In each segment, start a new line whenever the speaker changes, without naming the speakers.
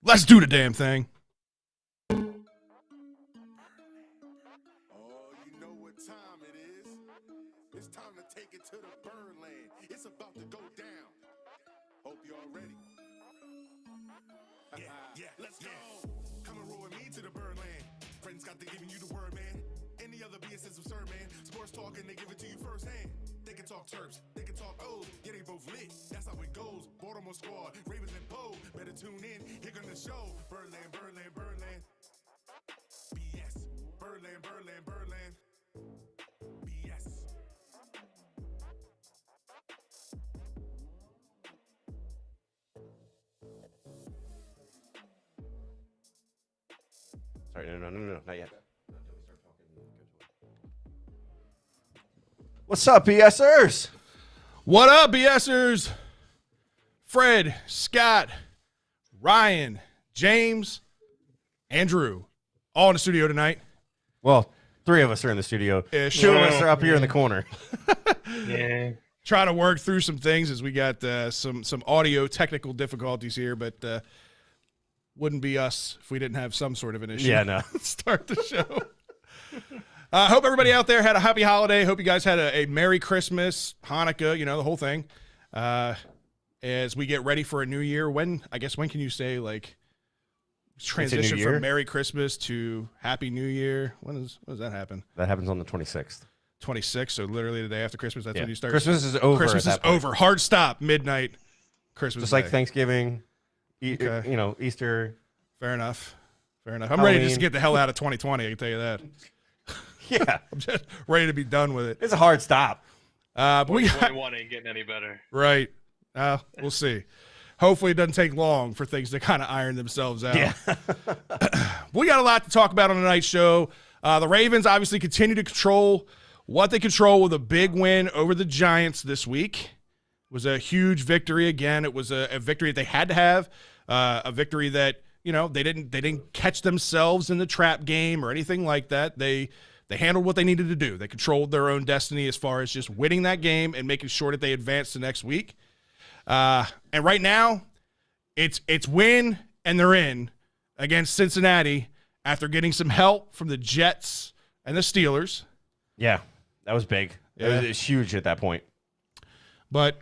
Let's do the damn thing.
It's time to take it to the Birdland. It's about to go down. Hope y'all ready. Yeah, let's go. Come and roll with me to the Birdland. Friends got to giving you the word, man. Any other BS is absurd, man. Sports talking, they give it to you firsthand. They can talk Terps, they can talk O's. Yeah, they both lit. That's how it goes. Baltimore squad, Ravens and Poe. Better tune in. Here gonna show. Birdland, Birdland, Birdland. BS. Birdland, Birdland, Birdland. BS.
Sorry, no, not yet. What's up, BSers?
What up, BSers? Fred, Scott, Ryan, James, Andrew, all in the studio tonight.
Well, 3 of us are in the studio.
Ish.
2 of us are up here in the corner.
Yeah.
Trying to work through some things as we got some audio technical difficulties here, but wouldn't be us if we didn't have some sort of an issue.
Yeah, no.
Start the show. I hope everybody out there had a happy holiday. Hope you guys had a Merry Christmas, Hanukkah, the whole thing. As we get ready for a new year, when can you say, like, transition from Merry Christmas to Happy New Year? When does that happen?
That happens on the 26th.
26th, so literally the day after Christmas, that's when you start.
Christmas is over.
Christmas is over. Hard stop, midnight, Christmas
Just
Day.
like Thanksgiving,
Okay.
Easter.
Fair enough. I'm
Halloween.
ready to just get the hell out of 2020, I can tell you that.
Yeah.
I'm just ready to be done with it.
It's a hard stop.
But we got,
21 ain't getting any better.
right. We'll see. Hopefully it doesn't take long for things to kind of iron themselves out.
Yeah.
We got a lot to talk about on tonight's show. The Ravens obviously continue to control what they control with a big win over the Giants this week. It was a huge victory. Again, it was a victory that they had to have, a victory that, they didn't catch themselves in the trap game or anything like that. They handled what they needed to do. They controlled their own destiny as far as just winning that game and making sure that they advance to next week. And right now, it's win and they're in against Cincinnati after getting some help from the Jets and the Steelers.
Yeah, that was big.
Yeah.
It was huge at that point.
But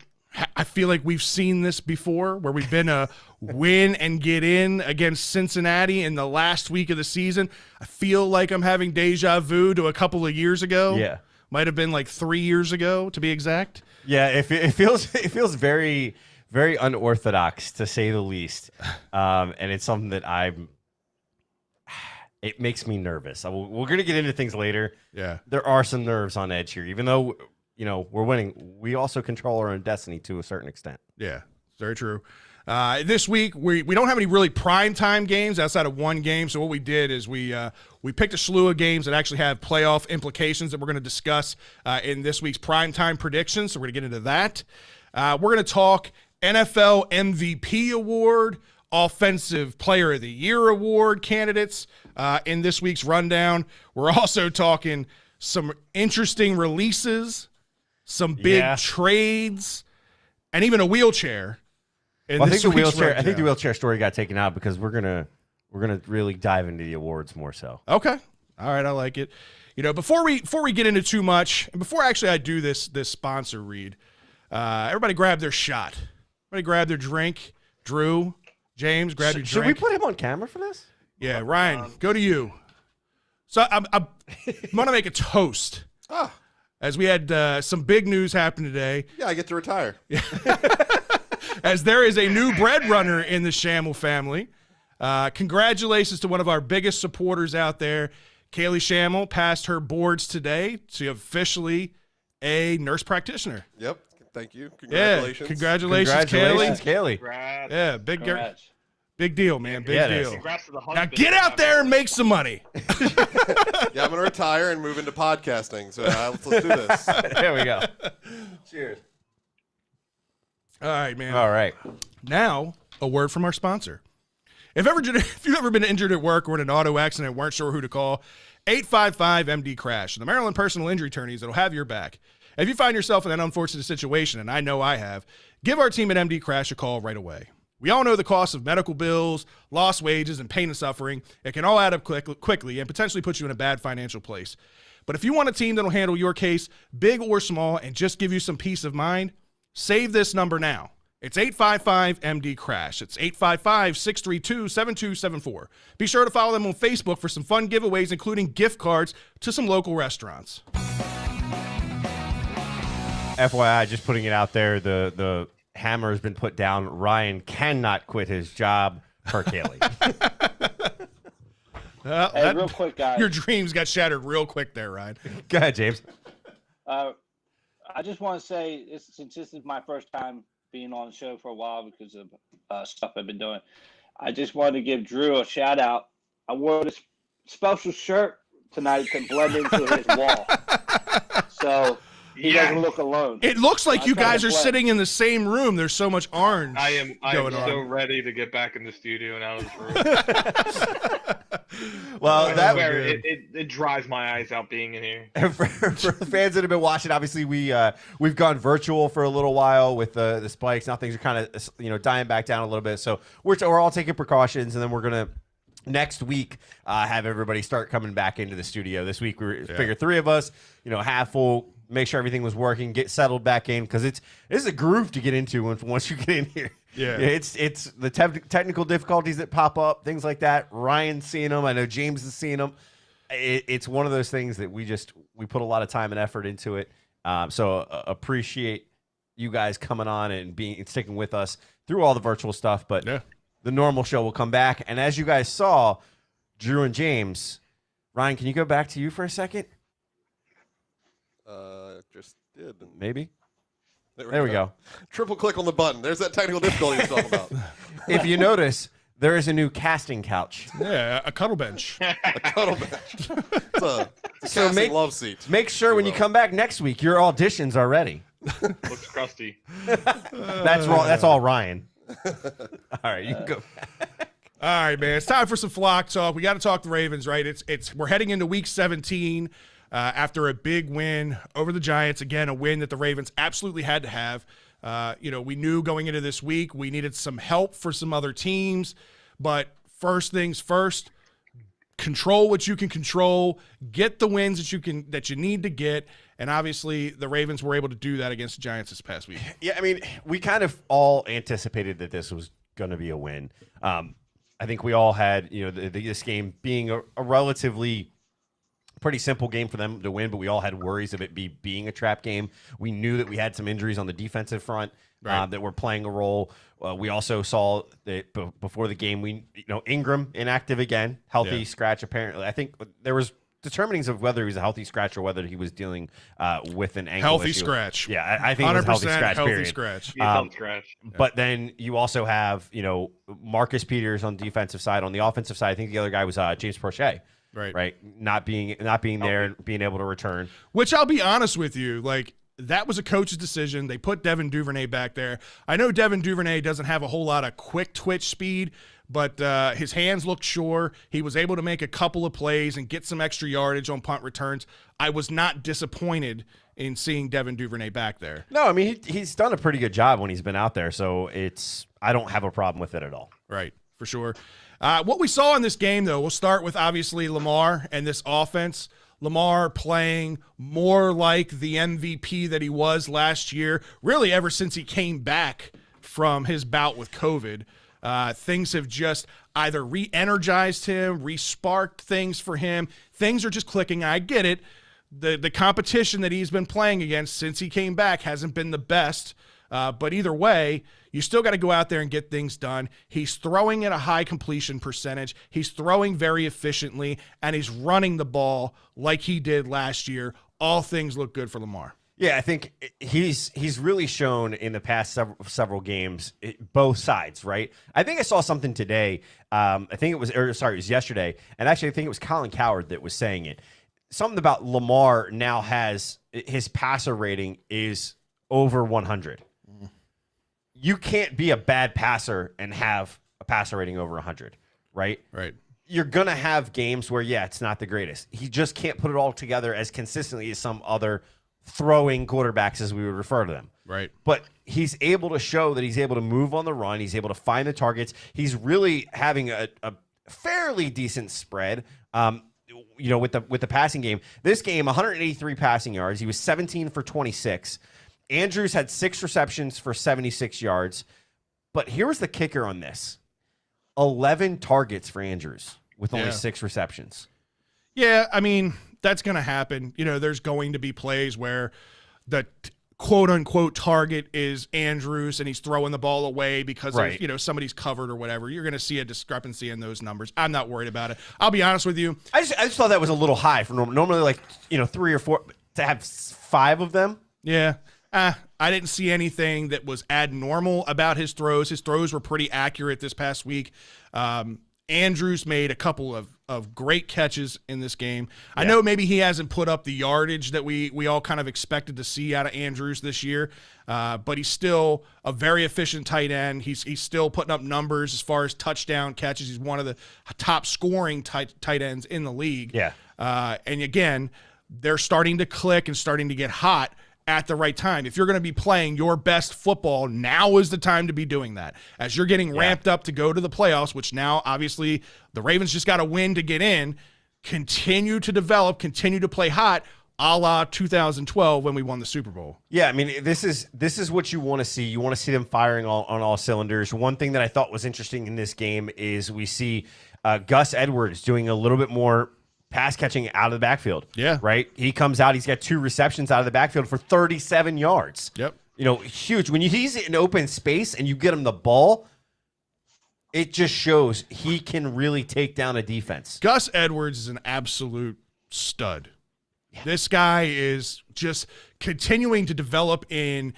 I feel like we've seen this before where we've been a win and get in against Cincinnati in the last week of the season. I feel like I'm having deja vu to a couple of years ago.
Yeah.
Might have been like 3 years ago, to be exact.
Yeah, it feels very, very unorthodox, to say the least. And it's something that it makes me nervous. We're going to get into things later.
Yeah.
There are some nerves on edge here. Even though, we're winning, we also control our own destiny to a certain extent.
Yeah, very true. This week, we don't have any really primetime games outside of one game. So what we did is we picked a slew of games that actually have playoff implications that we're going to discuss in this week's primetime predictions. So we're going to get into that. We're going to talk NFL MVP award, Offensive Player of the Year award candidates in this week's rundown. We're also talking some interesting releases, some big trades, and even a wheelchair.
I think the wheelchair story got taken out because we're gonna really dive into the awards more so.
Okay, all right, I like it. Before we get into too much, and before actually I do this sponsor read, everybody grab their shot. Everybody grab their drink. Drew, James, grab your drink.
Should we put him on camera for this?
Yeah, Ryan, go to you. So I'm going to make a toast. As we had some big news happen today.
Yeah, I get to retire.
As there is a new bread runner in the Shamel family. Congratulations to one of our biggest supporters out there. Kaylee Shamel passed her boards today to officially a nurse practitioner.
Yep. Thank you. Congratulations.
Yeah, congratulations,
Kaylee.
Congrats.
Yeah, big deal, man. Big deal.
Congrats to the
Now
husband.
get out there and make some money.
Yeah, I'm going to retire and move into podcasting. So let's do this.
There we go. Cheers.
All right, man.
All right.
Now, a word from our sponsor. If you've ever been injured at work or in an auto accident and weren't sure who to call, 855-MD-CRASH, the Maryland Personal Injury Attorneys that'll have your back. If you find yourself in an unfortunate situation, and I know I have, give our team at MD Crash a call right away. We all know the cost of medical bills, lost wages, and pain and suffering. It can all add up quickly and potentially put you in a bad financial place. But if you want a team that will handle your case, big or small, and just give you some peace of mind, save this number now. It's 855-MD-CRASH. It's 855-632-7274. Be sure to follow them on Facebook for some fun giveaways, including gift cards to some local restaurants.
FYI, just putting it out there, the hammer has been put down. Ryan cannot quit his job per Kaylee.
Hey, real quick, guys.
Your dreams got shattered real quick there, Ryan.
Go ahead, James.
I just want to say, since this is my first time being on the show for a while because of stuff I've been doing, I just wanted to give Drew a shout out. I wore this special shirt tonight to blend into his wall, so he doesn't look alone.
It looks like you guys are sitting in the same room. There's so much orange.
I am so ready to get back in the studio and out of this room.
Well,
it dries my eyes out being in here.
For the fans that have been watching, obviously we've gone virtual for a little while with the spikes. Now things are kind of dying back down a little bit. So we're all taking precautions, and then we're gonna next week have everybody start coming back into the studio. This week we figured 3 of us, half full. Make sure everything was working, get settled back in, because it's a groove to get into once you get in here.
Yeah,
it's the technical difficulties that pop up, things like that. Ryan's seeing them. I know James is seeing them. It's one of those things that we put a lot of time and effort into it. So appreciate you guys coming on and sticking with us through all the virtual stuff. But the normal show will come back. And as you guys saw, Drew and James, Ryan, can you go back to you for a second?
Just did.
Maybe.
There we go. Triple click on the button. There's that technical difficulty you're talking about.
If you notice, there is a new casting couch.
Yeah, a cuddle bench.
A cuddle bench. It's a casting love seat.
Make sure when you come back next week, your auditions are ready.
Looks crusty.
That's all Ryan. All right, you can go back.
All right, man. It's time for some flock talk. We got to talk the Ravens, right? We're heading into week 17. After a big win over the Giants, again, a win that the Ravens absolutely had to have. We knew going into this week we needed some help for some other teams, but first things first, control what you can control, get the wins that you need to get, and obviously the Ravens were able to do that against the Giants this past week.
Yeah, I mean, we kind of all anticipated that this was going to be a win. I think we all had, this game being a relatively pretty simple game for them to win, but we all had worries of it being a trap game. We knew that we had some injuries on the defensive front that were playing a role. We also saw that before the game, Ingram inactive again, healthy scratch apparently. I think there was determinings of whether he was a healthy scratch or whether he was dealing with an ankle
healthy
issue.
Scratch.
Yeah, I think it was healthy scratch.
Healthy scratch.
Healthy scratch.
But then you also have Marcus Peters on the defensive side. On the offensive side, I think the other guy was James Prochet. Right. Not being there and being able to return.
Which I'll be honest with you, that was a coach's decision. They put Devin Duvernay back there. I know Devin Duvernay doesn't have a whole lot of quick twitch speed, but his hands looked sure. He was able to make a couple of plays and get some extra yardage on punt returns. I was not disappointed in seeing Devin Duvernay back there.
No, I mean, he's done a pretty good job when he's been out there, so I don't have a problem with it at all.
Right, for sure. What we saw in this game, though, we'll start with obviously Lamar and this offense. Lamar playing more like the MVP that he was last year, really ever since he came back from his bout with COVID. Things have just either re-energized him, re-sparked things for him. Things are just clicking. I get it. The competition that he's been playing against since he came back hasn't been the best. But either way, you still got to go out there and get things done. He's throwing at a high completion percentage. He's throwing very efficiently, and he's running the ball like he did last year. All things look good for Lamar.
Yeah, I think he's really shown in the past several games, both sides, right? I think I saw something today. It was yesterday, and actually I think it was Colin Cowherd that was saying it. Something about Lamar now has his passer rating is over 100. You can't be a bad passer and have a passer rating over 100, right?
Right.
You're going to have games where, it's not the greatest. He just can't put it all together as consistently as some other throwing quarterbacks, as we would refer to them.
Right.
But he's able to show that he's able to move on the run. He's able to find the targets. He's really having a fairly decent spread. With the passing game. This game, 183 passing yards. He was 17 for 26. Andrews had 6 receptions for 76 yards. But here was the kicker on this. 11 targets for Andrews with only 6 receptions.
Yeah, I mean, that's going to happen. There's going to be plays where the quote-unquote target is Andrews and he's throwing the ball away because of, somebody's covered or whatever. You're going to see a discrepancy in those numbers. I'm not worried about it. I'll be honest with you.
I just thought that was a little high for normal. Normally, like, 3 or 4, to have 5 of them.
Yeah. I didn't see anything that was abnormal about his throws. His throws were pretty accurate this past week. Andrews made a couple of great catches in this game. Yeah. I know maybe he hasn't put up the yardage that we all kind of expected to see out of Andrews this year, but he's still a very efficient tight end. He's still putting up numbers as far as touchdown catches. He's one of the top scoring tight ends in the league.
Yeah.
And again, they're starting to click and starting to get hot at the right time. If you're going to be playing your best football, now is the time to be doing that. As you're getting ramped up to go to the playoffs, which now obviously the Ravens just got to win to get in, continue to develop, continue to play hot, a la 2012 when we won the Super Bowl.
Yeah, I mean, this is what you want to see. You want to see them firing on all cylinders. One thing that I thought was interesting in this game is we see Gus Edwards doing a little bit more pass catching out of the backfield.
Yeah.
Right? He comes out, he's got 2 receptions out of the backfield for 37 yards.
Yep.
Huge. When he's in open space and you get him the ball, it just shows he can really take down a defense.
Gus Edwards is an absolute stud. Yeah. This guy is just continuing to develop in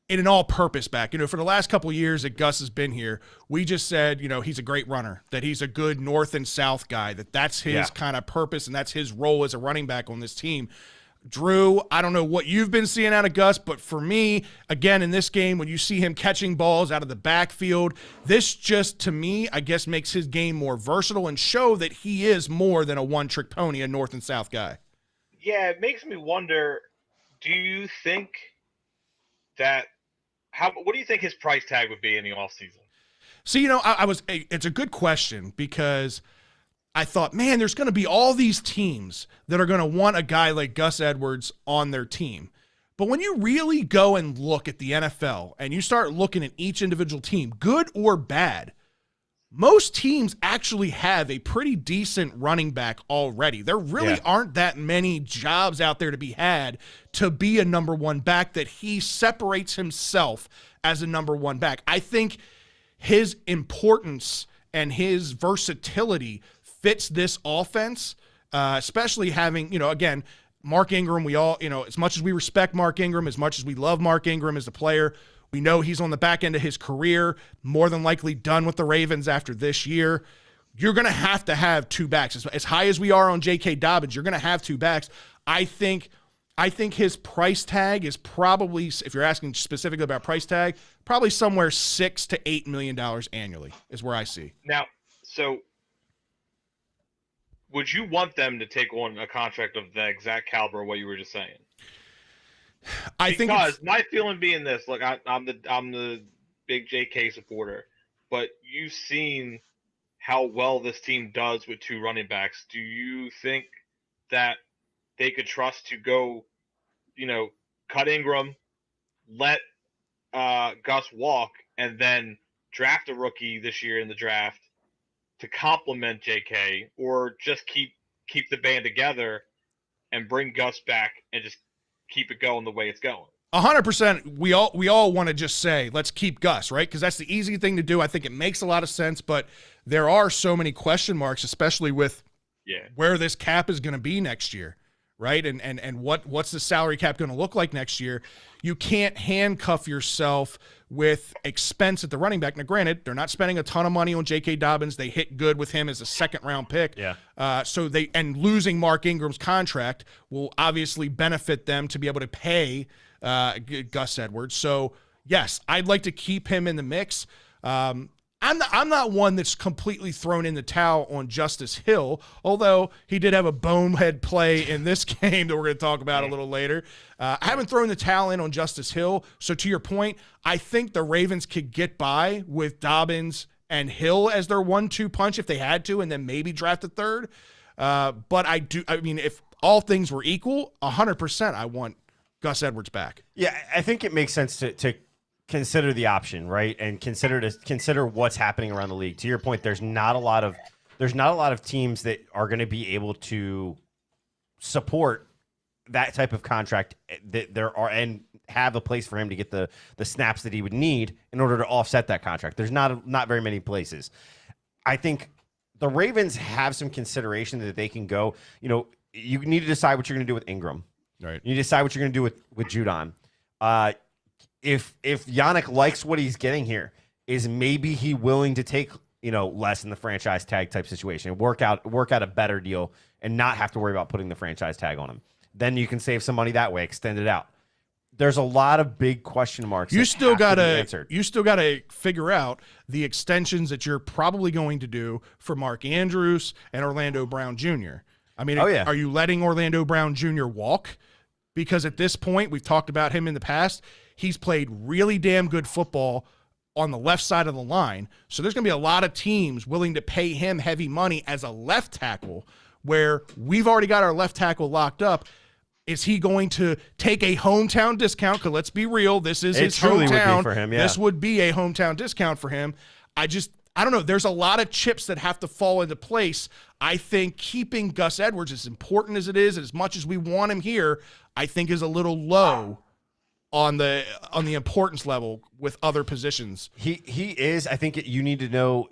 an all-purpose back. For the last couple of years that Gus has been here, we just said, he's a great runner, that he's a good north and south guy, that's his kind of purpose and that's his role as a running back on this team. Drew, I don't know what you've been seeing out of Gus, but for me, again, in this game, when you see him catching balls out of the backfield, this just, to me, I guess makes his game more versatile and show that he is more than a one-trick pony, a north and south guy.
Yeah, it makes me wonder, do you think that what do you think his price tag would be in the offseason?
See, it's a good question because I thought, man, there's going to be all these teams that are going to want a guy like Gus Edwards on their team. But when you really go and look at the NFL and you start looking at each individual team, good or bad, most teams actually have a pretty decent running back already. There really aren't that many jobs out there to be had to be a number one back that he separates himself as a number one back. I think his importance and his versatility fits this offense, especially having, again, Mark Ingram. We all, as much as we respect Mark Ingram, as much as we love Mark Ingram as a player, we know he's on the back end of his career, more than likely done with the Ravens after this year. You're going to have 2 backs. As high as we are on J.K. Dobbins, you're going to have 2 backs. I think his price tag is probably, if you're asking specifically about price tag, probably somewhere $6 to $8 million annually is where I see.
Now, so would you want them to take on a contract of the exact caliber of what you were just saying? Because my feeling being this, look, I'm the big JK supporter, but you've seen how well this team does with 2 running backs. Do you think that they could trust to go, cut Ingram, let Gus walk, and then draft a rookie this year in the draft to complement JK, or just keep the band together and bring Gus back and just keep it going the way it's going?
100%. We all want to just say, let's keep Gus, right? Because that's the easy thing to do. I think it makes a lot of sense, but there are so many question marks, especially with where this cap is going to be next year, right? And what's the salary cap going to look like next year? You can't handcuff yourself with expense at the running back. Now, granted, they're not spending a ton of money on J.K. Dobbins. They hit good with him as a second-round pick.
Yeah.
So losing Mark Ingram's contract will obviously benefit them to be able to pay Gus Edwards. So, yes, I'd like to keep him in the mix. I'm not one that's completely thrown in the towel on Justice Hill, although he did have a bonehead play in this game that we're going to talk about a little later. I haven't thrown the towel in on Justice Hill. So to your point, I think the Ravens could get by with Dobbins and Hill as their 1-2 punch if they had to, and then maybe draft a third. But I mean, if all things were equal, 100% I want Gus Edwards back.
Yeah, I think it makes sense to consider the option, right? And consider what's happening around the league. To your point, there's not a lot of teams that are going to be able to support that type of contract that there are and have a place for him to get the snaps that he would need in order to offset that contract. There's not very many places. I think the Ravens have some consideration that they can go, you need to decide what you're going to do with Ingram.
Right.
You decide what you're going to do with Judon. If Yannick likes what he's getting here, is maybe he willing to take less in the franchise tag type situation, work out a better deal, and not have to worry about putting the franchise tag on him. Then you can save some money that way, extend it out. There's a lot of big question marks. You still
gotta figure out the extensions that you're probably going to do for Mark Andrews and Orlando Brown Jr. I mean, Are you letting Orlando Brown Jr. walk? Because at this point, we've talked about him in the past. He's played really damn good football on the left side of the line. So there's going to be a lot of teams willing to pay him heavy money as a left tackle, where we've already got our left tackle locked up. Is he going to take a hometown discount? Because let's be real, this is his hometown.
Would be for him, yeah.
This would be a hometown discount for him. I don't know. There's a lot of chips that have to fall into place. I think keeping Gus Edwards, as important as it is, as much as we want him here, I think is a little low on the importance level with other positions.
He is. I think you need to know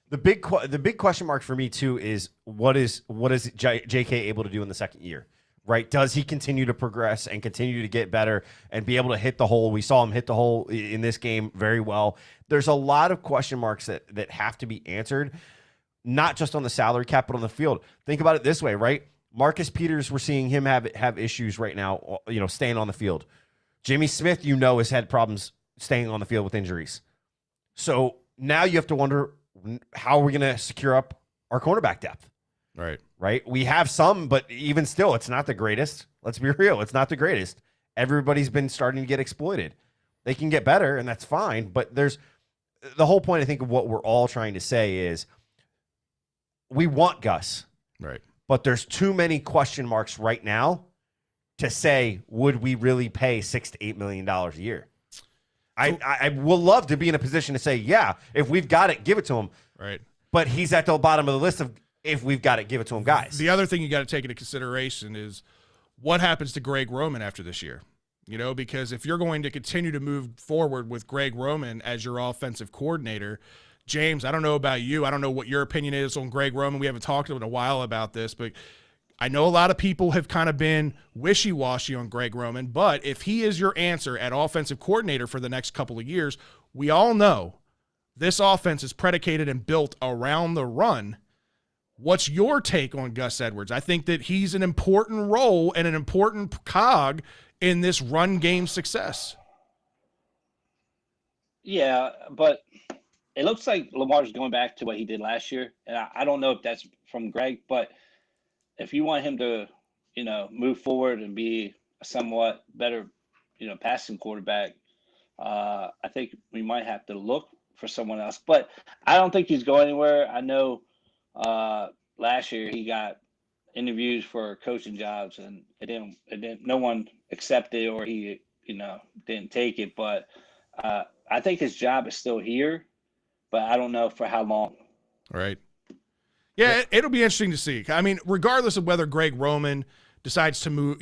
the big question mark for me too is what is JK able to do in the second year? Right? Does he continue to progress and continue to get better and be able to hit the hole? We saw him hit the hole in this game very well. There's a lot of question marks that have to be answered, not just on the salary cap, but on the field. Think about it this way, right? Marcus Peters, we're seeing him have issues right now, staying on the field. Jimmy Smith, has had problems staying on the field with injuries. So now you have to wonder, how are we going to secure up our cornerback depth? Right. We have some, but even still, it's not the greatest. Let's be real. It's not the greatest. Everybody's been starting to get exploited. They can get better, and that's fine. But there's the whole point, I think, of what we're all trying to say is we want Gus.
Right.
But there's too many question marks right now to say, would we really pay $6 to $8 million a year? I will love to be in a position to say, yeah, if we've got it, give it to him.
Right.
But he's at the bottom of the list of, if we've got it, give it to him, guys.
The other thing you got to take into consideration is what happens to Greg Roman after this year. Because if you're going to continue to move forward with Greg Roman as your offensive coordinator, James, I don't know about you. I don't know what your opinion is on Greg Roman. We haven't talked in a while about this, but I know a lot of people have kind of been wishy-washy on Greg Roman, but if he is your answer at offensive coordinator for the next couple of years, we all know this offense is predicated and built around the run. What's your take on Gus Edwards? I think that he's an important role and an important cog in this run game success.
Yeah, but it looks like Lamar's going back to what he did last year. And I don't know if that's from Greg, but if you want him to, move forward and be a somewhat better, passing quarterback, I think we might have to look for someone else. But I don't think he's going anywhere. I know last year he got interviews for coaching jobs and it didn't no one accepted or he didn't take it, but I think his job is still here, but I don't know for how long.
Right. Yeah, it'll be interesting to see. I mean, regardless of whether Greg Roman decides to move,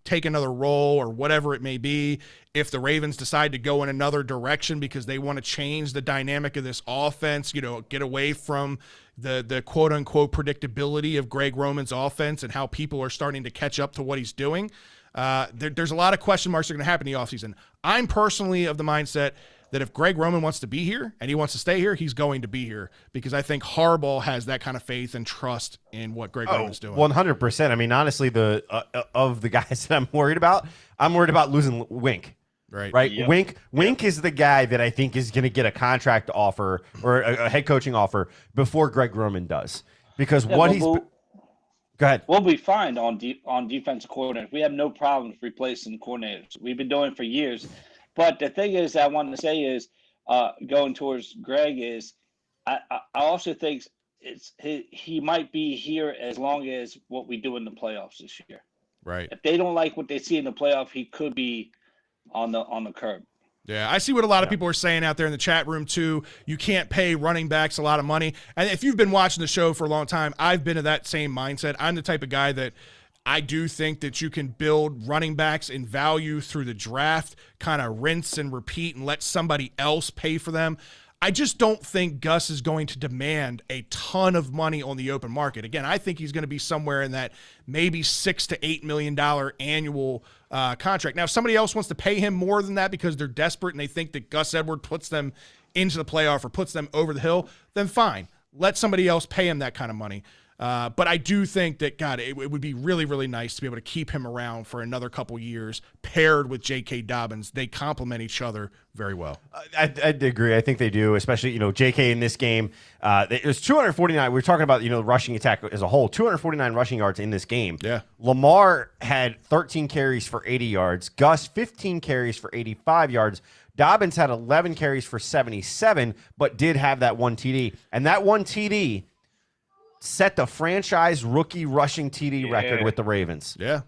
take another role or whatever it may be, if the Ravens decide to go in another direction because they want to change the dynamic of this offense, get away from the quote unquote predictability of Greg Roman's offense and how people are starting to catch up to what he's doing. There's a lot of question marks that are going to happen in the offseason. I'm personally of the mindset that if Greg Roman wants to be here and he wants to stay here, he's going to be here because I think Harbaugh has that kind of faith and trust in what Greg Roman's doing.
100%. I mean, honestly, of the guys that I'm worried about losing Wink. Right.
Yep.
Wink is the guy that I think is going to get a contract offer or a head coaching offer before Greg Roman does. Because
Yeah,
what
but
he's. Go ahead.
We'll be fine on defensive coordinators. We have no problems replacing coordinators. We've been doing it for years. But the thing is, I wanted to say is, going towards Greg is, I also think he might be here as long as what we do in the playoffs this year.
Right.
If they don't like what they see in the playoff, he could be on the curb.
Yeah, I see what a lot of people are saying out there in the chat room, too. You can't pay running backs a lot of money. And if you've been watching the show for a long time, I've been of that same mindset. I'm the type of guy that I do think that you can build running backs in value through the draft, kind of rinse and repeat and let somebody else pay for them. I just don't think Gus is going to demand a ton of money on the open market. Again, I think he's going to be somewhere in that maybe $6 to $8 million annual contract. Now, if somebody else wants to pay him more than that because they're desperate and they think that Gus Edwards puts them into the playoff or puts them over the hill, then fine. Let somebody else pay him that kind of money. But I do think that, God, it would be really, really nice to be able to keep him around for another couple years paired with J.K. Dobbins. They complement each other very well.
I'd agree. I think they do, especially, J.K. in this game. It was 249. We were talking about, rushing attack as a whole. 249 rushing yards in this game.
Yeah.
Lamar had 13 carries for 80 yards. Gus, 15 carries for 85 yards. Dobbins had 11 carries for 77, but did have that one TD. And that one TD set the franchise rookie rushing TD record with the Ravens.
Yeah,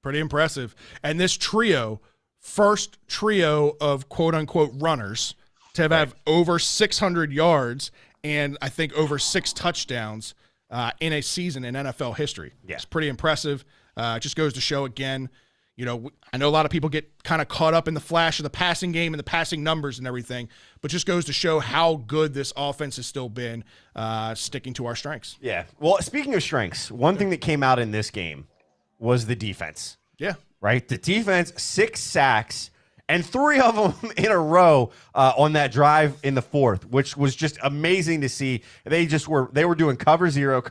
pretty impressive. And this trio, first trio of quote-unquote runners to have over 600 yards and I think over 6 touchdowns in a season in NFL history.
Yeah.
It's pretty impressive. It just goes to show again, I know a lot of people get kind of caught up in the flash of the passing game and the passing numbers and everything, but just goes to show how good this offense has still been, sticking to our strengths.
Yeah. Well, speaking of strengths, one thing that came out in this game was the defense.
Yeah.
Right? The defense, 6 sacks, and 3 of them in a row on that drive in the fourth, which was just amazing to see. They were doing cover zero,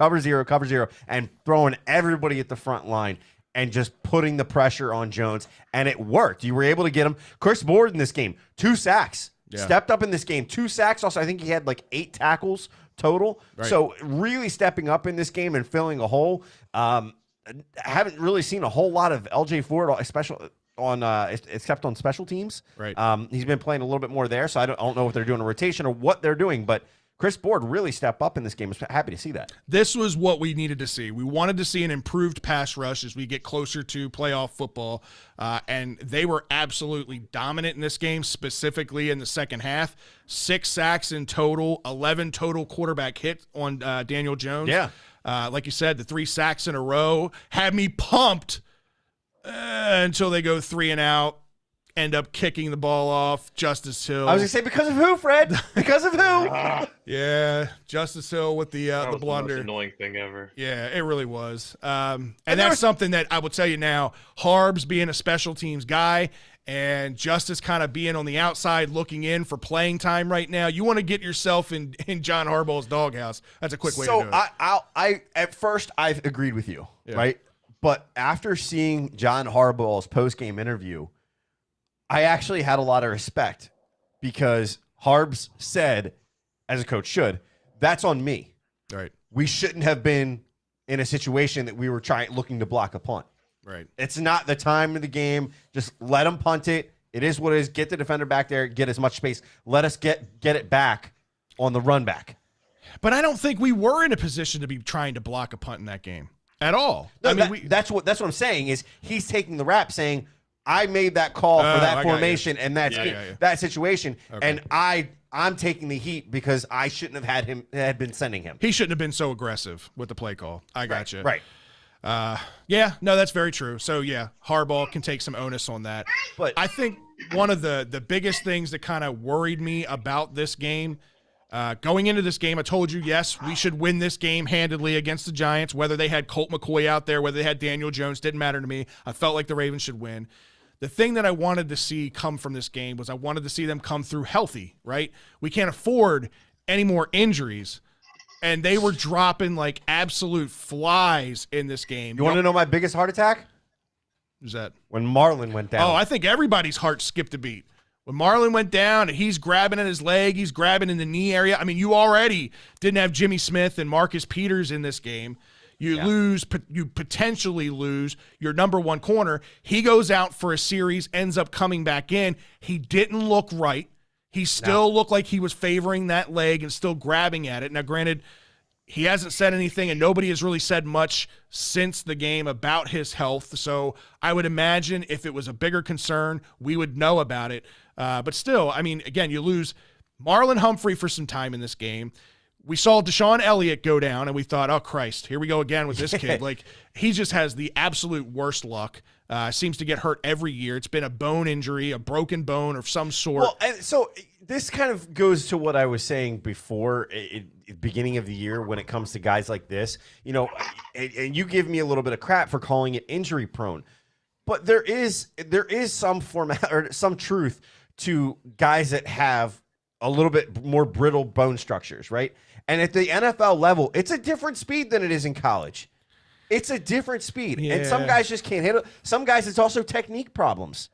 and throwing everybody at the front line and just putting the pressure on Jones, and it worked. You were able to get him. Chris Board in this game, 2 sacks. Yeah. Stepped up in this game, 2 sacks. Also, I think he had like 8 tackles total. Right. So really stepping up in this game and filling a hole. Haven't really seen a whole lot of LJ Ford, especially except on special teams.
Right.
He's been playing a little bit more there, so I don't know if they're doing a rotation or what they're doing, but Chris Board really stepped up in this game. I was happy to see that.
This was what we needed to see. We wanted to see an improved pass rush as we get closer to playoff football, and they were absolutely dominant in this game, specifically in the second half. 6 sacks in total, 11 total quarterback hits on Daniel Jones.
Yeah.
Like you said, the 3 sacks in a row had me pumped until they go 3 and out. End up kicking the ball off. Justice Hill.
I was going to say, because of who, Fred? Because of who?
Yeah, Justice Hill with the blunder.
The most annoying thing ever.
Yeah, it really was. And that's something that I will tell you now. Harbs being a special teams guy and Justice kind of being on the outside looking in for playing time right now. You want to get yourself in John Harbaugh's doghouse. That's a quick way to do it.
So at first I agreed with you, right? But after seeing John Harbaugh's post-game interview, I actually had a lot of respect because Harbs said, as a coach should, that's on me.
Right.
We shouldn't have been in a situation that we were looking to block a punt.
Right.
It's not the time of the game. Just let them punt it. It is what it is. Get the defender back there. Get as much space. Let us get it back on the run back.
But I don't think we were in a position to be trying to block a punt in that game at all.
No, that's what I'm saying is he's taking the rap saying, I made that call for that formation and that situation, and I'm taking the heat because I shouldn't have had been sending him.
He shouldn't have been so aggressive with the play call. I got you.
Right.
That's very true. So yeah, Harbaugh can take some onus on that. But I think one of the biggest things that kind of worried me about this game, going into this game, I told you, yes, we should win this game handedly against the Giants. Whether they had Colt McCoy out there, whether they had Daniel Jones, didn't matter to me. I felt like the Ravens should win. The thing that I wanted to see come from this game was I wanted to see them come through healthy, right? We can't afford any more injuries. And they were dropping like absolute flies in this game.
You want to know my biggest heart attack?
Who's that?
When Marlon went down.
Oh, I think everybody's heart skipped a beat. When Marlon went down and he's grabbing at his leg, he's grabbing in the knee area. I mean, you already didn't have Jimmy Smith and Marcus Peters in this game. You potentially lose your number one corner. He goes out for a series, ends up coming back in. He didn't look right. He still looked like he was favoring that leg and still grabbing at it. Now, granted, he hasn't said anything, and nobody has really said much since the game about his health. So I would imagine if it was a bigger concern, we would know about it. But still, I mean, again, you lose Marlon Humphrey for some time in this game. We saw Deshaun Elliott go down, and we thought, oh, Christ, here we go again with this kid. Like, he just has the absolute worst luck. Seems to get hurt every year. It's been a bone injury, a broken bone of some sort.
Well, and so this kind of goes to what I was saying before, beginning of the year, when it comes to guys like this. You know, and you give me a little bit of crap for calling it injury prone, but there is some format or some truth to guys that have a little bit more brittle bone structures, right? And at the NFL level, it's a different speed than it is in college. It's a different speed. Yeah. And some guys just can't handle it. Some guys, it's also technique problems.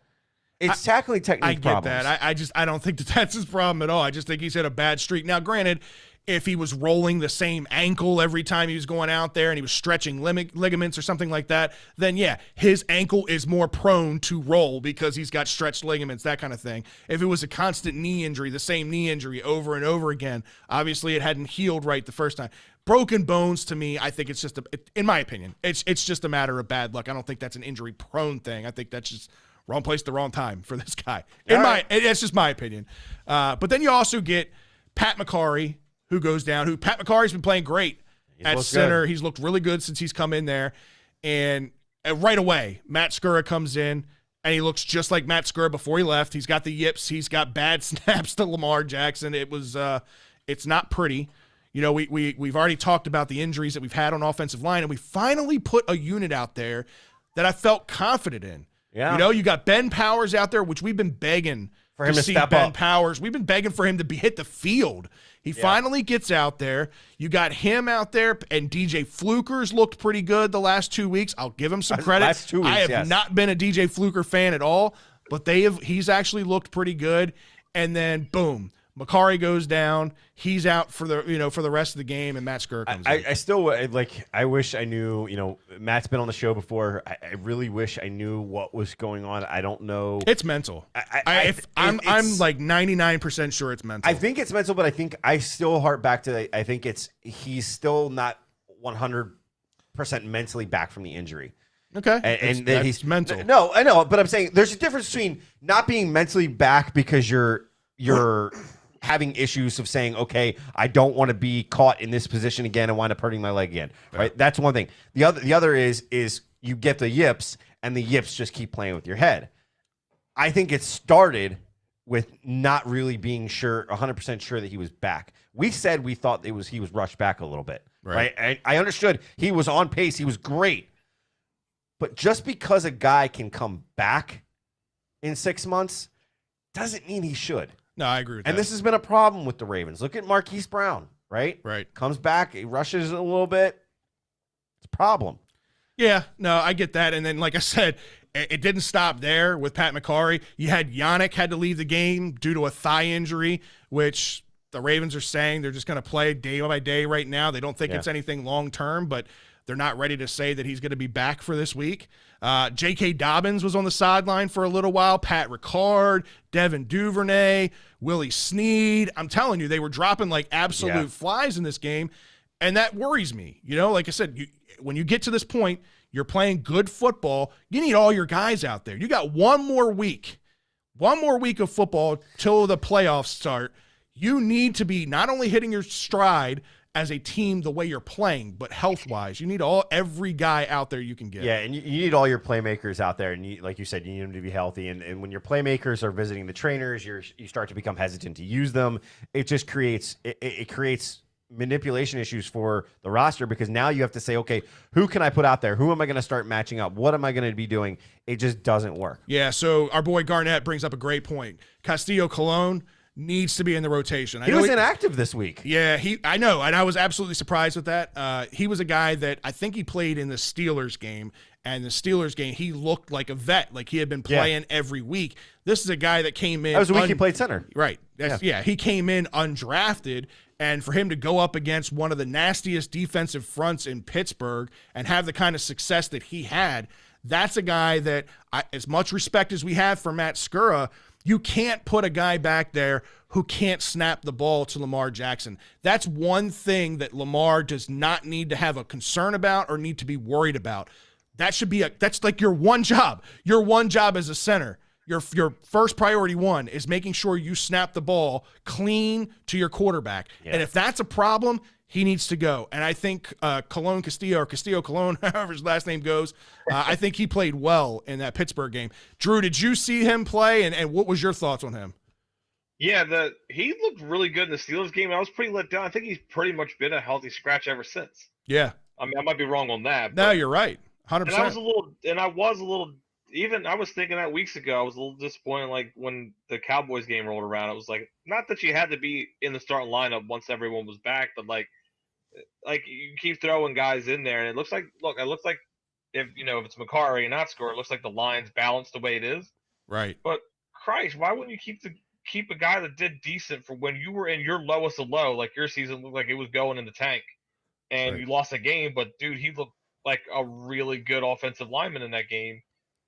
It's tackling technique problems.
I get that. I don't think that's his problem at all. I just think he's had a bad streak. Now, granted, if he was rolling the same ankle every time he was going out there and he was stretching ligaments or something like that, then yeah, his ankle is more prone to roll because he's got stretched ligaments, that kind of thing. If it was a constant knee injury, the same knee injury over and over again, obviously it hadn't healed right the first time. Broken bones, to me, I think it's just, in my opinion, it's just a matter of bad luck. I don't think that's an injury-prone thing. I think that's just wrong place, the wrong time for this guy. It's just my opinion. But then you also get Pat McCarry, who goes down, who Pat McCarry's been playing great at center. Good. He's looked really good since he's come in there. And right away, Matt Skura comes in, and he looks just like Matt Skura before he left. He's got the yips. He's got bad snaps to Lamar Jackson. It's not pretty. You know, we've already talked about the injuries that we've had on offensive line, and we finally put a unit out there that I felt confident in. Yeah. You know, you got Ben Powers out there, which we've been begging
for him to
see
step
Ben
up.
Powers. We've been begging for him to hit the field. He finally gets out there. You got him out there, and DJ Fluker's looked pretty good the last 2 weeks. I'll give him some credit.
Last 2 weeks,
I have not been a DJ Fluker fan at all, but he's actually looked pretty good. And then boom, McCarry goes down. He's out for the rest of the game, and Matt Skura comes in.
I still I wish I knew. You know, Matt's been on the show before. I really wish I knew what was going on. I don't know.
It's mental. I'm like 99% sure it's mental.
I think it's mental, but I still harp back to. I think he's still not 100% mentally back from the injury.
Okay,
and
that's
he's
mental.
No, I know, but I'm saying there's a difference between not being mentally back because you're having issues of saying, okay, I don't want to be caught in this position again and wind up hurting my leg again. Right? That's one thing. The other is you get the yips, and the yips just keep playing with your head. I think it started with not really being 100% sure that he was back. We said we thought he was rushed back a little bit. Right? I understood he was on pace. He was great. But just because a guy can come back in 6 months doesn't mean he should.
No, I agree with that.
And this has been a problem with the Ravens. Look at Marquise Brown, right?
Right.
Comes back, he rushes a little bit. It's a problem.
Yeah, no, I get that. And then, like I said, it didn't stop there with Pat McCarry. You had Yannick had to leave the game due to a thigh injury, which the Ravens are saying they're just going to play day by day right now. They don't think it's anything long-term, but they're not ready to say that he's going to be back for this week. J.K. Dobbins was on the sideline for a little while. Pat Ricard, Devin Duvernay, Willie Snead. I'm telling you, they were dropping like absolute flies in this game, and that worries me. You know, like I said, when you get to this point, you're playing good football. You need all your guys out there. You got one more week of football till the playoffs start. You need to be not only hitting your stride as a team the way you're playing, but health-wise, you need every guy out there you can get.
Yeah, and you need all your playmakers out there, and like you said, you need them to be healthy. And when your playmakers are visiting the trainers, you start to become hesitant to use them. It just creates manipulation issues for the roster because now you have to say, okay, who can I put out there? Who am I going to start matching up? What am I going to be doing? It just doesn't work.
Yeah, so our boy Garnett brings up a great point. Castillo Colon needs to be in the rotation.
He was inactive this week.
Yeah, I know, and I was absolutely surprised with that. He was a guy that I think he played in the Steelers game, And the Steelers game, he looked like a vet, like he had been playing every week. This is a guy that came in.
That was the week he played center.
Right. He came in undrafted, and for him to go up against one of the nastiest defensive fronts in Pittsburgh and have the kind of success that he had, that's a guy that, as much respect as we have for Matt Skura, you can't put a guy back there who can't snap the ball to Lamar Jackson. That's one thing that Lamar does not need to have a concern about or need to be worried about. That should be that's like your one job. Your one job as a center. Your first priority one is making sure you snap the ball clean to your quarterback. Yeah. And if that's a problem, he needs to go. And I think Castillo-Colon, however his last name goes, I think he played well in that Pittsburgh game. Drew, did you see him play, and what was your thoughts on him?
Yeah, he looked really good in the Steelers game. I was pretty let down. I think he's pretty much been a healthy scratch ever since.
Yeah.
I mean, I might be wrong on that.
No, you're right. 100%.
And I was a little, even I was thinking that weeks ago, I was a little disappointed, like when the Cowboys game rolled around. It was like, not that you had to be in the starting lineup once everyone was back, but like you keep throwing guys in there, and it looks like if it's McCarry and not Score, it looks like the line's balanced the way it is.
Right.
But Christ, why wouldn't you keep a guy that did decent for when you were in your lowest of low, like your season looked like it was going in the tank, and you lost a game, but dude, he looked like a really good offensive lineman in that game.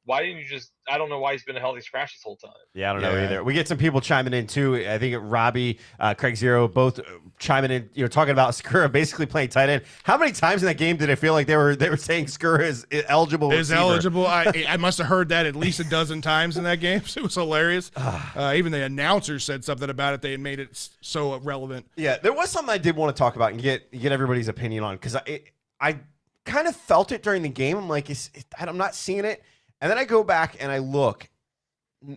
Why didn't you just – I don't know why he's been a healthy scratch this whole time.
Yeah, I don't know either. We get some people chiming in, too. I think Robbie, Craig Zero, both chiming in, talking about Skura basically playing tight end. How many times in that game did it feel like they were saying Skura is eligible receiver?
Eligible. I must have heard that at least a dozen times in that game. So it was hilarious. Even the announcer said something about it. They had made it so relevant.
Yeah, there was something I did want to talk about and get everybody's opinion on, because I kind of felt it during the game. I'm like, I'm not seeing it. And then I go back and I look.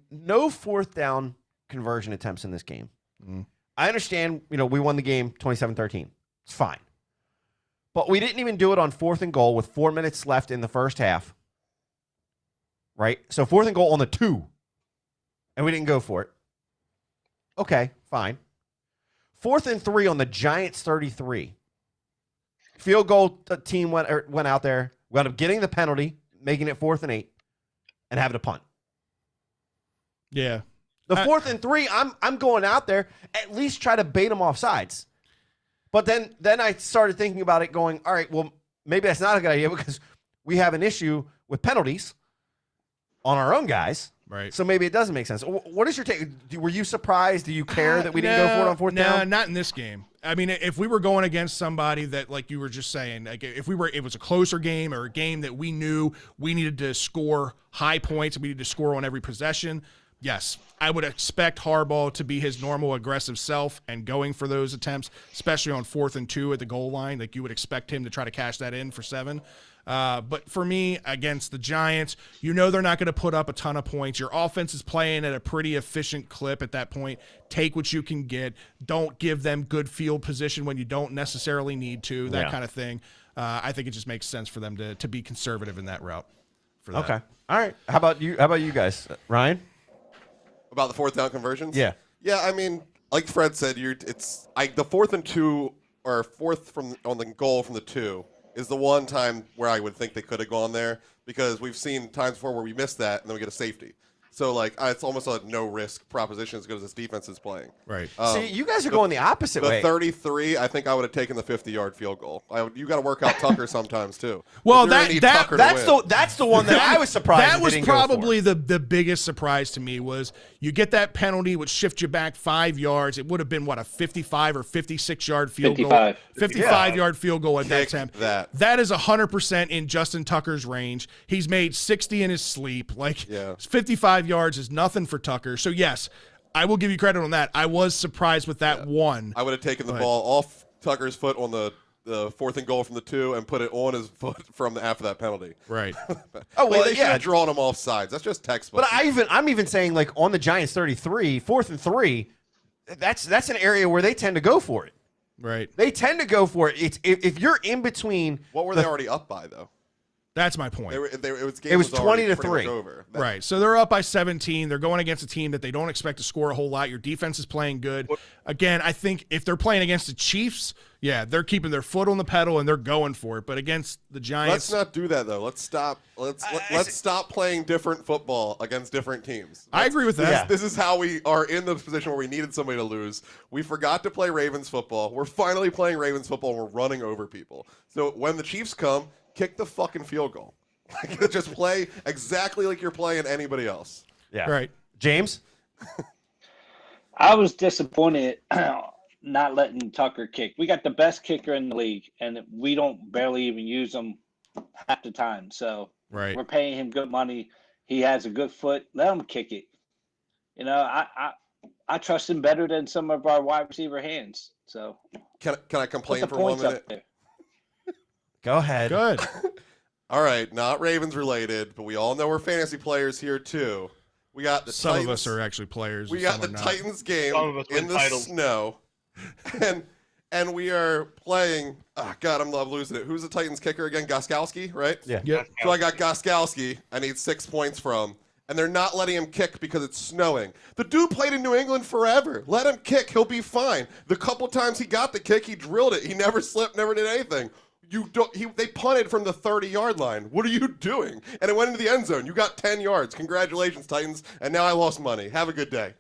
No fourth down conversion attempts in this game. I understand, we won the game 27-13. It's fine. But we didn't even do it on 4th and goal with 4 minutes left in the first half. Right? So 4th and goal on the 2. And we didn't go for it. Okay, fine. 4th and 3 on the Giants 33. Field goal team went out there. We wound up getting the penalty, making it 4th and 8. And having a punt.
Yeah.
The 4th and 3, I'm going out there, at least try to bait them off sides. But then I started thinking about it going, all right, well, maybe that's not a good idea because we have an issue with penalties on our own guys.
Right.
So maybe it doesn't make sense. What is your take? Were you surprised? Do you care that we didn't go for it on 4th down?
No, not in this game. I mean, if we were going against somebody that, like you were just saying, like if it was a closer game or a game that we knew we needed to score high points and we needed to score on every possession, yes, I would expect Harbaugh to be his normal aggressive self and going for those attempts, especially on 4th and 2 at the goal line. Like you would expect him to try to cash that in for 7. But for me, against the Giants, they're not going to put up a ton of points. Your offense is playing at a pretty efficient clip at that point. Take what you can get. Don't give them good field position when you don't necessarily need to, that kind of thing. I think it just makes sense for them to be conservative in that route. For that.
Okay. All right. How about you guys? Ryan?
About the 4th down conversions?
Yeah.
Yeah, I mean, like Fred said, the 4th and 2 or 4th on the goal from the 2 is the one time where I would think they could have gone there because we've seen times before where we missed that and then we get a safety. So, it's almost a no-risk proposition as good as this defense is playing.
Right.
See, you guys are going the opposite way.
The 33, I think I would have taken the 50-yard field goal. You got to work out Tucker sometimes, too.
Well,
that's the one that I was surprised.
That was probably the biggest surprise to me was you get that penalty, which shifts you back 5 yards. It would have been, a 55 or 56-yard field goal. 55-yard field goal at that time. That is 100% in Justin Tucker's range. He's made 60 in his sleep. 55 yards is nothing for Tucker. So, yes, I will give you credit on that. I was surprised with that one.
I would have taken the ball off Tucker's foot on the 4th and goal from the 2 and put it on his foot after that penalty.
Right.
They should have drawn him off sides. That's just textbook.
But I'm even saying on the Giants 33, 4th and 3, that's an area where they tend to go for it.
Right.
They tend to go for it. It's if you're in between.
What were they already up by though?
That's my point.
It was 20 to 3.
Over.
Right. So they're up by 17. They're going against a team that they don't expect to score a whole lot. Your defense is playing good. Again, I think if they're playing against the Chiefs, yeah, they're keeping their foot on the pedal and they're going for it. But against the Giants,
Let's not do that though. Let's stop. Let's stop playing different football against different teams.
I agree with that.
Yeah.
This is how we are in the position where we needed somebody to lose. We forgot to play Ravens football. We're finally playing Ravens football and we're running over people. So when the Chiefs come, kick the fucking field goal. Just play exactly like you're playing anybody else.
Yeah.
Right.
James?
I was disappointed not letting Tucker kick. We got the best kicker in the league, and we don't barely even use him half the time. So
Right.
we're paying him good money. He has a good foot. Let him kick it. You know, I trust him better than some of our wide receiver hands. So
Can I
put
complain
the
for 1
points up
minute?
there.
Go ahead.
Good.
All right, not Ravens related, but we all know we're fantasy players here too. We got the
Some
Titans.
of us are actually players.
We
some
got the
are not.
Titans game
Some of us
in
win
the
titles.
snow, and we are playing. Oh God, I'm losing it. Who's the Titans kicker again? Goskowski, right?
Yeah.
Yep.
So I got Goskowski. I need 6 points from, and they're not letting him kick because it's snowing. The dude played in New England forever. Let him kick. He'll be fine. The couple times he got the kick, he drilled it. He never slipped, never did anything. They punted from the 30-yard line. What are you doing? And it went into the end zone. You got 10 yards. Congratulations, Titans. And now I lost money. Have a good day.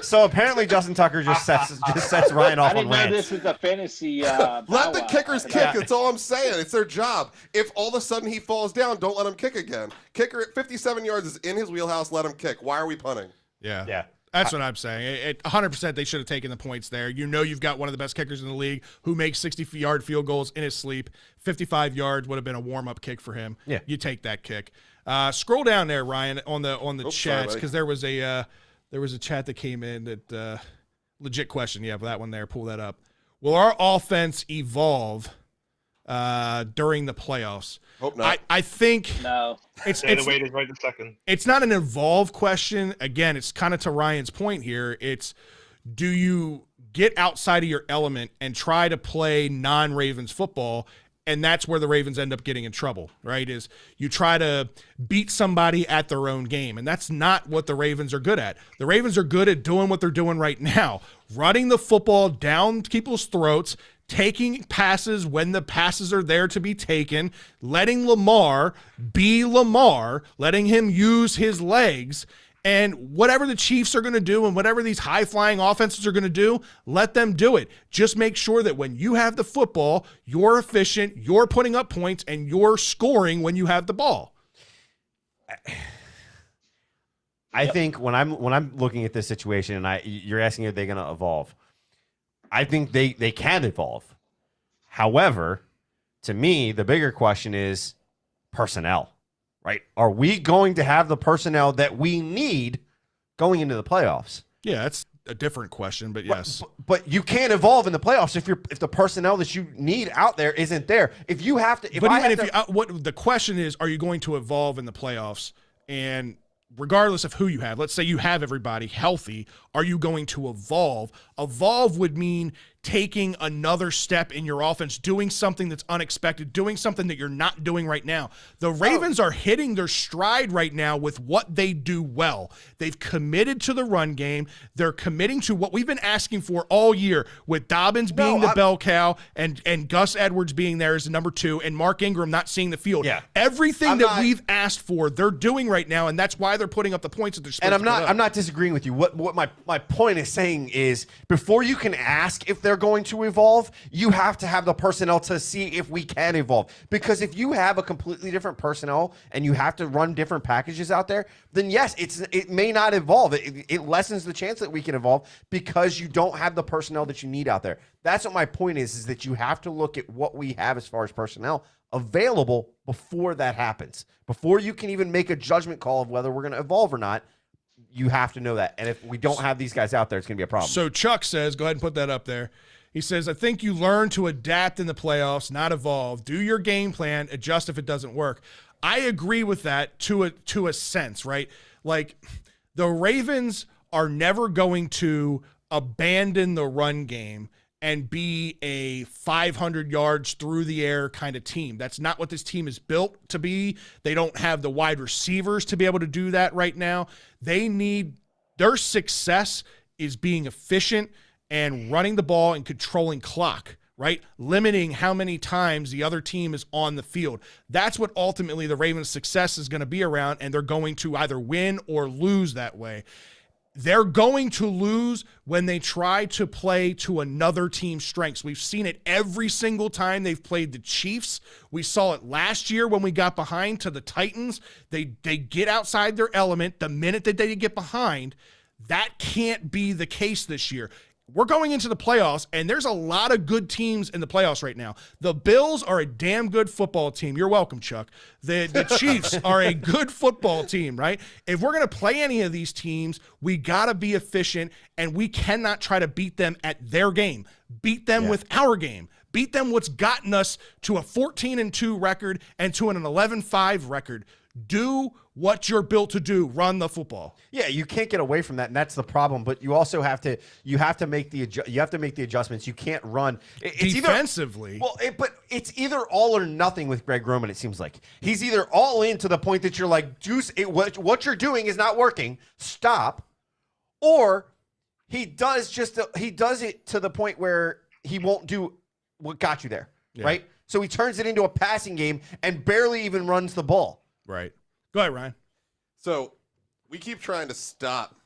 So apparently Justin Tucker just sets Ryan off
I
on
didn't know
rants.
this was a fantasy.
Let the
powwow.
kickers kick. That's all I'm saying. It's their job. If all of a sudden he falls down, don't let him kick again. Kicker at 57 yards is in his wheelhouse. Let him kick. Why are we punting?
Yeah.
Yeah.
That's what I'm saying. 100% they should have taken the points there. You know you've got one of the best kickers in the league who makes 60-yard field goals in his sleep. 55 yards would have been a warm-up kick for him.
Yeah.
You take that kick. Scroll down there, Ryan, on the
Oops,
chats,
sorry,
because there was a chat that came in that legit question. Yeah, that one there. Pull that up. Will our offense evolve during the playoffs?
Hope not.
I think
No.
it's
Stay the wait is right this second.
it's not an evolve question. Again, it's kind of to Ryan's point here. It's, do you get outside of your element and try to play non-Ravens football? And that's where the Ravens end up getting in trouble, right? Is you try to beat somebody at their own game. And that's not what the Ravens are good at. The Ravens are good at doing what they're doing right now, running the football down people's throats, taking passes when the passes are there to be taken, letting Lamar be Lamar, letting him use his legs. And whatever the Chiefs are going to do and whatever these high-flying offenses are going to do, let them do it. Just make sure that when you have the football, you're efficient, you're putting up points, and you're scoring when you have the ball.
I think when I'm looking at this situation and you're asking if they're going to evolve, I think they can evolve. However, to me, the bigger question is personnel, right? Are we going to have the personnel that we need going into the playoffs?
Yeah, that's a different question, but yes.
But you can't evolve in the playoffs if the personnel that you need out there isn't there. If you have to,
what the question is, are you going to evolve in the playoffs? And regardless of who you have, let's say you have everybody healthy, are you going to evolve? Evolve would mean taking another step in your offense, doing something that's unexpected, doing something that you're not doing right now. The Ravens are hitting their stride right now with what they do well. They've committed to the run game. They're committing to what we've been asking for all year, with Dobbins being the bell cow and Gus Edwards being there as the number 2 and Mark Ingram not seeing the field.
Yeah.
Everything we've asked for, they're doing right now, and that's why they're putting up the points that they're supposed
And
to put up.
I'm not disagreeing with you. What my point is saying is, before you can ask if they're going to evolve, you have to have the personnel to see if we can evolve. Because if you have a completely different personnel and you have to run different packages out there, then yes, it may not evolve. It lessens the chance that we can evolve because you don't have the personnel that you need out there. That's what my point is that you have to look at what we have as far as personnel available before that happens. Before you can even make a judgment call of whether we're going to evolve or not, you have to know that. And if we don't have these guys out there, it's going to be a problem.
So Chuck says, go ahead and put that up there. He says, I think you learn to adapt in the playoffs, not evolve. Do your game plan, adjust if it doesn't work. I agree with that to a sense, right? Like, the Ravens are never going to abandon the run game and be a 500 yards through the air kind of team. That's not what this team is built to be. They don't have the wide receivers to be able to do that right now. Their success is being efficient and running the ball and controlling clock, right? Limiting how many times the other team is on the field. That's what ultimately the Ravens' success is going to be around, and they're going to either win or lose that way. They're going to lose when they try to play to another team's strengths. We've seen it every single time they've played the Chiefs. We saw it last year when we got behind to the Titans. They get outside their element the minute that they get behind. That can't be the case this year. We're going into the playoffs, and there's a lot of good teams in the playoffs right now. The Bills are a damn good football team. You're welcome, Chuck. The Chiefs are a good football team, right? If we're going to play any of these teams, we got to be efficient, and we cannot try to beat them at their game. Beat them with our game. Beat them what's gotten us to a 14-2 record and to an 11-5 record. Do what you're built to do. Run the football.
Yeah, you can't get away from that, and that's the problem. But you also have to make the adjustments. You can't run it's
defensively.
But it's either all or nothing with Greg Roman. It seems like he's either all in to the point that you're like, Juice, what you're doing is not working. Stop, or he does it to the point where he won't do what got you there, right? So he turns it into a passing game and barely even runs the ball.
Right. Go ahead, Ryan.
So we keep trying to stop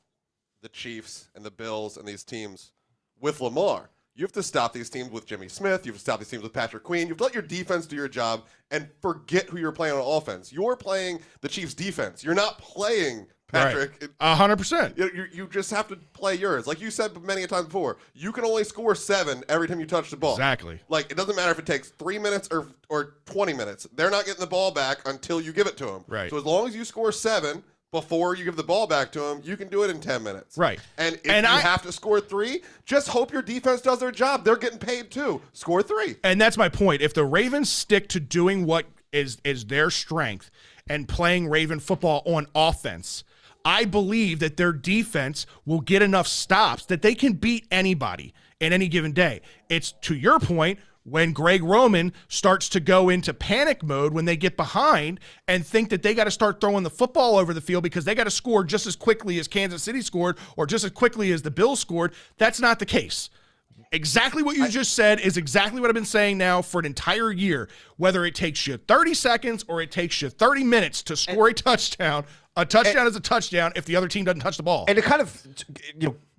the Chiefs and the Bills and these teams with Lamar. You have to stop these teams with Jimmy Smith. You have to stop these teams with Patrick Queen. You have to let your defense do your job and forget who you're playing on offense. You're playing the Chiefs' defense. You're not playing Patrick.
Right. 100%.
You just have to play yours. Like you said many a time before, you can only score 7 every time you touch the ball.
Exactly.
Like, it doesn't matter if it takes 3 minutes or 20 minutes. They're not getting the ball back until you give it to them.
Right.
So as long as you score 7 before you give the ball back to them, you can do it in 10 minutes.
Right.
And if you have to score 3, just hope your defense does their job. They're getting paid too. Score 3.
And that's my point. If the Ravens stick to doing what is their strength and playing Raven football on offense, I believe that their defense will get enough stops that they can beat anybody in any given day. It's, to your point, when Greg Roman starts to go into panic mode when they get behind and think that they got to start throwing the football over the field because they got to score just as quickly as Kansas City scored or just as quickly as the Bills scored. That's not the case. Exactly what you just said is exactly what I've been saying now for an entire year. Whether it takes you 30 seconds or it takes you 30 minutes to score a touchdown is a touchdown if the other team doesn't touch the ball.
And to kind of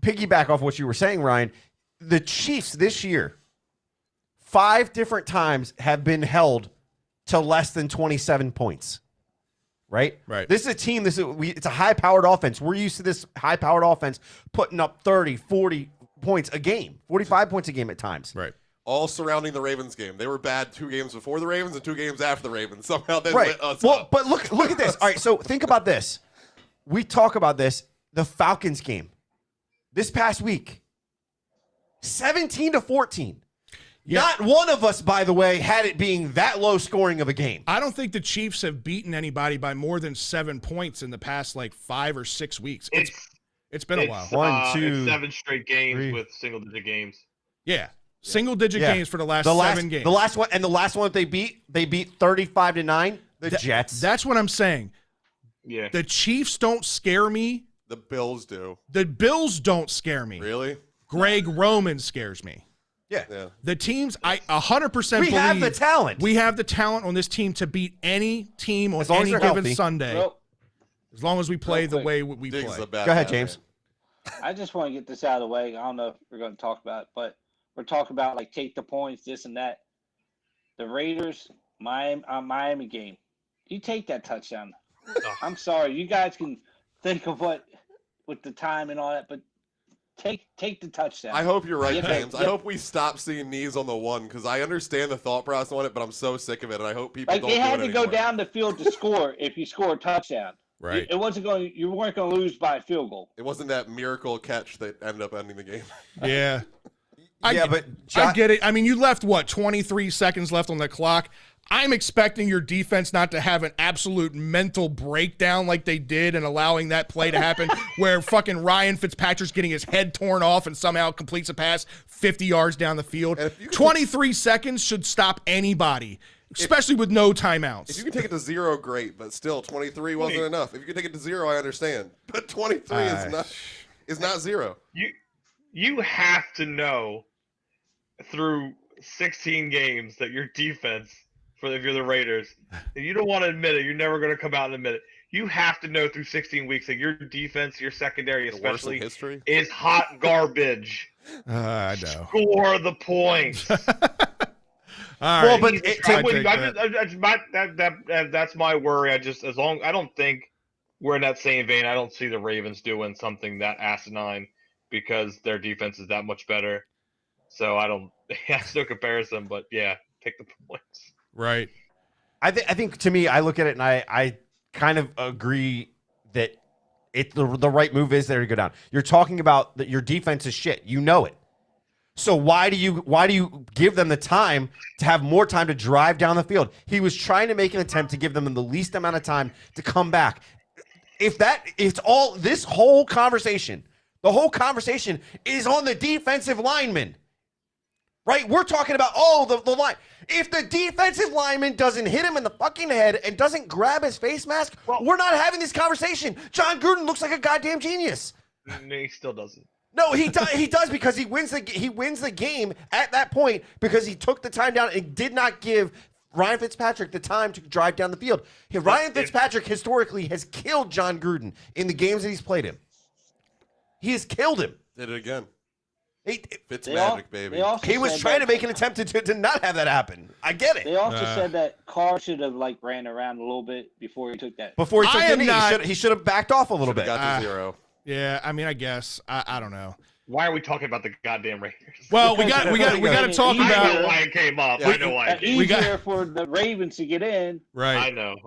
piggyback off what you were saying, Ryan, the Chiefs this year, 5 different times have been held to less than 27 points. Right?
Right.
This is a team, it's a high-powered offense. We're used to this high-powered offense putting up 30, 40 points a game, 45 points a game at times.
Right.
All surrounding the Ravens game. They were bad 2 games before the Ravens and 2 games after the Ravens. Somehow they lit us up.
But look at this. All right, so think about this. We talk about this. The Falcons game this past week, 17-14.
Yeah.
Not one of us, by the way, had it being that low scoring of a game.
I don't think the Chiefs have beaten anybody by more than 7 points in the past 5 or 6 weeks. It's been a while.
1, 2,
7 straight games
3.
with single-digit games.
Yeah. Single-digit games for the last 7 games.
The last one that they beat 35-9. The Jets.
That's what I'm saying.
Yeah.
The Chiefs don't scare me.
The Bills do.
The Bills don't scare me.
Really?
Greg Roman scares me.
Yeah.
The teams, I 100% believe.
We have the talent.
We have the talent on this team to beat any team on any given
healthy.
Sunday.
Well,
as long as we play the way we
Diggs is
play.
a bad
Go ahead,
guy,
James.
man.
I just want to get this out of the way. I don't know if we're going to talk about it, but we're talking about take the points, this and that. The Raiders, Miami game. You take that touchdown. I'm sorry. You guys can think of what with the time and all that, but take the touchdown.
I hope you're right,
Yep,
James.
yep.
I hope we stop seeing knees on the 1 because I understand the thought process on it, but I'm so sick of it, and I hope people don't
they
do
had
it
to go
anymore.
down the field to score if you score a touchdown.
Right.
It wasn't going. You weren't going to lose by a field goal.
It wasn't that miracle catch that ended up ending the game.
Yeah.
Yeah, but
I get it. I mean, you left 23 seconds left on the clock. I'm expecting your defense not to have an absolute mental breakdown like they did and allowing that play to happen where fucking Ryan Fitzpatrick's getting his head torn off and somehow completes a pass 50 yards down the field. 23 seconds should stop anybody, especially with no timeouts.
If you can take it to 0, great, but still 23 wasn't enough. If you can take it to 0, I understand. But 23 is not 0.
You have to know through 16 games that your defense, if you're the Raiders, and you don't want to admit it, you're never going to come out and admit it. You have to know through 16 weeks that your defense, your secondary especially, is hot garbage.
I know.
Score the points.
All right.
Well, but
that's my worry. I don't think we're in that same vein. I don't see the Ravens doing something that asinine because their defense is that much better. So I don't. That's no comparison. But yeah, take the points.
Right.
I think to me, I look at it and I kind of agree that the right move is there to go down. You're talking about that your defense is shit. You know it. So why do you give them the time to have more time to drive down the field? He was trying to make an attempt to give them the least amount of time to come back. It's all this whole conversation. The whole conversation is on the defensive lineman. Right? We're talking about, the line. If the defensive lineman doesn't hit him in the fucking head and doesn't grab his face mask, we're not having this conversation. John Gruden looks like a goddamn genius.
No, he still doesn't.
No, he does because he wins the game at that point because he took the time down and did not give Ryan Fitzpatrick the time to drive down the field. Ryan Fitzpatrick historically has killed John Gruden in the games that he's played him. He has killed him.
Did it again. Fitzmagic, baby.
He was trying to make an attempt to not have that happen. I get it.
They also said that Carr should have ran around a little bit before he took that.
Before he took the knee, he should have backed off a little bit.
Got to 0.
Yeah, I mean, I guess I don't know.
Why are we talking about the goddamn Raiders?
Well, we got to talk about.
I know why it came up. I know why.
Easier for the Ravens to get in.
Right.
I know.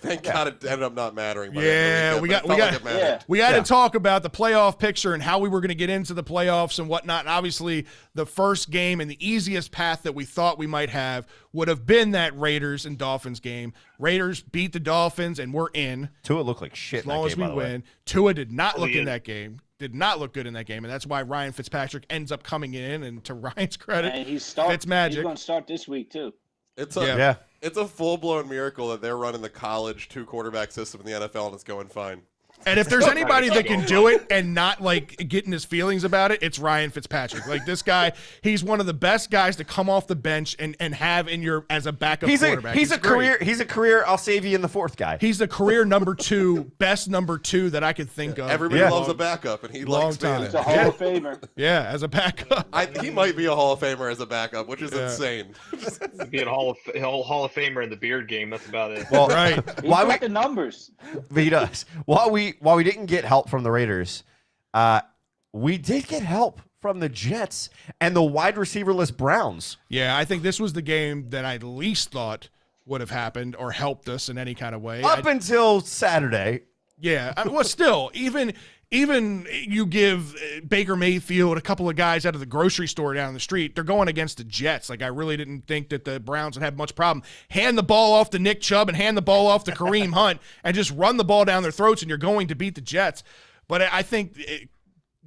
Thank God it ended up not mattering.
Yeah, we got to talk about the playoff picture and how we were going to get into the playoffs and whatnot. And obviously, the first game and the easiest path that we thought we might have would have been that Raiders and Dolphins game. Raiders beat the Dolphins and we're in.
Tua looked like shit
as long as we win. Tua did not look in that game. Did not look good in that game, and that's why Ryan Fitzpatrick ends up coming in. And to Ryan's credit, Fitzmagic.
He's going to start this week too.
It's a full-blown miracle that they're running the college 2-quarterback system in the NFL and it's going fine.
And if there's anybody that can do it and not getting his feelings about it, it's Ryan Fitzpatrick. This guy, he's one of the best guys to come off the bench and have as a backup quarterback.
He's a career I'll save you in the fourth guy.
He's the career best number 2 that I could think of.
Everybody loves a backup, and he likes being
He's a Hall of Famer.
Yeah, as a backup.
He might be a Hall of Famer as a backup, which is insane.
Be a Hall of Famer in the beard game. That's about it.
Well,
right.
He's got the numbers.
He does. While we didn't get help from the Raiders, we did get help from the Jets and the wide receiverless Browns.
Yeah, I think this was the game that I least thought would have happened or helped us in any kind of way.
Up until Saturday.
Yeah, well, still, even you give Baker Mayfield a couple of guys out of the grocery store down the street, they're going against the Jets. I really didn't think that the Browns would have much problem. Hand the ball off to Nick Chubb and hand the ball off to Kareem Hunt and just run the ball down their throats and you're going to beat the Jets. But I think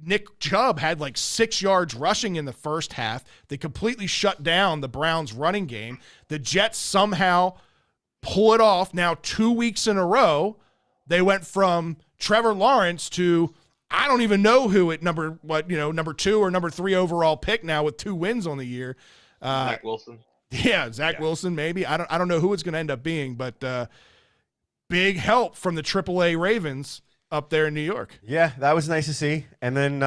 Nick Chubb had 6 yards rushing in the first half. They completely shut down the Browns running game. The Jets somehow pull it off. Now 2 weeks in a row, they went from Trevor Lawrence to I don't even know who at number 2 or number 3 overall pick now with 2 wins on the year.
Zach Wilson.
Yeah, Zach Wilson maybe. I don't know who it's going to end up being, but big help from the AAA Ravens up there in New York.
Yeah, that was nice to see. And then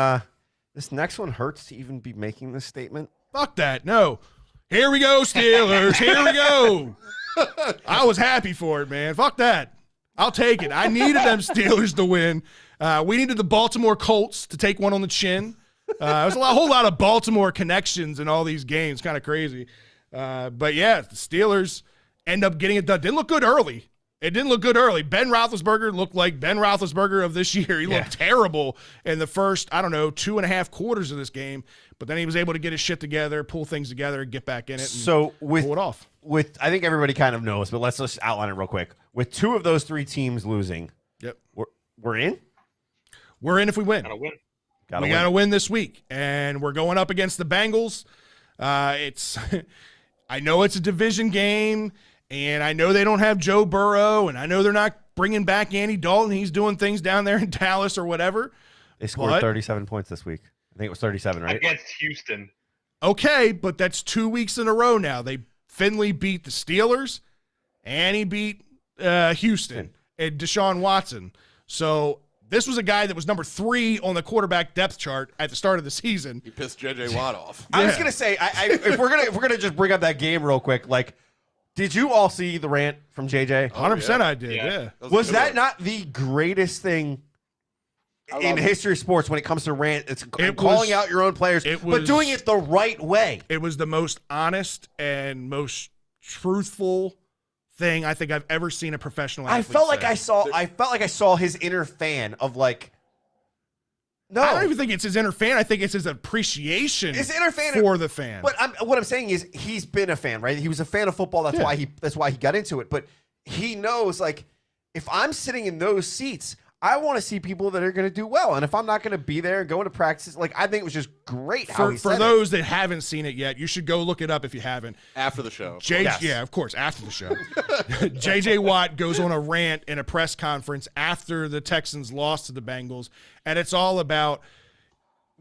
this next one hurts to even be making this statement.
Fuck that. No. Here we go, Steelers. Here we go. I was happy for it, man. Fuck that. I'll take it. I needed them Steelers to win. We needed the Baltimore Colts to take one on the chin. There's a whole lot of Baltimore connections in all these games. Kind of crazy. But, yeah, the Steelers end up getting it done. Didn't look good early. It didn't look good early. Ben Roethlisberger looked like Ben Roethlisberger of this year. He looked terrible in the first, 2.5 quarters of this game. But then he was able to get his shit together, pull things together, get back in it, and pull it off.
I think everybody kind of knows, but let's just outline it real quick. With 2 of those 3 teams losing,
Yep.
we're in.
We're in if we win.
Gotta win.
We got to win this week, and we're going up against the Bengals. It's, I know it's a division game, and I know they don't have Joe Burrow, and I know they're not bringing back Andy Dalton. He's doing things down there in Dallas or whatever.
They scored 37 points this week. I think it was 37, right?
Against Houston.
Okay, but that's 2 weeks in a row now. Finley beat the Steelers, and he beat Houston and Deshaun Watson. So this was a guy that was number 3 on the quarterback depth chart at the start of the season.
He pissed J.J. Watt off.
I was gonna say, if we're gonna just bring up that game real quick, like, did you all see the rant from JJ?
100% I did.
Yeah.
Yeah.
Was that not the greatest thing in the history of sports when it comes to rant? It's calling out your own players, but doing it the right way.
It was the most honest and most truthful thing I think I've ever seen a professional athlete
I felt like
say.
I saw his inner fan of like. No,
I don't even think it's his inner fan. I think it's his appreciation for the fan.
But what I'm saying is he's been a fan, right? He was a fan of football. That's why he got into it. But he knows, like, if I'm sitting in those seats, I want to see people that are going to do well. And if I'm not going to be there and go into practice, like, I think it was just great how he said
for those that haven't seen it yet, you should go look it up if you haven't.
After the show.
Yeah, of course, after the show. J.J. Watt goes on a rant in a press conference after the Texans lost to the Bengals, and it's all about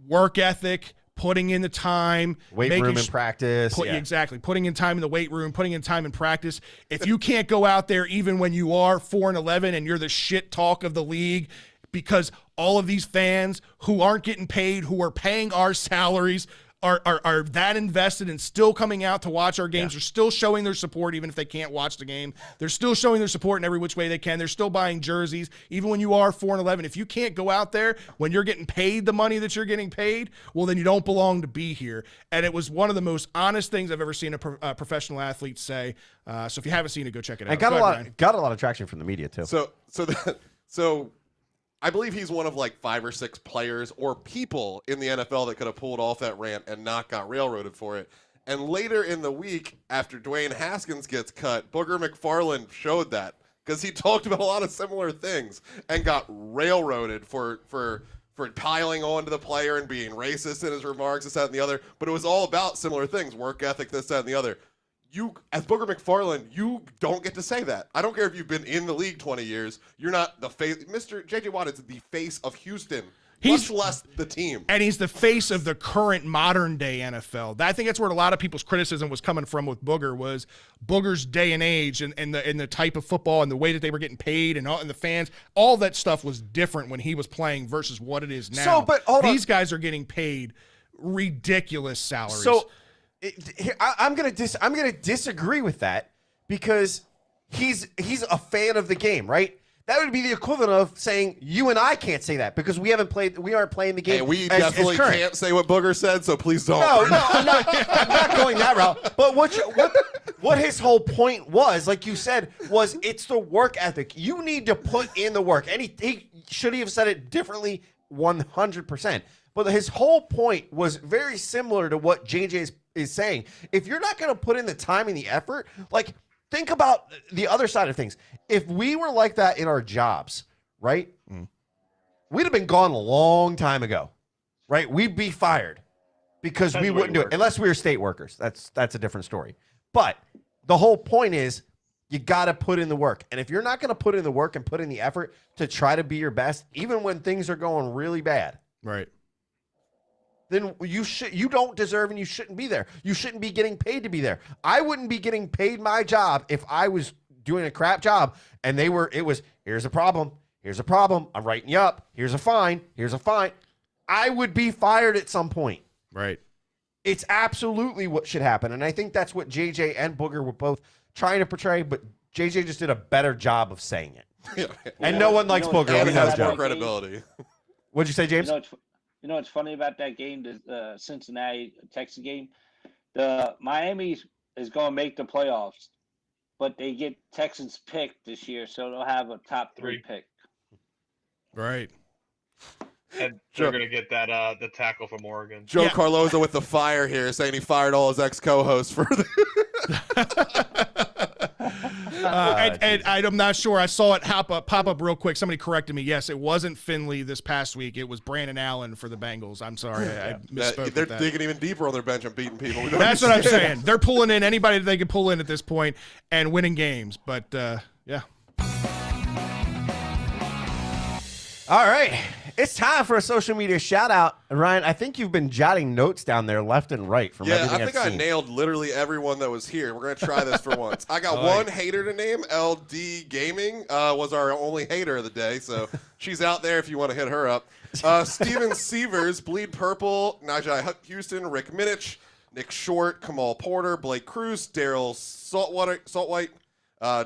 work ethic, putting in the time.
Weight room in practice.
Exactly. Putting in time in the weight room, putting in time in practice. If you can't go out there even when you are 4-11 and you're the shit talk of the league because all of these fans who aren't getting paid, who are paying our salaries, are that invested and still coming out to watch our games. They're still showing their support even if they can't watch the game. They're still showing their support in every which way they can. They're still buying jerseys even when you are 4-11. If you can't go out there when you're getting paid the money that you're getting paid, well, then you don't belong to be here. And it was one of the most honest things I've ever seen a professional athlete say. So if you haven't seen it, go check it out.
I got a lot of traction from the media too.
So I believe he's one of like 5 or 6 players or people in the NFL that could have pulled off that rant and not got railroaded for it. And later in the week, after Dwayne Haskins gets cut, Booger McFarland showed that because he talked about a lot of similar things and got railroaded for piling on to the player and being racist in his remarks, this, that, and the other. But it was all about similar things, work ethic, this, that, and the other. You, as Booger McFarland, you don't get to say that. I don't care if you've been in the league 20 years. You're not the face. Mr. J.J. Watt is the face of Houston, much less the team. And
he's the face of the current modern-day NFL. I think that's where a lot of people's criticism was coming from with Booger, was Booger's day and age and the type of football and the way that they were getting paid and the fans. All that stuff was different when he was playing versus what it is now. These guys are getting paid ridiculous salaries.
So I'm gonna disagree with that because he's a fan of the game, right? That would be the equivalent of saying you and I can't say that because we aren't playing the game.
Hey, we definitely can't say what Booger said, so please don't.
No, I'm not going that route. But what his whole point was, like you said, was it's the work ethic. You need to put in the work, and he should have said it differently, 100%. But his whole point was very similar to what JJ is saying. If you're not going to put in the time and the effort, like, think about the other side of things. If we were like that in our jobs, right, we'd have been gone a long time ago, right? We'd be fired because we wouldn't do it unless we were state workers. That's a different story. But the whole point is you got to put in the work. And if you're not going to put in the work and put in the effort to try to be your best, even when things are going really bad,
right,
then you don't deserve and you shouldn't be there. You shouldn't be getting paid to be there. I wouldn't be getting paid my job if I was doing a crap job and it was, here's a problem, I'm writing you up, here's a fine. I would be fired at some point.
Right.
It's absolutely what should happen. And I think that's what JJ and Booger were both trying to portray, but JJ just did a better job of saying it. And no one likes Booger.
And it has more credibility.
What'd you say, James?
You know what's funny about that game, the Cincinnati-Texas game? The Miami is going to make the playoffs, but they get Texans picked this year, so they'll have a top 3 pick.
Right.
And they're going to get that the tackle from Oregon.
Joe
Yeah.
Carloza with the fire here, saying he fired all his ex-co-hosts for the
and I'm not sure. I saw it pop up real quick. Somebody corrected me. Yes, it wasn't Finley this past week. It was Brandon Allen for the Bengals. I'm sorry. I misspoke
They're
with that.
digging even deeper on their bench and beating people. We don't
That's what I'm
understand.
saying. They're pulling in anybody that they can pull in at this point and winning games. But, yeah.
All right. It's time for a social media shout out. And Ryan, I think you've been jotting notes down there left and right from
Yeah,
everything
I think
I've
I
seen.
nailed literally everyone that was here. We're going to try this for once. I got one hater to name. LD Gaming was our only hater of the day, so she's out there if you want to hit her up. Steven Sievers, Bleed Purple, Najee Houston, Rick Minich, Nick Short, Kamal Porter, Blake Cruz, Daryl Saltwhite,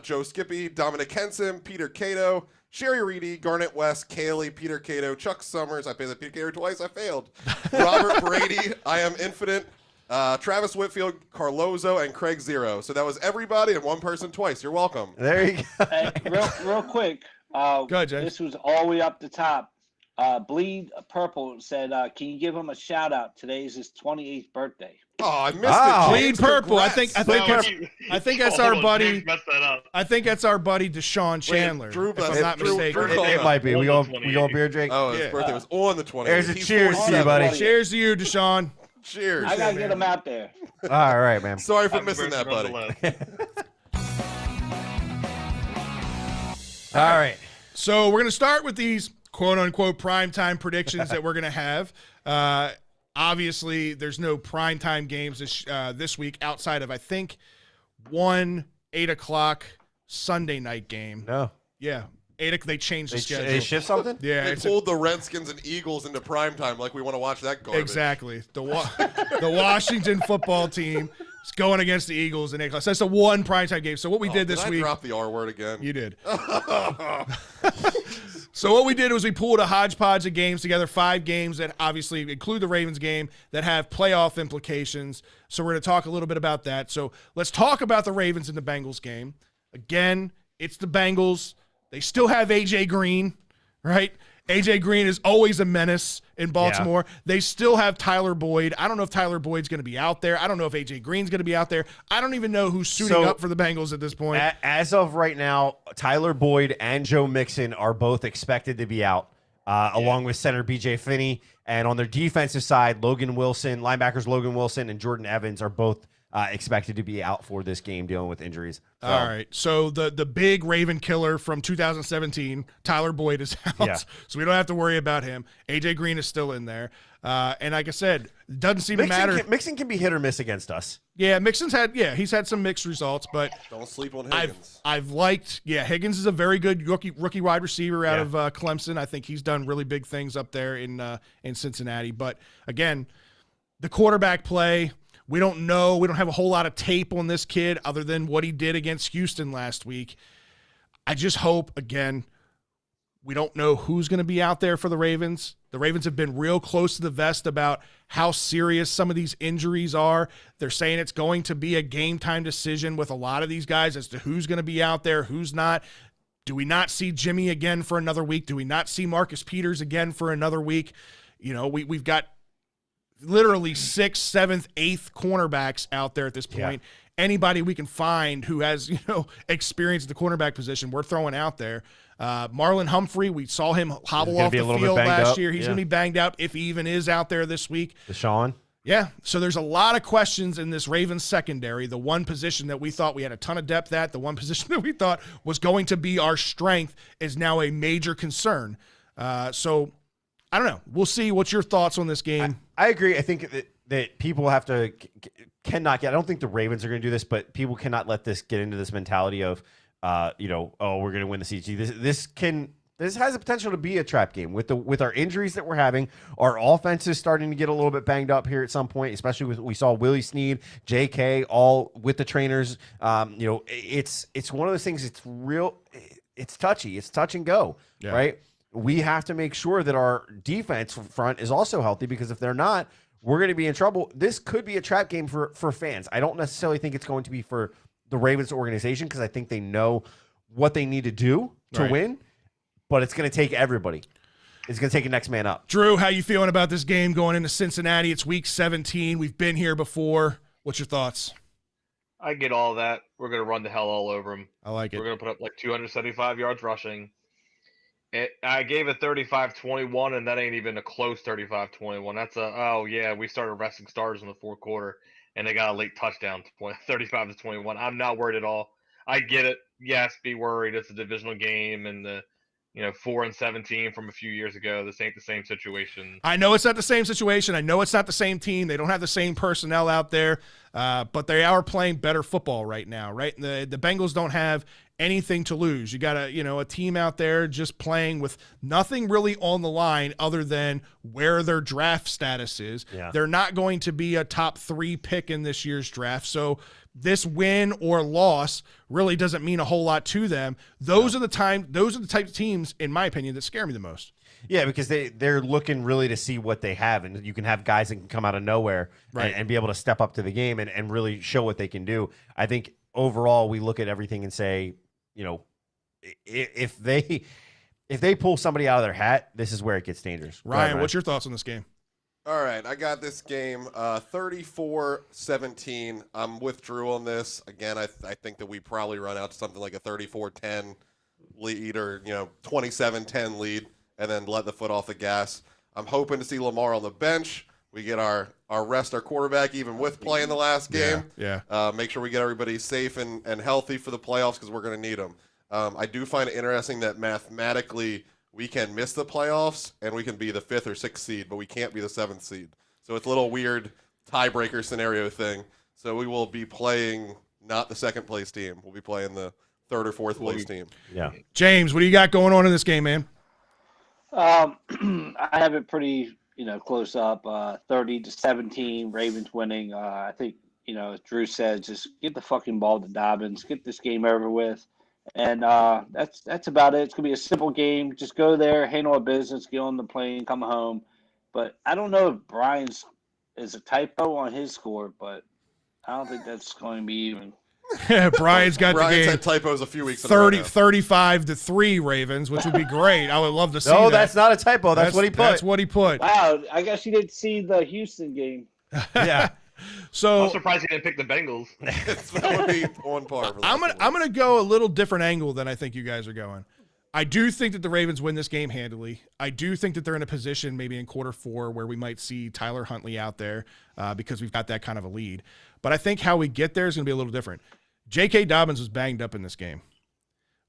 Joe Skippy, Dominic Henson, Peter Cato, Sherry Reedy, Garnett West, Kaylee, Peter Cato, Chuck Summers. I paid Peter Cato twice. I failed. Robert Brady, I Am Infinite, Travis Whitfield, Carlozo, and Craig Zero. So that was everybody and one person twice. You're welcome.
There you go.
Hey, real quick.
Go ahead, James.
This was all the way up the top. Bleed Purple said, "Can you give him a shout out? Today's his 28th birthday."
Oh, I missed
Oh.
it.
Bleed
James.
Purple. I
Congrats.
think that's
Hold
our
on,
buddy.
James messed that up.
I think that's our buddy Deshaun Chandler.
Drew,
if I'm not
Drew-
mistaken.
Drew-
It might be. We
Almost
go beer drink.
Oh, his
Yeah.
birthday was on the 20th.
There's a
He's
cheers to you,
47.
buddy.
Cheers to you, Deshaun.
Cheers.
I gotta get him out there.
All right, man.
Sorry for
Happy
missing that,
birthday,
buddy.
nonetheless.
All right.
So we're going to start with these quote-unquote primetime predictions that we're going to have. Obviously, there's no primetime games this week outside of, I think, one 8 o'clock Sunday night game.
No.
Yeah, 8 o'clock. They changed the schedule.
They shift something?
Yeah,
They
it's
pulled the Redskins and Eagles into primetime like we want to watch that garbage.
exactly. The Washington football team is going against the Eagles in 8 o'clock. So that's the one primetime game. So what we did this
I
week.
drop the R word again?
You did. So what we did was we pulled a hodgepodge of games together, 5 games that obviously include the Ravens game that have playoff implications. So we're going to talk a little bit about that. So let's talk about the Ravens and the Bengals game. Again, it's the Bengals. They still have A.J. Green, right? A.J. Green is always a menace in Baltimore. Yeah. They still have Tyler Boyd. I don't know if Tyler Boyd's going to be out there. I don't know if A.J. Green's going to be out there. I don't even know who's suiting up for the Bengals at this point.
As of right now, Tyler Boyd and Joe Mixon are both expected to be out, along with center B.J. Finney. And on their defensive side, linebackers Logan Wilson and Jordan Evans are both expected to be out for this game dealing with injuries. So,
all right. So the big Raven killer from 2017, Tyler Boyd is out.
Yeah.
So we don't have to worry about him. A.J. Green is still in there. And like I said, it doesn't seem to matter.
Mixon can be hit or miss against us.
Yeah, he's had some mixed results, but
Don't sleep on Higgins.
I've liked, Higgins is a very good rookie wide receiver out of Clemson. I think he's done really big things up there in Cincinnati. But again, the quarterback play, we don't know. We don't have a whole lot of tape on this kid other than what he did against Houston last week. I just hope, again, we don't know who's going to be out there for the Ravens. The Ravens have been real close to the vest about how serious some of these injuries are. They're saying it's going to be a game-time decision with a lot of these guys as to who's going to be out there, who's not. Do we not see Jimmy again for another week? Do we not see Marcus Peters again for another week? We've got literally 6th, 7th, 8th cornerbacks out there at this point. Yeah. Anybody we can find who has, experience at the cornerback position, we're throwing out there. Marlon Humphrey, we saw him hobble off the field last year. He's going to be banged up if he even is out there this week.
Deshaun.
Yeah, so there's a lot of questions in this Ravens secondary. The one position that we thought we had a ton of depth at, the one position that we thought was going to be our strength is now a major concern. So I don't know. We'll see. What's your thoughts on this game?
I agree. I think that people have to cannot get. I don't think the Ravens are going to do this, but people cannot let this get into this mentality of, we're going to win the CG. This has the potential to be a trap game with our injuries that we're having. Our offense is starting to get a little bit banged up here at some point, especially with we saw Willie Snead, J.K. all with the trainers. It's one of those things. It's real. It's touchy. It's touch and go. Yeah. Right. We have to make sure that our defense front is also healthy, because if they're not, we're going to be in trouble. This could be a trap game for fans. I don't necessarily think it's going to be for the Ravens organization, because I think they know what they need to do to win, but it's going to take everybody. is going to take a next man up.
Drew, how you feeling about this game going into Cincinnati? It's week 17. We've been here before. What's your thoughts?
I get all that. We're going to run the hell all over them.
I like it.
We're going to put up like 275 yards rushing. I gave it 35-21, and that ain't even a close 35-21. That's we started resting starters in the fourth quarter, and they got a late touchdown, 35-21. I'm not worried at all. I get it. Yes, be worried. It's a divisional game, and the 4-17 from a few years ago. This ain't the same situation.
I know it's not the same situation. I know it's not the same team. They don't have the same personnel out there, but they are playing better football right now, right? The Bengals don't have anything to lose. You got a team out there just playing with nothing really on the line other than where their draft status is.
Yeah.
They're not going to be a top 3 pick in this year's draft. So this win or loss really doesn't mean a whole lot to them. Those are the type of teams, in my opinion, that scare me the most.
Yeah, because they're looking really to see what they have, and you can have guys that can come out of nowhere and be able to step up to the game and really show what they can do. I think overall we look at everything and say, if they pull somebody out of their hat, this is where it gets dangerous.
Ryan, what's your thoughts on this game?
All right, I got this game 34-17. I'm with Drew on this. Again, I think that we probably run out to something like a 34-10 lead or 27-10 lead and then let the foot off the gas. I'm hoping to see Lamar on the bench. We get our rest our quarterback even with playing the last game.
Yeah.
Make sure we get everybody safe and healthy for the playoffs because we're going to need them. I do find it interesting that mathematically we can miss the playoffs and we can be the 5th or 6th seed, but we can't be the 7th seed. So it's a little weird tiebreaker scenario thing. So we will be playing not the 2nd place team. We'll be playing the 3rd or 4th place team.
Yeah.
James, what do you got going on in this game, man?
I have it pretty, close up, 30-17, Ravens winning. I think, as Drew said, just get the fucking ball to Dobbins, get this game over with. And that's about it. It's going to be a simple game. Just go there, handle our business, get on the plane, come home. But I don't know if Brian's is a typo on his score, but I don't think that's going to be even.
Brian's got the game.
Had typos a few weeks
35-3 Ravens, which would be great. I would love to see that.
No, that's not a typo. That's what he put.
That's what he put.
Wow, I guess you didn't see the Houston game.
Yeah.
So
I'm surprised he didn't pick the Bengals.
That would be on par. For
I'm gonna go a little different angle than I think you guys are going. I do think that the Ravens win this game handily. I do think that they're in a position maybe in quarter 4 where we might see Tyler Huntley out there because we've got that kind of a lead. But I think how we get there is going to be a little different. J.K. Dobbins was banged up in this game.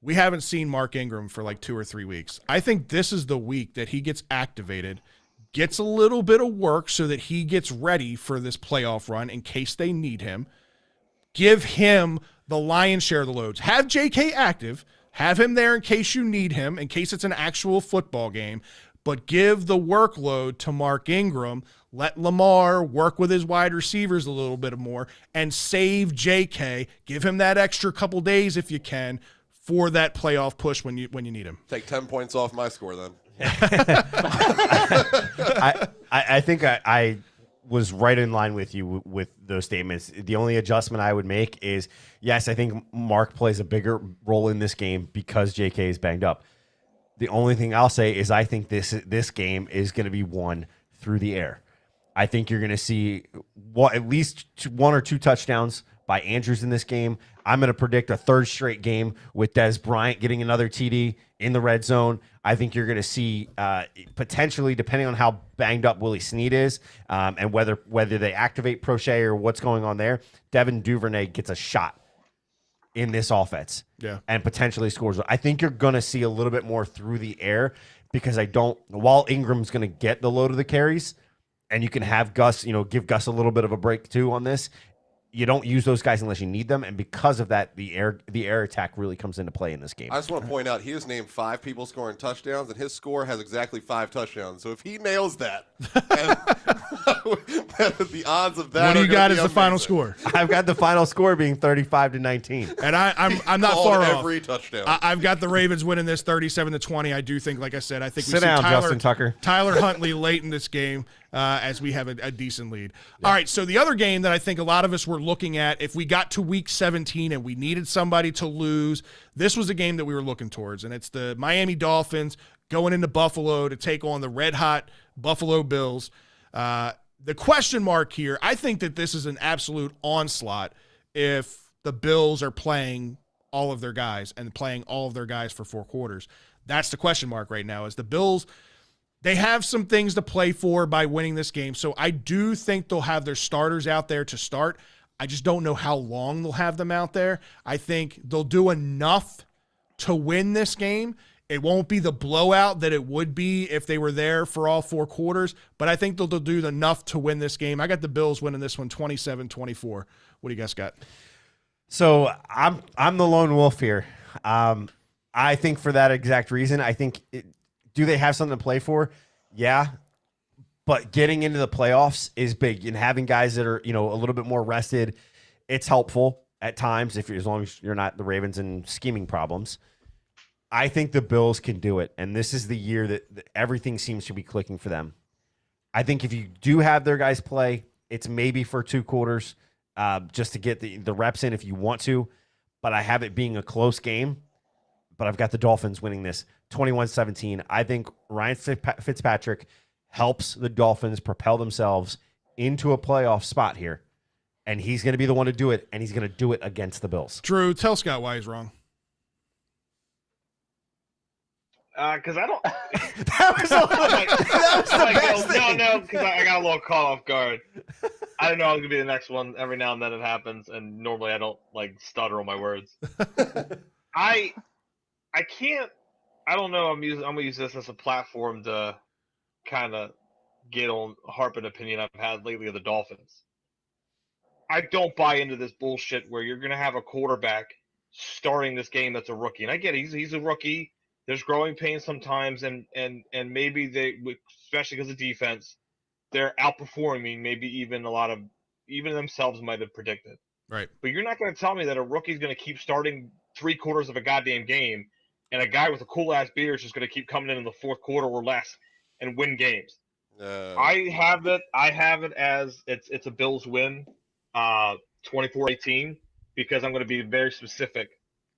We haven't seen Mark Ingram for like 2 or 3 weeks. I think this is the week that he gets activated, gets a little bit of work so that he gets ready for this playoff run in case they need him. Give him the lion's share of the loads. Have J.K. active. Have him there in case you need him, in case it's an actual football game. But give the workload to Mark Ingram. Let Lamar work with his wide receivers a little bit more and save J.K. Give him that extra couple days if you can for that playoff push when you need him.
Take 10 points off my score then.
I think I was right in line with you with those statements. The only adjustment I would make is, yes, I think Mark plays a bigger role in this game because J.K. is banged up. The only thing I'll say is I think this game is going to be won through the air. I think you're going to see at least 1 or 2 touchdowns by Andrews in this game. I'm going to predict a 3rd straight game with Dez Bryant getting another TD in the red zone. I think you're going to see potentially, depending on how banged up Willie Snead is and whether they activate Prochet or what's going on there, Devin Duvernay gets a shot in this offense and potentially scores. I think you're going to see a little bit more through the air because while Ingram's going to get the load of the carries and you can have Gus, give Gus a little bit of a break too on this, you don't use those guys unless you need them, and because of that, the air attack really comes into play in this game.
I just want to point out he has named 5 people scoring touchdowns, and his score has exactly 5 touchdowns. So if he nails that, the odds of that.
What do you got as the
amazing.
final score?
I've got the final score being 35-19,
and I'm not
Called
far off.
every touchdown.
I've got the Ravens winning this 37-20. I do think, like I said, I think
Sit down, Justin Tucker.
Tyler Huntley late in this game. As we have a decent lead. Yeah. All right, so the other game that I think a lot of us were looking at, if we got to week 17 and we needed somebody to lose, this was a game that we were looking towards, and it's the Miami Dolphins going into Buffalo to take on the red-hot Buffalo Bills. The question mark here, I think that this is an absolute onslaught if the Bills are playing all of their guys and playing all of their guys for 4 quarters. That's the question mark right now, is the Bills, they have some things to play for by winning this game. So I do think they'll have their starters out there to start. I just don't know how long they'll have them out there. I think they'll do enough to win this game. It won't be the blowout that it would be if they were there for all 4 quarters, but I think they'll do enough to win this game. I got the Bills winning this one 27-24. What do you guys got?
So I'm the lone wolf here. I think for that exact reason, I think do they have something to play for? Yeah. But getting into the playoffs is big, and having guys that are, a little bit more rested, it's helpful at times as long as you're not the Ravens and scheming problems. I think the Bills can do it, and this is the year that everything seems to be clicking for them. I think if you do have their guys play, it's maybe for 2 quarters just to get the reps in if you want to, but I have it being a close game, but I've got the Dolphins winning this 21-17. I think Ryan Fitzpatrick helps the Dolphins propel themselves into a playoff spot here, and he's going to be the one to do it, and he's going to do it against the Bills.
Drew, tell Scott why he's wrong.
Because I don't.
That was the best thing.
No, because I got a little caught off guard. I didn't know I was gonna be the next one. Every now and then it happens, and normally I don't stutter on my words. I can't. I don't know. I'm gonna use this as a platform to kind of get on harp an opinion I've had lately of the Dolphins. I don't buy into this bullshit where you're gonna have a quarterback starting this game that's a rookie, and I get it, he's a rookie. There's growing pains sometimes, and maybe they, especially because of defense, they're outperforming maybe even themselves might have predicted.
Right.
But you're not going to tell me that a rookie's going to keep starting 3 quarters of a goddamn game, and a guy with a cool ass beard is just going to keep coming in the 4th quarter or less and win games. I have it as it's a Bills win, 24-18, because I'm going to be very specific.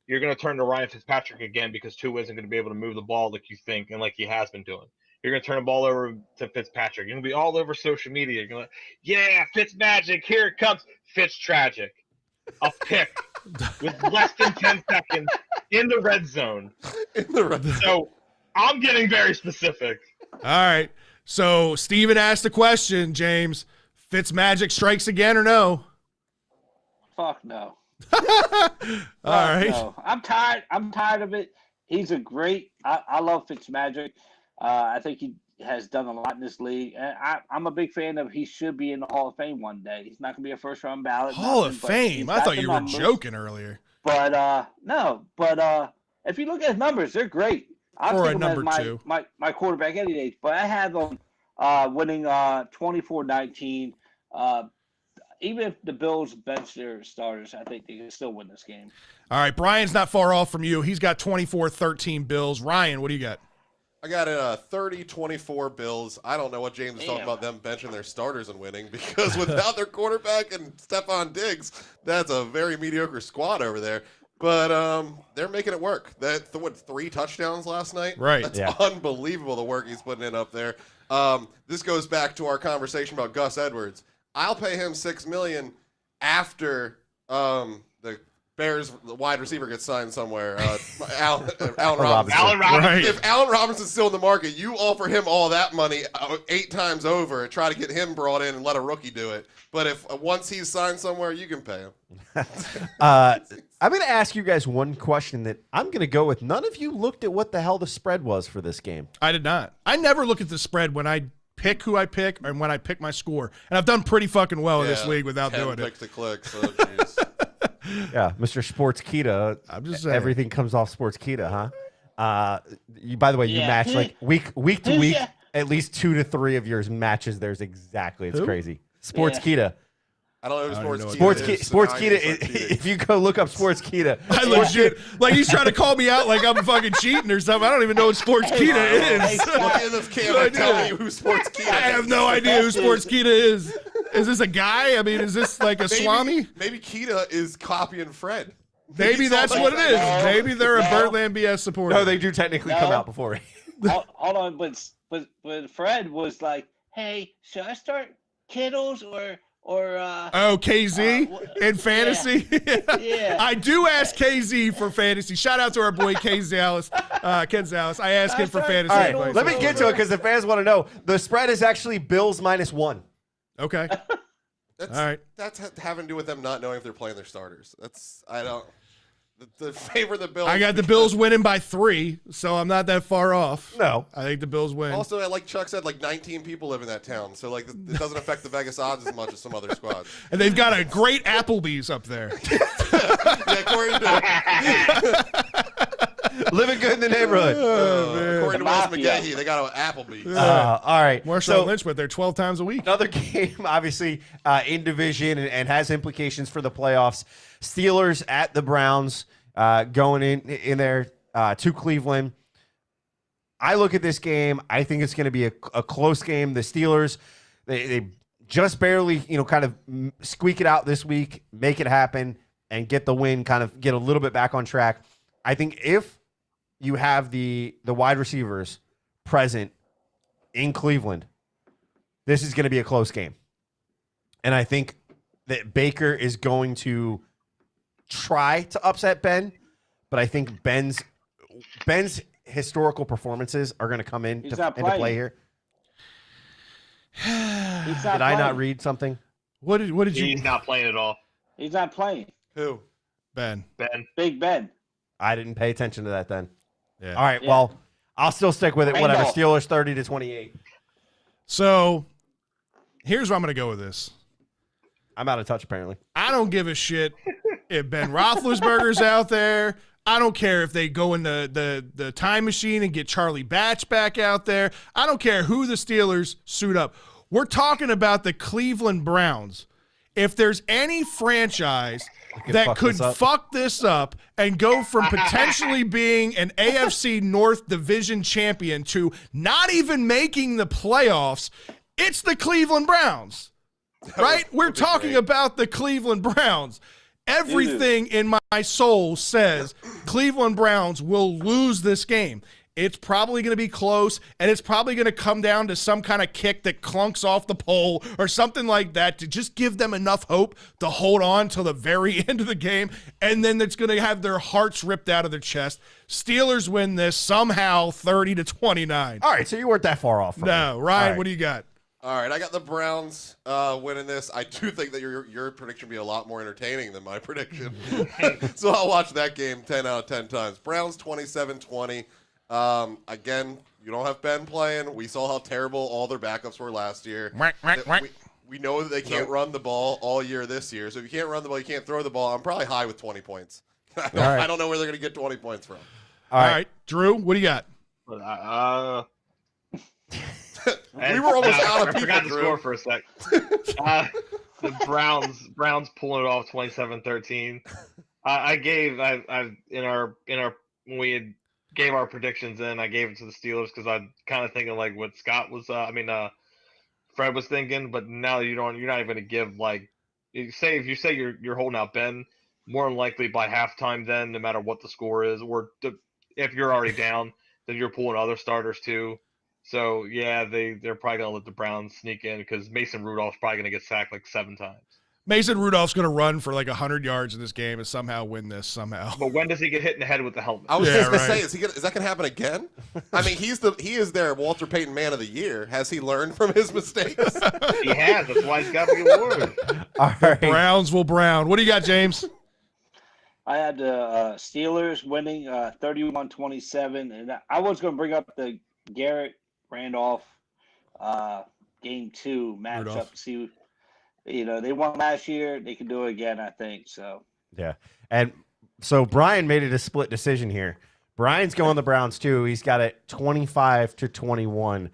You're going to turn to Ryan Fitzpatrick again because Tua isn't going to be able to move the ball like you think and like he has been doing. You're going to turn the ball over to Fitzpatrick. You're going to be all over social media. You're going to, yeah, Fitzmagic, here it comes. Fitztragic. A pick with less than 10 seconds in the red zone. So I'm getting very specific.
All right. So Steven asked the question, James. Fitzmagic strikes again or no?
Fuck no.
All right.
No. I'm tired of it. He's a great. I love Fitzmagic. I think he has done a lot in this league, and I'm a big fan of. He should be in the Hall of Fame one day. He's not gonna be a first-round ballot.
Hall of Fame. I thought you were joking earlier.
But no. But if you look at his numbers, they're great. I'll take him as my quarterback any day. But I have him winning 24-19. Even if the Bills bench their starters, I think they can still win this game.
All right, Brian's not far off from you. He's got 24-13 Bills. Ryan, what do you got?
I got a 30-24 Bills. I don't know what James is talking about them benching their starters and winning, because without their quarterback and Stephon Diggs, that's a very mediocre squad over there. But they're making it work. That 3 touchdowns last night?
Right.
That's unbelievable, the work he's putting in up there. This goes back to our conversation about Gus Edwards. I'll pay him $6 million after the Bears wide receiver gets signed somewhere. Allen Robinson.
Right.
If Allen Robinson's still in the market, you offer him all that money 8 times over and try to get him brought in and let a rookie do it. But if once he's signed somewhere, you can pay him.
I'm going to ask you guys one question that I'm going to go with. None of you looked at what the hell the spread was for this game.
I did not. I never look at the spread when I pick who I pick and when I pick my score. And I've done pretty fucking well in this league without doing it.
To click, so geez.
Yeah, Mr. Sports-Kita.
I'm just saying.
Everything comes off Sports-Kita, huh? By the way, you match like week to week. At least 2 to 3 of yours matches theirs exactly. It's crazy. Sports-Kita.
I don't know who
Sports-Kita. If you go look up Sports-Kita.
I legit, like he's trying to call me out like I'm fucking cheating or something. I don't even know what Sports-Kita is.
Look in this camera, tell me who Sports-Kita is.
I have no idea who Sports-Kita is. Is this a guy? I mean, is this like a Swami?
Maybe Kita is copying Fred.
Maybe that's what it is. Maybe they're a Birdland BS supporter.
No, they do technically come out before.
hold on, but Fred was like, "Hey, should I start Kittles or
Oh, KZ in fantasy?
Yeah.
I do ask KZ for fantasy. Shout out to our boy Ken Zales. I ask him for fantasy.
All right,
advice.
let me get to it because the fans want to know. The spread is actually Bills -1.
Okay.
That's,
All right.
That's having to do with them not knowing if they're playing their starters. I don't. The favor the Bills.
I got the Bills winning by 3, so I'm not that far off.
No.
I think the Bills win.
Also, like Chuck said, like 19 people live in that town, so like it doesn't affect the Vegas odds as much as some other squads.
And they've got a great Applebee's up there.
Yeah, according to
Living good in the neighborhood.
according to Wes
Mafia.
McGahee, they got an Applebee's.
All right.
Marshawn Lynch went there 12 times a week.
Another game, obviously, in division and has implications for the playoffs. Steelers at the Browns, going in there to Cleveland. I look at this game. I think it's going to be a close game. The Steelers, they just barely, kind of squeak it out this week, make it happen, and get the win, kind of get a little bit back on track. I think if you have the wide receivers present in Cleveland, this is going to be a close game. And I think that Baker is going to try to upset Ben, but I think Ben's historical performances are going to come into play here. Did I not read something?
What did you?
He's not playing at all.
He's not playing.
Who?
Ben.
Big Ben.
I didn't pay attention to that then.
Yeah.
All right,
Yeah.
well, I'll still stick with it. Whatever.
Rainbow.
Steelers 30-28.
So here's where I'm going to go with this.
I'm out of touch, apparently.
I don't give a shit if Ben Roethlisberger's out there. I don't care if they go in the time machine and get Charlie Batch back out there. I don't care who the Steelers suit up. We're talking about the Cleveland Browns. If there's any franchise that could fuck this up and go from potentially being an AFC North Division champion to not even making the playoffs, it's the Cleveland Browns. Right? We're talking about the Cleveland Browns. Everything in my soul says Cleveland Browns will lose this game. It's probably going to be close, and it's probably going to come down to some kind of kick that clunks off the pole or something like that to just give them enough hope to hold on till the very end of the game, and then it's going to have their hearts ripped out of their chest. Steelers win this somehow 30-29.
All right, so you weren't that far off.
No, Ryan, what do you got?
All right, I got the Browns winning this. I do think that your prediction will be a lot more entertaining than my prediction. So I'll watch that game 10 out of 10 times. Browns 27-20. Again, you don't have Ben playing. We saw how terrible all their backups were last year. We know that they can't run the ball all year this year. So if you can't run the ball, you can't throw the ball. I'm probably high with 20 points. I don't know where they're going to get 20 points from.
All right, Drew, what do you got?
We were almost out of people,
I forgot to
Drew.
score for a sec. The Browns pulling it off 27-13. When we had gave our predictions in, I gave it to the Steelers because I'm kind of thinking like what Scott was. Fred was thinking, but now you're not even going to give like if you say you're holding out Ben, more than likely by halftime, then no matter what the score is, or if you're already down, then you're pulling other starters too. So yeah, they're probably gonna let the Browns sneak in because Mason Rudolph's probably gonna get sacked like 7 times.
Mason Rudolph's going to run for like 100 yards in this game and somehow win this somehow.
But when does he get hit in the head with the helmet?
I was just gonna say, is that gonna happen again? I mean, he is their Walter Payton Man of the Year. Has he learned from his mistakes?
He has. That's why he's got the award.
All right.
Browns will Brown. What do you got, James?
I had the Steelers winning 31-27, and I was going to bring up the Garrett Randolph game 2 matchup.
Rudolph.
See, they won last year. They can do it again, I think. So
Yeah. And so Brian made it a split decision here. Brian's going the Browns too. He's got it 25-21.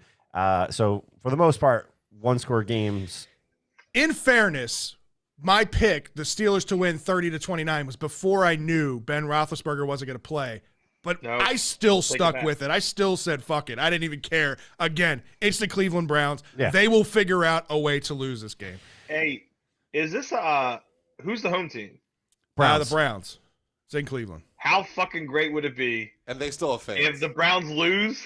So for the most part, one-score games.
In fairness, my pick, the Steelers to win 30-29, was before I knew Ben Roethlisberger wasn't going to play. But
Nope.
I still
Take it
stuck
back.
with it. I still said, fuck it. I didn't even care. Again, it's the Cleveland Browns.
Yeah.
They will figure out a way to lose this game.
Hey, is this who's the home team?
The Browns. It's in Cleveland.
How fucking great would it be
And they still have fans.
if the Browns lose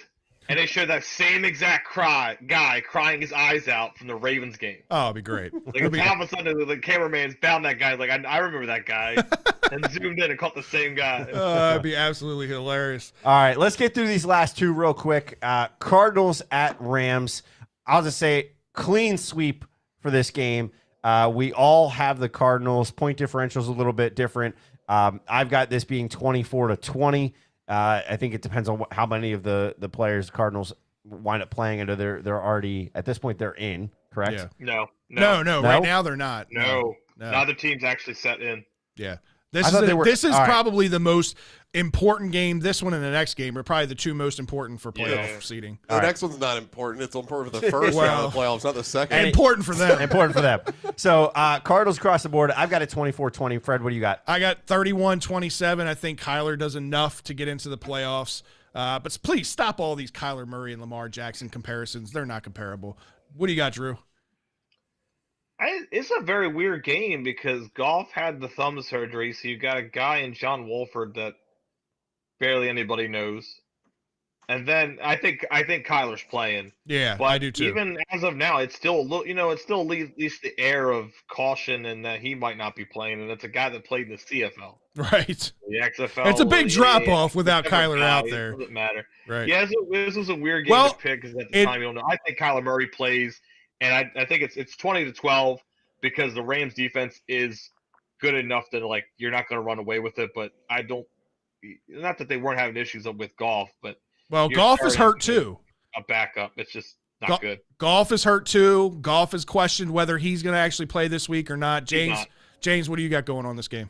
and they showed that same exact guy crying his eyes out from the Ravens game.
Oh, it'd be great.
Like all of a sudden, the cameraman's found that guy. Like I remember that guy, and zoomed in and caught the same guy.
It'd be absolutely hilarious.
All right, let's get through these last two real quick. Cardinals at Rams. I'll just say clean sweep for this game. We all have the Cardinals. Point differential's a little bit different. I've got this being 24-20. I think it depends on how many of the players the Cardinals wind up playing. Under they're already at this point they're in, correct?
Yeah.
No.
Right now they're not.
No. Neither team's actually set in.
Yeah.
I thought they were-
This is
all right.
probably the most important game. This one and the next game are probably the two most important for playoff
Yeah.
seeding.
The next one's not important. It's important for the first round of the playoffs, not the second.
Important for them.
Important for them. So Cardinals across the board. I've got it 24-20. Fred, what do you got?
I got 31-27. I think Kyler does enough to get into the playoffs. But please stop all these Kyler Murray and Lamar Jackson comparisons. They're not comparable. What do you got, Drew?
It's a very weird game because Goff had the thumb surgery, so you've got a guy in John Wolford that barely anybody knows. And then I think Kyler's playing.
Yeah,
But
I do too.
even as of now, it's still it still leaves at least the air of caution and that he might not be playing. And it's a guy that played in the CFL,
Right.
the XFL.
It's a big drop off
it
without
doesn't
Kyler out
matter.
there.
It doesn't matter.
Right.
Yeah, this was a weird game
Well,
to pick because at the time you don't know. I think Kyler Murray plays, and I think it's 20-12 because the Rams defense is good enough that like you're not going to run away with it. But I don't. Not that they weren't having issues with Goff, but
Well,
you're
Goff is
starting
hurt too.
a backup. It's just not good.
Goff is hurt too. Goff is questioned whether he's going to actually play this week or not.
He's not.
James, what do you got going on this game?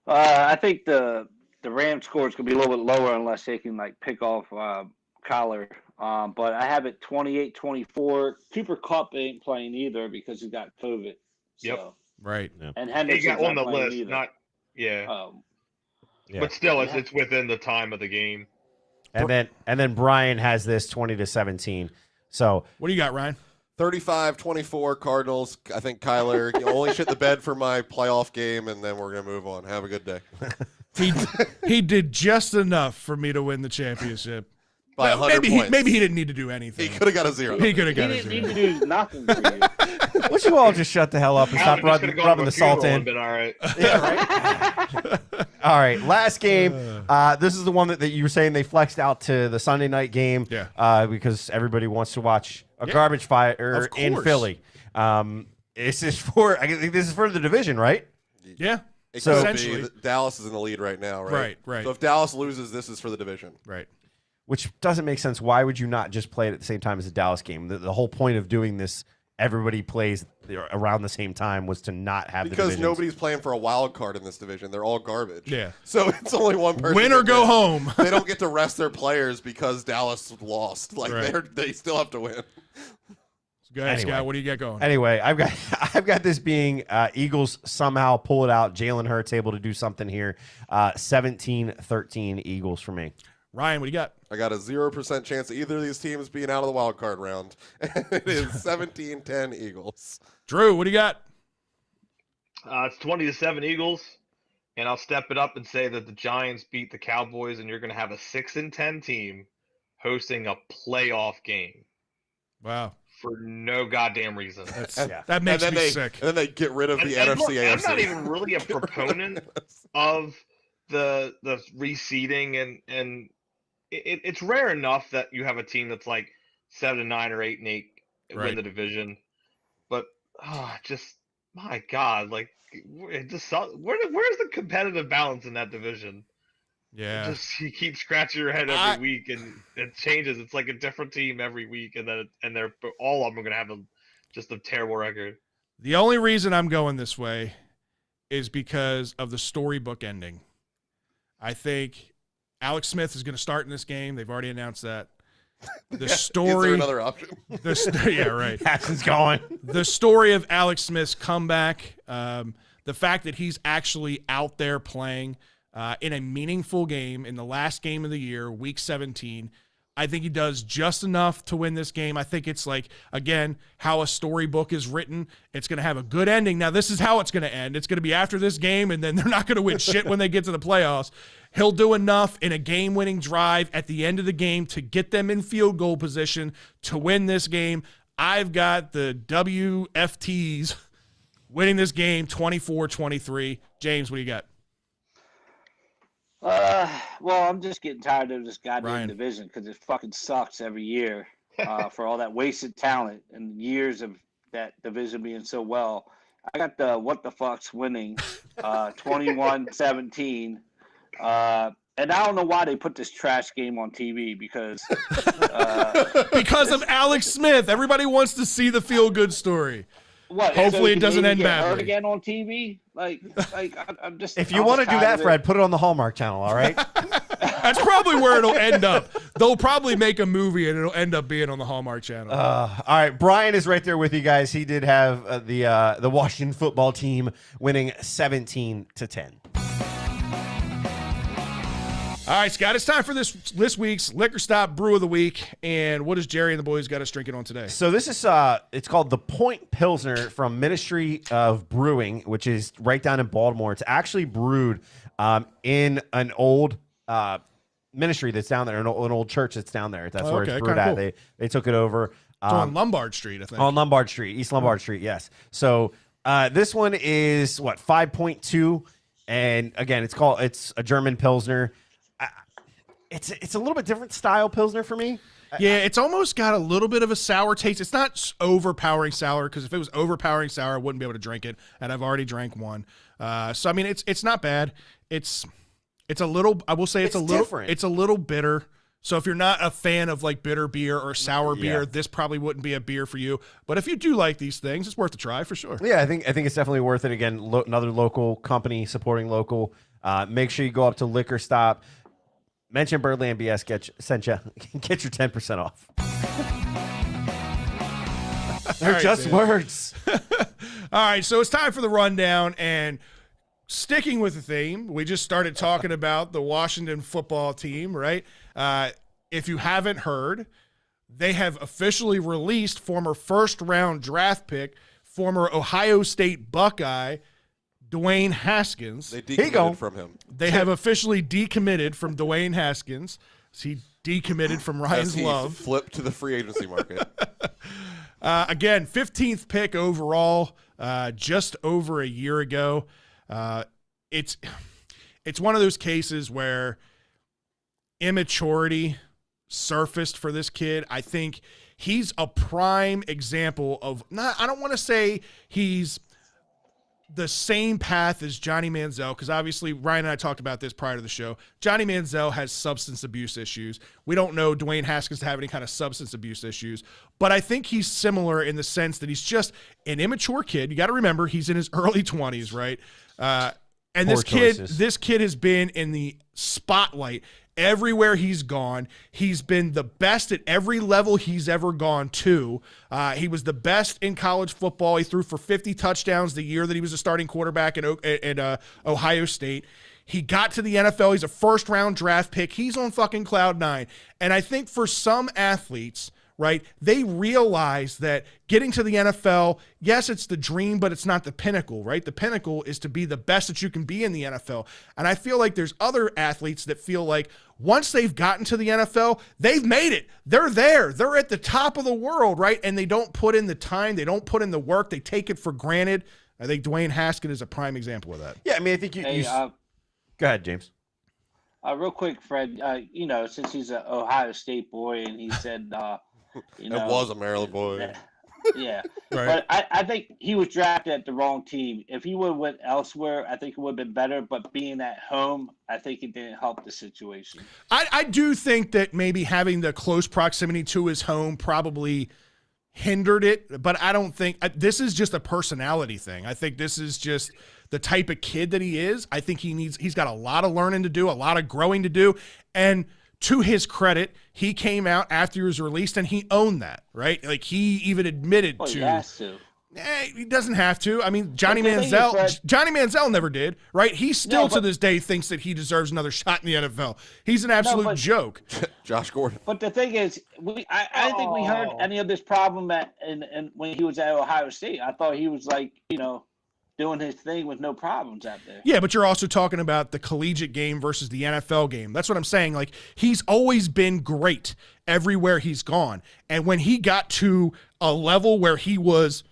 I think the Rams score is going to be a little bit lower unless they can like pick off Kyler. But I have it 28-24. Cooper Kupp ain't playing either because he got COVID.
Yep.
So,
Right.
and
He
Henderson's
got on
not
the
playing
list,
either.
not yeah.
Yeah.
But still, it's within the time of the game.
And then Brian has this 20-17. So
What do you got, Ryan?
35-24 Cardinals. I think Kyler only shit the bed for my playoff game, and then we're going to move on. Have a good day.
He did just enough for me to win the championship.
By 100 points.
Maybe he didn't need to do
He
anything.
could have got a 0.
He could have
He
got a
didn't need
0.
to do nothing for you.
would you all just shut the hell up and stop
Alan just could've gone
rubbing
to a
the salt
funeral
in?
and been all right.
Yeah, right. All right, last game. This is the one that you were saying they flexed out to the Sunday night game.
Yeah.
Because everybody wants to watch a
Yeah.
garbage fire
Of
in
course.
Philly. This is for the division, right?
Yeah.
It
So-
could
Essentially.
be that Dallas is in the lead right now, right?
Right.
So if Dallas loses, this is for the division.
Right.
Which doesn't make sense. Why would you not just play it at the same time as the Dallas game? The whole point of doing this, everybody plays around the same time, was to not have the
Because
divisions.
nobody's playing for a wild card in this division. They're all garbage.
Yeah.
So it's only one person.
Win or
that
go
wins.
home.
They don't get to rest their players because Dallas lost. Like
Right.
they still have to win.
Go ahead,
Anyway.
Scott. What do you got going?
Anyway, I've got this being Eagles somehow pull it out. Jalen Hurts able to do something here. 17-13 Eagles for me.
Ryan, what do you got?
I got a 0% chance of either of these teams being out of the wild card round. It is 17-10 Eagles.
Drew, what do you got?
It's 20-7 Eagles, and I'll step it up and say that the Giants beat the Cowboys, and you're going to have a 6-10 team hosting a playoff game
Wow.
for no goddamn reason.
That makes me
they,
sick.
And then they get rid of the
And
NFC
look,
AFC.
I'm not even really a proponent of the reseeding, and it's rare enough that you have a team that's like 7-9 or 8-8
Right.
win the division, but just my God, like it just where's the competitive balance in that division?
Yeah.
Just you keep scratching your head every week, and it changes. It's like a different team every week, and they're all of them are gonna have just a terrible record.
The only reason I'm going this way is because of the storybook ending. I think Alex Smith is going to start in this game. They've already announced that. The
Is
story.
there another option?
Yeah, right.
Haskins going.
The story of Alex Smith's comeback, the fact that he's actually out there playing in a meaningful game in the last game of the year, Week 17, I think he does just enough to win this game. I think it's like, again, how a storybook is written. It's going to have a good ending. Now, this is how it's going to end. It's going to be after this game, and then they're not going to win shit when they get to the playoffs. He'll do enough in a game-winning drive at the end of the game to get them in field goal position to win this game. I've got the WFTs winning this game 24-23. James, what do you got?
Well, I'm just getting tired of this goddamn
Ryan.
division because it fucking sucks every year for all that wasted talent and years of that division being so well. I got the what the fucks winning 21-17. And I don't know why they put this trash game on TV because
Because of Alex Smith. Everybody wants to see the feel-good story.
what?
Hopefully it doesn't end
get hurt
badly.
again on TV. I'm just.
If you want to do that, Fred, put it on the Hallmark Channel, all right?
That's probably where it'll end up. They'll probably make a movie and it'll end up being on the Hallmark Channel.
All right, Brian is right there with you guys. He did have the Washington football team winning 17-10.
All right, Scott, it's time for this week's Liquor Stop Brew of the Week. And what does Jerry and the boys got us drinking on today?
So this is it's called the Point Pilsner from Ministry of Brewing, which is right down in Baltimore. It's actually brewed in an old ministry that's down there, an old church that's down there. That's where it's brewed at.
Cool.
They took it over.
It's on Lombard Street, I think.
On Lombard Street, East Lombard Street, yes. So this one is 5.2, and again, it's a German Pilsner. It's a little bit different style Pilsner for me.
Yeah, it's almost got a little bit of a sour taste. It's not overpowering sour, because if it was overpowering sour, I wouldn't be able to drink it, and I've already drank one. So I mean, it's not bad. It's a little. I will say it's a little
different.
It's a little bitter. So if you're not a fan of like bitter beer or sour beer, this probably wouldn't be a beer for you. But if you do like these things, it's worth a try for sure.
Yeah, I think it's definitely worth it. Again, another local company supporting local. Make sure you go up to Liquor Stop. Mention Birdland BS get your 10% off. They're
right,
just
man.
words.
All right, so it's time for the rundown, and sticking with the theme, we just started talking about the Washington football team, right? If you haven't heard, they have officially released former first-round draft pick, former Ohio State Buckeye, Dwayne Haskins.
They decommitted from him.
They have officially decommitted from Dwayne Haskins. He decommitted from Ryan's
As he
Love.
flipped to the free agency market.
Again, 15th pick overall, just over a year ago. It's one of those cases where immaturity surfaced for this kid. I think he's a prime example of I don't want to say he's the same path as Johnny Manziel, because obviously Ryan and I talked about this prior to the show. Johnny Manziel has substance abuse issues. We don't know Dwayne Haskins to have any kind of substance abuse issues, but I think he's similar in the sense that he's just an immature kid. You got to remember he's in his early 20s, right? And this kid has been in the spotlight everywhere he's gone. He's been the best at every level he's ever gone to. He was the best in college football. He threw for 50 touchdowns the year that he was a starting quarterback at Ohio State. He got to the NFL. He's a first-round draft pick. He's on fucking cloud nine. And I think for some athletes, right, they realize that getting to the NFL, yes, it's the dream, but it's not the pinnacle, right? The pinnacle is to be the best that you can be in the NFL. And I feel like there's other athletes that feel like once they've gotten to the NFL, they've made it. They're there. They're at the top of the world, right? And they don't put in the time. They don't put in the work. They take it for granted. I think Dwayne Haskins is a prime example of that.
Yeah, I mean, I think you go ahead, James.
Real quick, Fred, since he's an Ohio State boy and he said,
It was a Maryland boy.
Yeah.
Right.
But I think he was drafted at the wrong team. If he would have went elsewhere, I think it would have been better. But being at home, I think it didn't help the situation.
I do think that maybe having the close proximity to his home probably hindered it, but I don't think this is just a personality thing. I think this is just the type of kid that he is. I think he's got a lot of learning to do, a lot of growing to do. And to his credit, he came out after he was released and he owned that, right? Like he even admitted
He has to.
He doesn't have to. I mean, Johnny
But the thing is,
Manziel.
Fred-
Johnny Manziel never did, right? He still
No,
to
but-
this day thinks that he deserves another shot in the NFL. He's an absolute
but-
joke.
Josh Gordon.
But the thing is, I didn't think we heard any of this problem and when he was at Ohio State. I thought he was like, doing his thing with no problems out there.
Yeah, but you're also talking about the collegiate game versus the NFL game. That's what I'm saying. Like, he's always been great everywhere he's gone. And when he got to a level where he was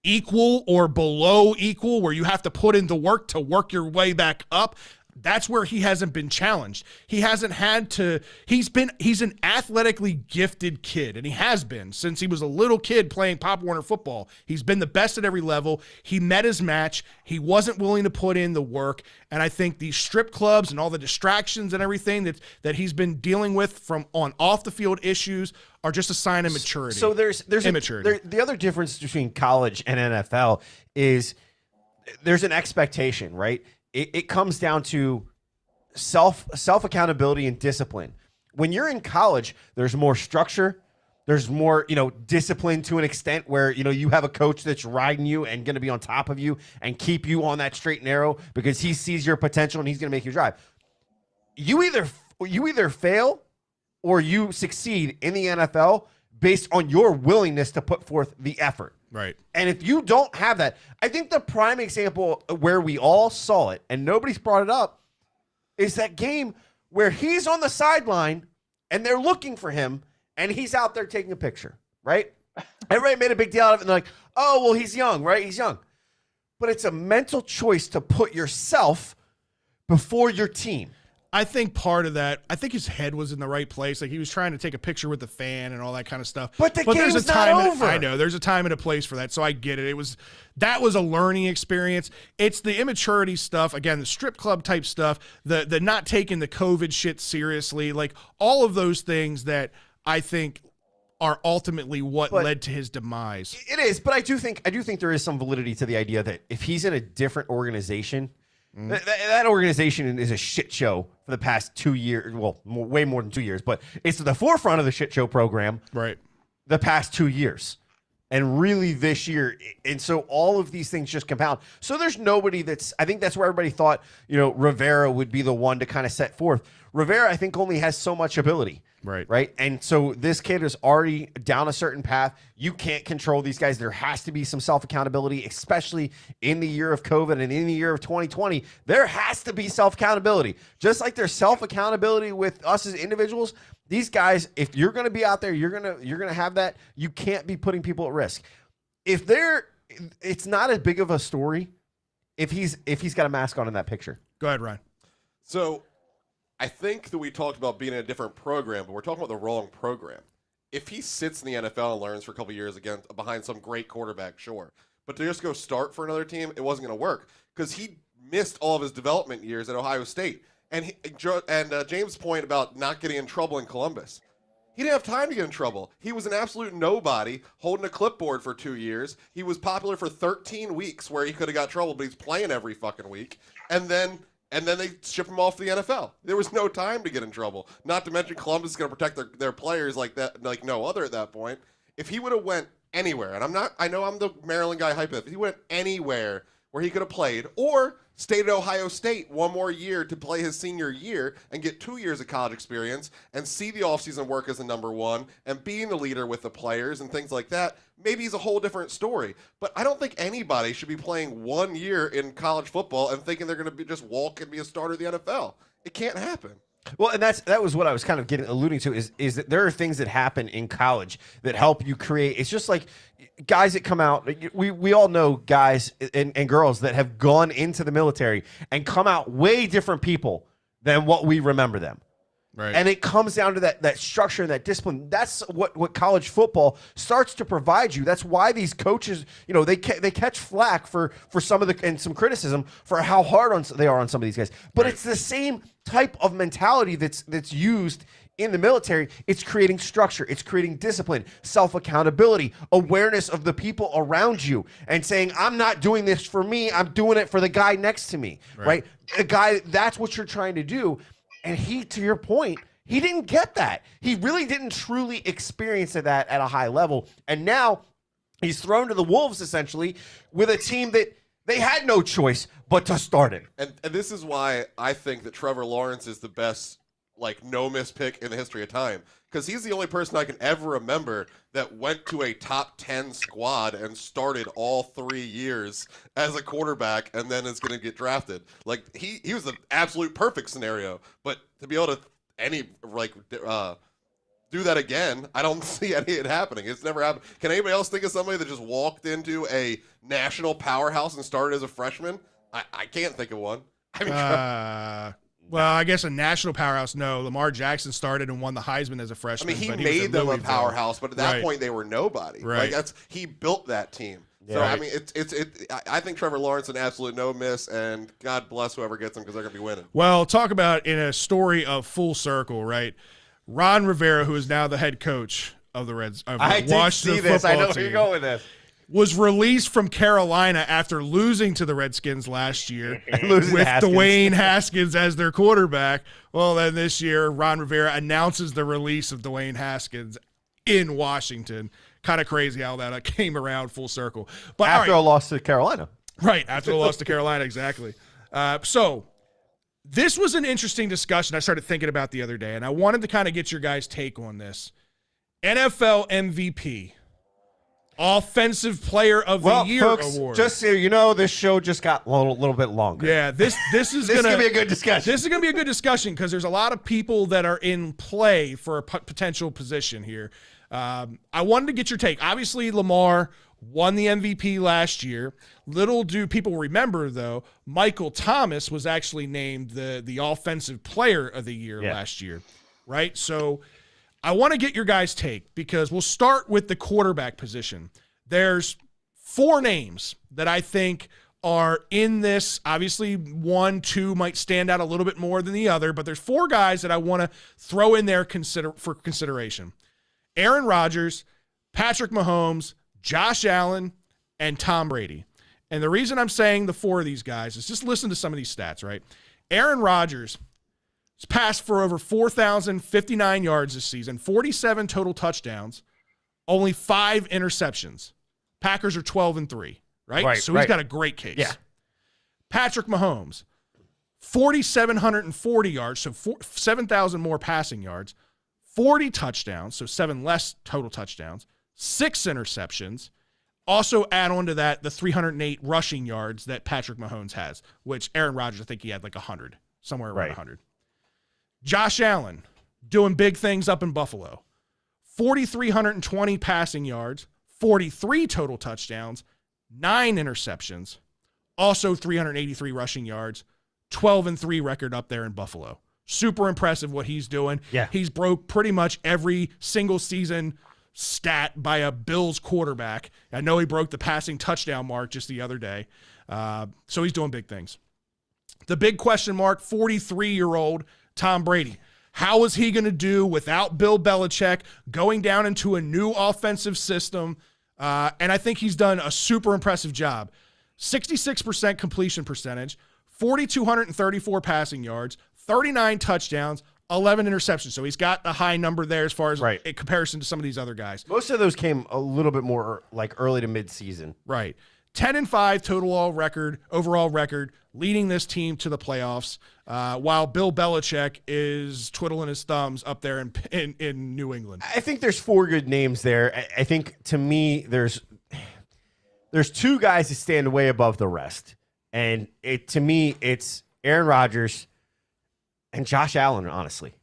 equal or below equal, where you have to put in the work to work your way back up, that's where he hasn't been challenged. He hasn't had to, he's an athletically gifted kid, and he has been since he was a little kid playing Pop Warner football. He's been the best at every level. He met his match. He wasn't willing to put in the work. And I think these strip clubs and all the distractions and everything that he's been dealing with from on off the field issues are just a sign of maturity.
So there's
immaturity.
the other difference between college and NFL is there's an expectation, right? It comes down to self accountability and discipline. When you're in college, there's more structure. There's more, discipline to an extent where, you have a coach that's riding you and going to be on top of you and keep you on that straight and narrow because he sees your potential and he's going to make you drive. You either fail or you succeed in the NFL based on your willingness to put forth the effort.
Right.
And if you don't have that, I think the prime example where we all saw it and nobody's brought it up is that game where he's on the sideline and they're looking for him and he's out there taking a picture, right? Everybody made a big deal out of it and they're like, oh, well, he's young, right? He's young. But it's a mental choice to put yourself before your team.
I think part of that, I think his head was in the right place. Like, he was trying to take a picture with the fan and all that kind of stuff.
But the
there's
game's
a time
not over.
I know there's a time and a place for that, so I get it. That was a learning experience. It's the immaturity stuff, again, the strip club type stuff, the not taking the COVID shit seriously, like all of those things that I think are ultimately what led to his demise.
It is, but I do think there is some validity to the idea that if he's in a different organization, that organization is a shit show for the past 2 years. Well, way more than 2 years, but it's at the forefront of the shit show program.
Right.
The past 2 years. And really this year. And so all of these things just compound. So there's nobody I think that's where everybody thought, Rivera would be the one to kind of set forth. Rivera, I think, only has so much ability.
Right.
Right. And so this kid is already down a certain path. You can't control these guys. There has to be some self-accountability, especially in the year of COVID and in the year of 2020. There has to be self-accountability. Just like there's self-accountability with us as individuals, these guys, if you're going to be out there, you're going to have that. You can't be putting people at risk. It's not as big of a story if he's got a mask on in that picture.
Go ahead, Ryan.
So I think that we talked about being in a different program, but we're talking about the wrong program. If he sits in the NFL and learns for a couple of years again behind some great quarterback, sure. But to just go start for another team, it wasn't going to work because he missed all of his development years at Ohio State. And James' point about not getting in trouble in Columbus, he didn't have time to get in trouble. He was an absolute nobody holding a clipboard for 2 years. He was popular for 13 weeks where he could have got trouble, but he's playing every fucking week. And then they ship him off to the NFL. There was no time to get in trouble. Not to mention Columbus is going to protect their players like that, like no other at that point. If he would have went anywhere, and I know I'm the Maryland guy hype, if he went anywhere where he could have played or stayed at Ohio State one more year to play his senior year and get 2 years of college experience and see the offseason work as a number one and being the leader with the players and things like that, maybe he's a whole different story. But I don't think anybody should be playing 1 year in college football and thinking they're going to just walk and be a starter in the NFL. It can't happen.
Well, and that was what I was kind of alluding to is that there are things that happen in college that help you create. It's just like guys that come out. We all know guys and girls that have gone into the military and come out way different people than what we remember them.
Right.
And it comes down to that structure and that discipline. That's what college football starts to provide you. That's why these coaches, they catch flack for some of and some criticism for how hard they are on some of these guys. But It's the same type of mentality that's used in the military. It's creating structure. It's creating discipline, self-accountability, awareness of the people around you, and saying, I'm not doing this for me. I'm doing it for the guy next to me, right? A guy, that's what you're trying to do. And to your point, he didn't get that. He really didn't truly experience that at a high level. And now He's thrown to the wolves essentially with a team that they had no choice but to start it.
And this is why I think that Trevor Lawrence is the best, like, no-miss pick in the history of time. Because he's the only person I can ever remember that went to a top 10 squad and started all 3 years as a quarterback and then is going to get drafted. Like, he was the absolute perfect scenario. But to be able to do that again, I don't see any of it happening. It's never happened. Can anybody else think of somebody that just walked into a national powerhouse and started as a freshman? I can't think of one. I mean,
well, I guess a national powerhouse, no. Lamar Jackson started and won the Heisman as a freshman.
he
but
made
was
them a
Louisville.
powerhouse, but at that
Right.
point they were nobody.
Right.
Like he built that team.
Yeah.
So
Right.
I mean, I think Trevor Lawrence an absolute no miss, and God bless whoever gets him because they're gonna be winning.
Well, talk about in a story of full circle, right? Ron Rivera, who is now the head coach of the Reds, of
I
the
did
Washington
see this. I know
football
where you're
team,
going with this.
was released from Carolina after losing to the Redskins last year
Losing to
with
Haskins.
Dwayne Haskins as their quarterback. Well, then this year, Ron Rivera announces the release of Dwayne Haskins in Washington. Kind of crazy how that came around full circle. But all
After
right.
a loss to Carolina.
Right, after the loss to Carolina, exactly. So this was an interesting discussion I started thinking about the other day, and I wanted to kind of get your guys' take on this. NFL MVP, Offensive Player of the Year
folks,
award.
just so you know, this show just got a little bit longer.
Yeah, this is
This is
gonna
going to be a good discussion.
This is going to be a good discussion because there's a lot of people that are in play for a potential position here. I wanted to get your take. Obviously, Lamar won the MVP last year. Little do people remember, though, Michael Thomas was actually named the Offensive Player of the Year last year, right? So I want to get your guys' take because we'll start with the quarterback position. There's 4 names that I think are in this. Obviously, 1, 2 might stand out a little bit more than the other, but there's 4 guys that I want to throw in there for consideration. Aaron Rodgers, Patrick Mahomes, Josh Allen, and Tom Brady. And the reason I'm saying the 4 of these guys is just listen to some of these stats, right? Aaron Rodgers has passed for over 4,059 yards this season, 47 total touchdowns, only 5 interceptions. Packers are 12-3, right? So he's got a great case.
Yeah.
Patrick Mahomes, 4,740 yards, so 7,000 more passing yards, 40 touchdowns, so 7 less total touchdowns, 6 interceptions. Also add on to that the 308 rushing yards that Patrick Mahomes has, which Aaron Rodgers, I think he had like 100, somewhere around 100. Josh Allen, doing big things up in Buffalo. 4,320 passing yards, 43 total touchdowns, 9 interceptions, also 383 rushing yards, 12-3 record up there in Buffalo. Super impressive what he's doing.
Yeah.
He's broke pretty much every single season stat by a Bills quarterback. I know he broke the passing touchdown mark just the other day. So he's doing big things. The big question mark, 43-year-old Tom Brady. How is he going to do without Bill Belichick going down into a new offensive system? And I think he's done a super impressive job. 66% completion percentage, 4,234 passing yards, 39 touchdowns, 11 interceptions. So he's got the high number there as far as in comparison to some of these other guys.
Most of those came a little bit more like early to mid-season.
Right. 10-5 total overall record, leading this team to the playoffs, while Bill Belichick is twiddling his thumbs up there in New England.
I think there's 4 good names there. I think, to me, there's 2 guys that stand way above the rest. And to me, it's Aaron Rodgers and Josh Allen, honestly.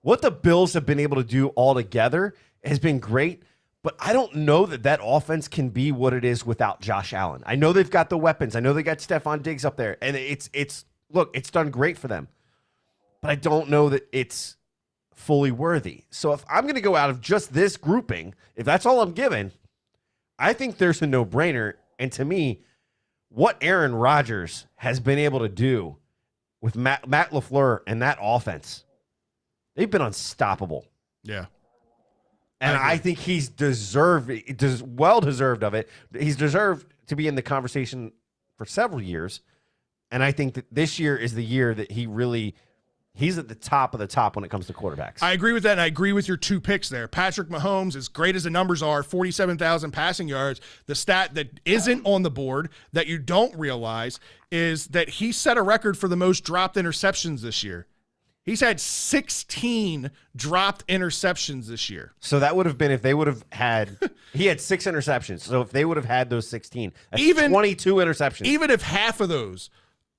What the Bills have been able to do all together has been great, but I don't know that offense can be what it is without Josh Allen. I know they've got the weapons. I know they got Stephon Diggs up there, and it's done great for them. But I don't know that it's fully worthy. So if I'm going to go out of just this grouping, if that's all I'm given, I think there's a no-brainer. And to me, what Aaron Rodgers has been able to do with Matt LaFleur and that offense, they've been unstoppable.
Yeah.
And I think he's well deserved of it. He's deserved to be in the conversation for several years. And I think that this year is the year that he really He's at the top of the top when it comes to quarterbacks.
I agree with that, and I agree with your two picks there. Patrick Mahomes, as great as the numbers are, 47,000 passing yards, the stat that isn't on the board that you don't realize is that he set a record for the most dropped interceptions this year. He's had 16 dropped interceptions this year.
So that would have been if they would have had – he had 6 interceptions. So if they would have had those 16, that's 22 interceptions.
Even if half of those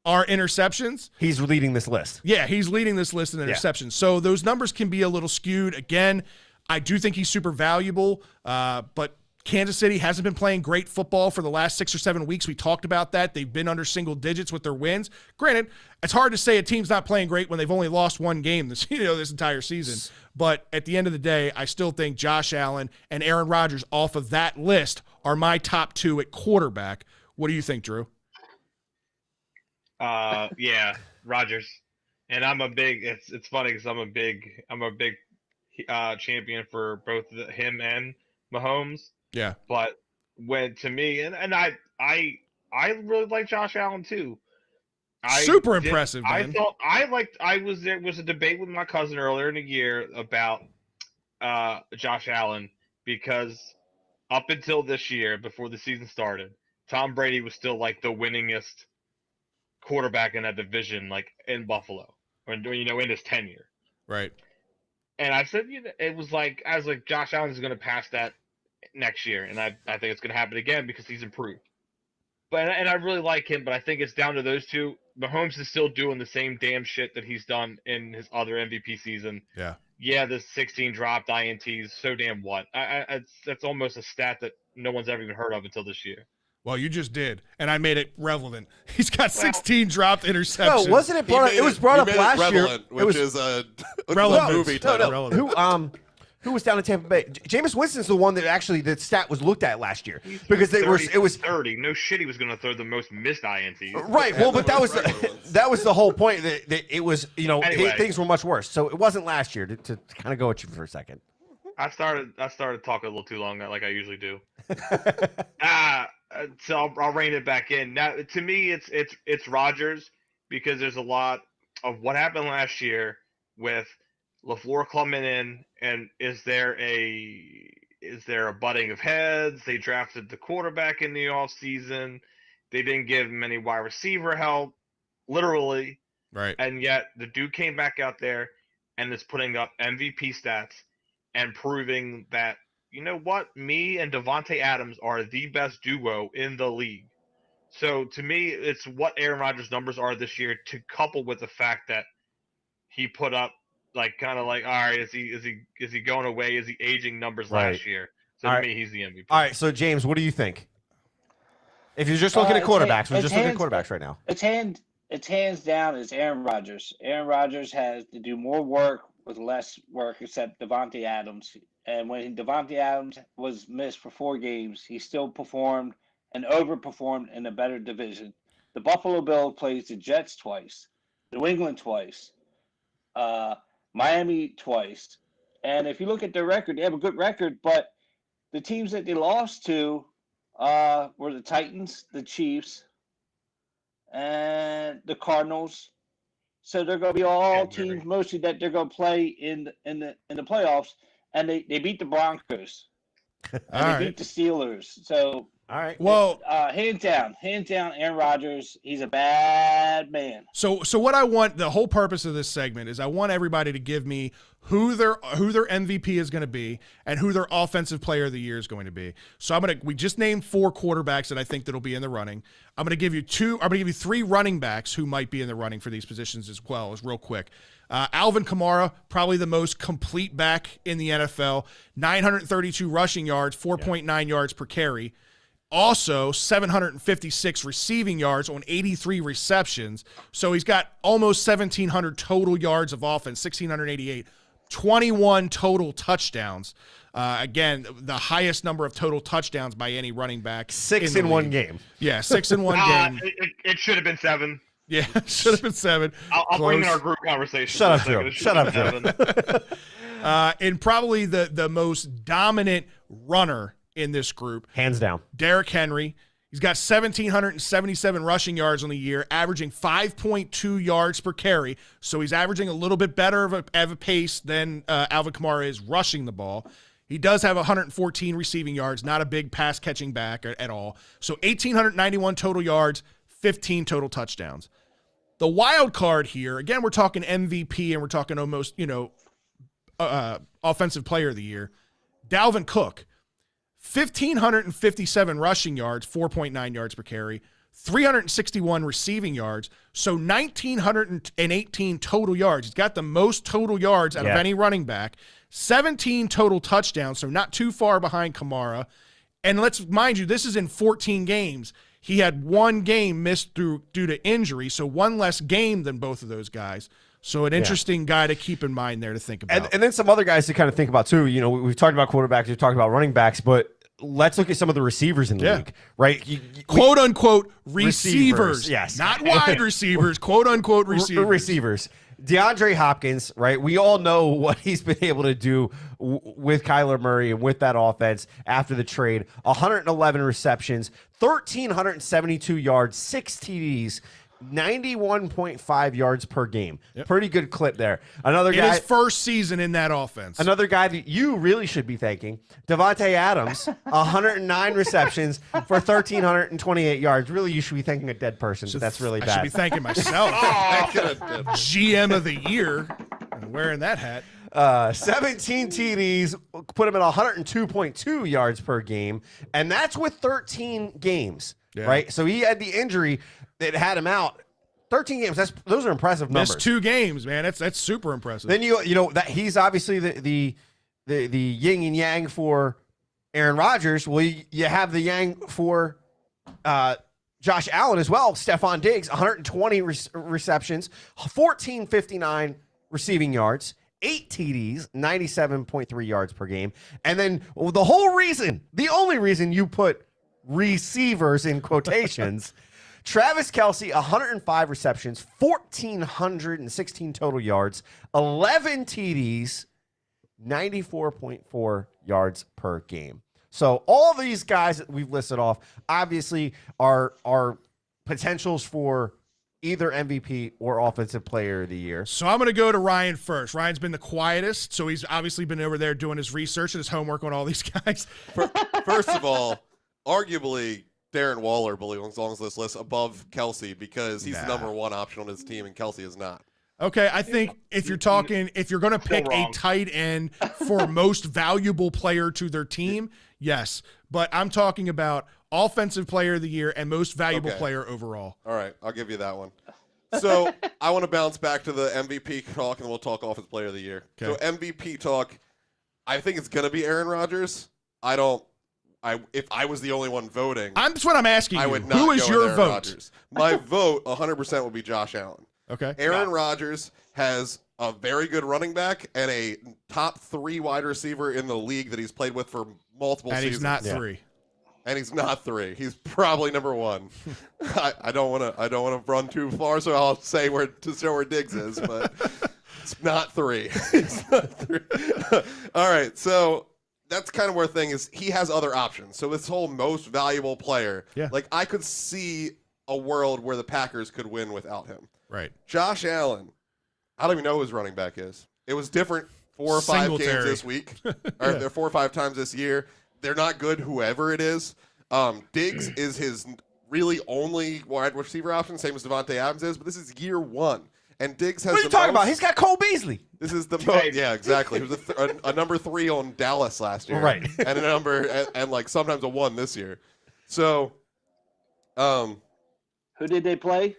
are interceptions.
He's leading this list.
Yeah, he's leading this list in interceptions. Yeah. So those numbers can be a little skewed. Again, I do think he's super valuable, but Kansas City hasn't been playing great football for the last 6 or 7 weeks. We talked about that. They've been under single digits with their wins. Granted, it's hard to say a team's not playing great when they've only lost one game this entire season. But at the end of the day, I still think Josh Allen and Aaron Rodgers off of that list are my top 2 at quarterback. What do you think, Drew?
Yeah, Rodgers, and I'm a big. It's funny because I'm a big champion for both him and Mahomes.
Yeah,
but when to me, and I really like Josh Allen too.
Super impressive, man.
I was there was a debate with my cousin earlier in the year about Josh Allen because up until this year, before the season started, Tom Brady was still like the winningest quarterback in that division, like in Buffalo, or in his tenure.
Right.
And I said, it was like I was like, Josh Allen is going to pass that next year, and I think it's going to happen again because he's improved. But I really like him, but I think it's down to those two. Mahomes is still doing the same damn shit that he's done in his other MVP season.
Yeah.
Yeah, the 16 dropped INTs, so damn what? That's almost a stat that no one's ever even heard of until this year.
Well, you just did, and I made it relevant. He's got 16 dropped interceptions.
No, wasn't it brought up? It was brought up last year.
Which is a
relevant
movie title.
Relevant.
Who was down in Tampa Bay? Jameis Winston's the one that actually the stat was looked at last year because it was
30. No shit, he was going to throw the most missed INTs.
Right. Well, but that was the whole point that it was anyway, things were much worse. So it wasn't last year to kind of go at you for a second.
I started talking a little too long, like I usually do. So I'll rein it back in. Now, to me, it's Rodgers because there's a lot of what happened last year with LaFleur coming in, and is there a butting of heads? They drafted the quarterback in the offseason. They didn't give him any wide receiver help, literally.
Right.
And yet the dude came back out there and is putting up MVP stats and proving that, you know what, me and Devontae Adams are the best duo in the league. So to me, it's what Aaron Rodgers' numbers are this year, to couple with the fact that he put up all right, is he going away? Is he aging numbers last year? So to me, he's the MVP.
All right, so James, what do you think? If you're just looking at quarterbacks, we're just looking at quarterbacks right now.
It's hands down. It's Aaron Rodgers. Aaron Rodgers has to do more work with less work, except Devontae Adams. And when Devontae Adams was missed for 4 games, he still performed and overperformed in a better division. The Buffalo Bills plays the Jets twice, New England twice, Miami twice. And if you look at their record, they have a good record, but the teams that they lost to were the Titans, the Chiefs, and the Cardinals. So they're going to be all teams mostly that they're going to play in the playoffs, and they beat the Broncos, and they beat the Steelers. So
all right,
well, hands down, Aaron Rodgers. He's a bad man.
So what I want, the whole purpose of this segment is I want everybody to give me who their MVP is going to be and who their offensive player of the year is going to be. So we just named 4 quarterbacks that I think that'll be in the running. I'm going to give you 3 running backs who might be in the running for these positions as well, as real quick. Alvin Kamara, probably the most complete back in the NFL, 932 rushing yards, 4.9 yards per carry. Also, 756 receiving yards on 83 receptions. So he's got almost 1,700 total yards of offense, 1,688, 21 total touchdowns. Again, the highest number of total touchdowns by any running back.
6 in one game.
Yeah, 6 in one game.
It should have been 7.
Yeah, should have been 7.
I'll bring in our group conversation.
Shut up, Joe. Shut up, Joe.
And probably the most dominant runner in this group,
hands down,
Derrick Henry. He's got 1,777 rushing yards on the year, averaging 5.2 yards per carry. So he's averaging a little bit better of a pace than Alvin Kamara is rushing the ball. He does have 114 receiving yards, not a big pass-catching back at all. So 1,891 total yards, 15 total touchdowns. The wild card here, again, we're talking MVP and we're talking almost, offensive player of the year. Dalvin Cook, 1,557 rushing yards, 4.9 yards per carry, 361 receiving yards, so 1,918 total yards. He's got the most total yards out of any running back, 17 total touchdowns, so not too far behind Kamara. And let's mind you, this is in 14 games. He had one game missed due to injury, so one less game than both of those guys. So an interesting guy to keep in mind there to think about.
And then some other guys to kind of think about too. We've talked about quarterbacks, we've talked about running backs, but let's look at some of the receivers in the league, right?
Quote unquote receivers.
Yes.
Not wide receivers, quote unquote receivers.
Receivers. DeAndre Hopkins, right? We all know what he's been able to do with Kyler Murray and with that offense after the trade. 111 receptions, 1,372 yards, 6 TDs, 91.5 yards per game.
Yep.
Pretty good clip there. Another guy,
his first season in that offense.
Another guy that you really should be thanking, Devontae Adams, 109 receptions for 1,328 yards. Really, you should be thanking a dead person. So that's really bad.
I should be thanking myself. GM of the year, wearing that hat.
17 TDs, put him at 102.2 yards per game, and that's with 13 games, right? So he had the injury that had him out. 13 games. Those are impressive numbers.
That's 2 games, man. That's super impressive.
Then that he's obviously the yin and yang for Aaron Rodgers. Well, you have the yang for Josh Allen as well. Stephon Diggs, 120 receptions, 1,459 receiving yards, 8 TDs, 97.3 yards per game. And then the only reason you put receivers in quotations, Travis Kelce, 105 receptions, 1,416 total yards, 11 TDs, 94.4 yards per game. So all these guys that we've listed off obviously are potentials for either MVP or Offensive Player of the Year.
So I'm going to go to Ryan first. Ryan's been the quietest, so he's obviously been over there doing his research and his homework on all these guys.
First of all, arguably Darren Waller belongs on this list above Kelce because he's the number one option on his team, and Kelce is not.
Okay, I think if you're going to pick a tight end for most valuable player to their team, yes. But I'm talking about Offensive Player of the Year and most valuable player overall.
All right, I'll give you that one. So I want to bounce back to the MVP talk, and we'll talk Offensive Player of the Year.
Okay.
So MVP talk, I think it's going to be Aaron Rodgers. If I was the only one voting,
That's what I'm asking you.
I would not
Who is
go
your
with Aaron
vote?
Rodgers. My vote, 100%, would be Josh Allen.
Okay.
Aaron Rodgers has a very good running back and a top 3 wide receiver in the league that he's played with for multiple seasons.
And he's not 3.
And he's not 3. He's probably number 1. I don't want to run too far, so I'll say where Diggs is, but it's not 3. It's not 3. All right, so that's kind of where the thing is. He has other options. So this whole most valuable player, like I could see a world where the Packers could win without him.
Right.
Josh Allen, I don't even know who his running back is. It was different 4 or 5 games this week, or 4 or 5 times this year. They're not good, whoever it is. Diggs is his really only wide receiver option, same as Devontae Adams is, but this is year 1. And Diggs has
What are you talking about? He's got Cole Beasley.
This is the most, yeah, exactly. He was a number 3 on Dallas last year,
right?
And a number and like sometimes a 1 this year. So,
who did they play?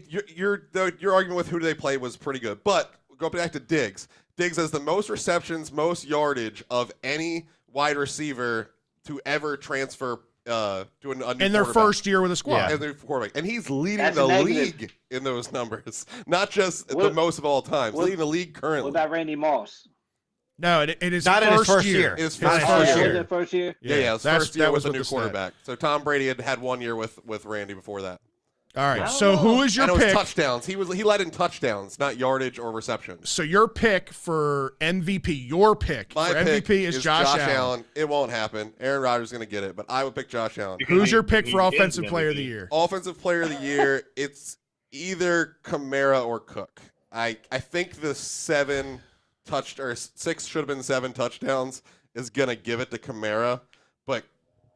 Your argument with who do they play was pretty good, but go back to Diggs. Diggs has the most receptions, most yardage of any wide receiver to ever transfer to a new
in their first year with a squad.
Yeah, quarterback. And he's leading the league in those numbers, not just the most of all time. He's leading the league currently.
What about Randy Moss?
No, it is
not
in
his first year.
His
first year.
First year. Yeah, his first year was a new quarterback. So Tom Brady had 1 year with Randy before that.
All right.
I
So
don't
who
know.
is your
And it was
pick?
touchdowns. He led in touchdowns, not yardage or receptions.
So your pick for MVP, your pick
My
for
pick
MVP is Josh Allen.
It won't happen. Aaron Rodgers is going to get it, but I would pick Josh Allen.
Who's your pick
He
for
is
Offensive
an
Player of the
MVP.
Year?
Offensive Player of the Year, it's either Kamara or Cook. I think the 6 should have been 7 touchdowns is going to give it to Kamara, but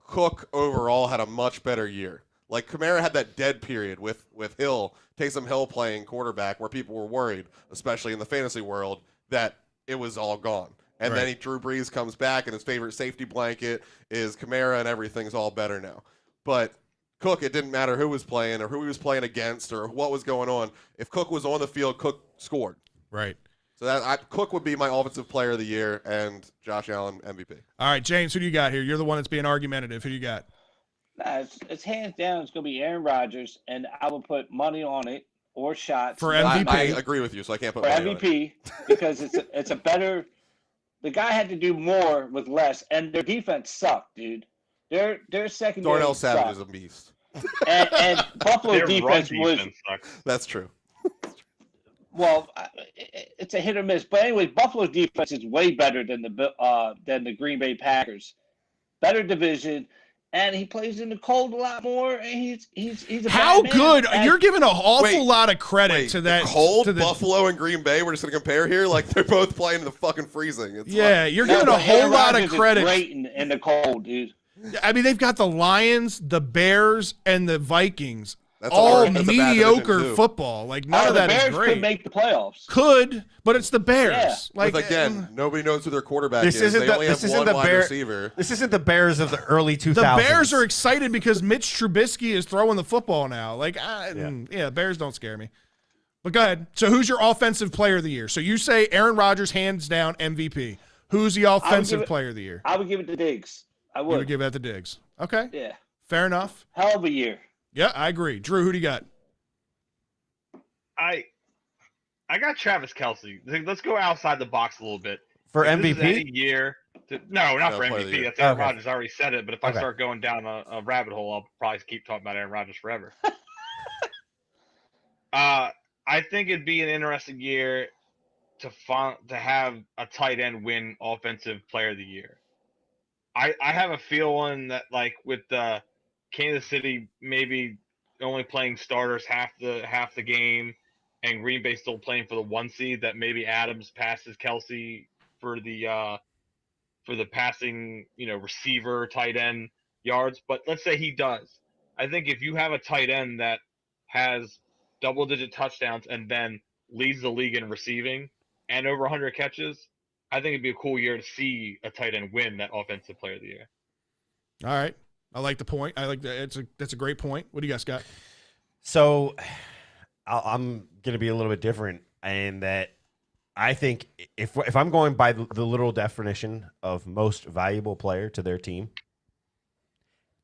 Cook overall had a much better year. Like Kamara had that dead period with Hill, Taysom Hill playing quarterback where people were worried, especially in the fantasy world, that it was all gone. And then Drew Brees comes back and his favorite safety blanket is Kamara and everything's all better now. But Cook, it didn't matter who was playing or who he was playing against or what was going on. If Cook was on the field, Cook scored.
Right.
So Cook would be my Offensive Player of the Year and Josh Allen MVP.
All right, James, who do you got here? You're the one that's being argumentative. Who do you got?
Nah, it's hands down. It's going to be Aaron Rodgers, and I will put money on it or shots
For
I
MVP?
agree with you, so I can't put
for
money on it.
MVP because it's a better. The guy had to do more with less, and their defense sucked, dude. Their secondary
Darnell Savage
sucked.
is a beast.
and Buffalo
Their run
defense was
sucks.
That's true.
well, it's a hit or miss. But anyways, Buffalo's defense is way better than the Green Bay Packers. Better division. And he plays in the cold a lot more. And he's a
How
bad man.
good?
And
You're giving an awful
Wait,
lot of credit to that.
Cold
to the,
Buffalo and Green Bay. We're just gonna compare here. Like they're both playing in the fucking freezing. It's
Yeah,
like,
you're
No,
giving a
but
whole
Aaron
lot of
Rodgers is
credit.
great in the cold, dude.
I mean, they've got the Lions, the Bears, and the Vikings.
That's
All
that's a bad
mediocre
division, too.
football. Like none of
the
that is
Bears
great.
could make the playoffs.
Could, but it's the Bears.
Yeah.
Like
With, again, nobody knows who their quarterback
This
is.
isn't
They
the-
only
this
have
isn't
one
the
wide
Bear-
receiver.
This isn't the Bears of the early 2000s.
the Bears are excited because Mitch Trubisky is throwing the football now. Like, Bears don't scare me. But go ahead. So who's your Offensive Player of the Year? So you say Aaron Rodgers, hands down, MVP. Who's the Offensive Player of the Year?
I would give it to Diggs. I
You
would.
would give that to Diggs. Okay.
Yeah.
Fair enough.
Hell of a year.
Yeah, I agree. Drew, who do you got?
I got Travis Kelce. Let's go outside the box a little bit.
for
If this is
MVP.
any year no, not
No,
for
Player of the
MVP.
Year.
That's Aaron
Okay.
Rodgers. I already said it. But if I
Okay.
start going down a rabbit hole, I'll probably keep talking about Aaron Rodgers forever. I think it'd be an interesting year to have a tight end win Offensive Player of the Year. I have a feeling that like with Kansas City maybe only playing starters half the game, and Green Bay still playing for the 1 seed, that maybe Adams passes Kelce for the passing, receiver tight end yards. But let's say he does. I think if you have a tight end that has double-digit touchdowns and then leads the league in receiving and over 100 catches, I think it'd be a cool year to see a tight end win that Offensive Player of the Year.
All right. I like the point. I like that. That's a great point. What do you guys got?
So I'm going to be a little bit different in that I think if I'm going by the literal definition of most valuable player to their team,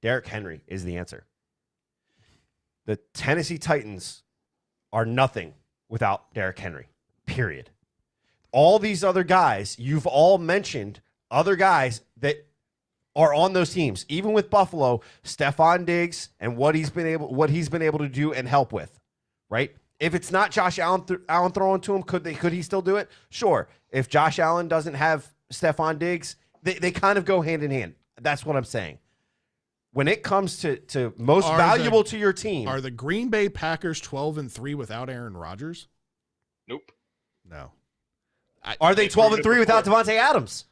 Derrick Henry is the answer. The Tennessee Titans are nothing without Derrick Henry, period. All these other guys, you've all mentioned other guys that are on those teams. Even with Buffalo, Stephon Diggs and what he's been able to do and help with, right? If it's not Josh Allen throwing to him, could he still do it? Sure. If Josh Allen doesn't have Stephon Diggs, they kind of go hand in hand. That's what I'm saying. When it comes to most valuable to your team,
Are the Green Bay Packers 12-3 without Aaron Rodgers?
Nope.
No.
are they 12-3 without Devontae Adams?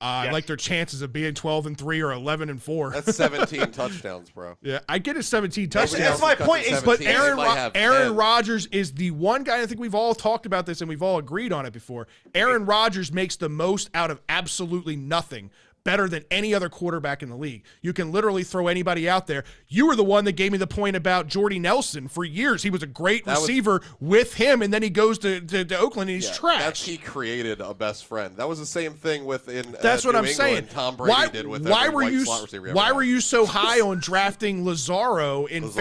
I
Yes.
like their chances of being 12-3 or 11-4.
That's 17 touchdowns, bro.
Yeah, I get it. 17
That's
touchdowns.
my point.
But
17.
Aaron
They might have
Aaron
10.
Rodgers is the one guy. I think we've all talked about this and we've all agreed on it before. Aaron Rodgers makes the most out of absolutely nothing. Better than any other quarterback in the league. You can literally throw anybody out there. You were the one that gave me the point about Jordy Nelson. For years, he was a great receiver with him, and then he goes to Oakland and he's trash.
He created a best friend. That was the same thing within
That's what
New
I'm
England,
saying.
Tom Brady did with every white slot receiver he ever
Why
had.
were you so high on drafting Lazaro in
Lazard,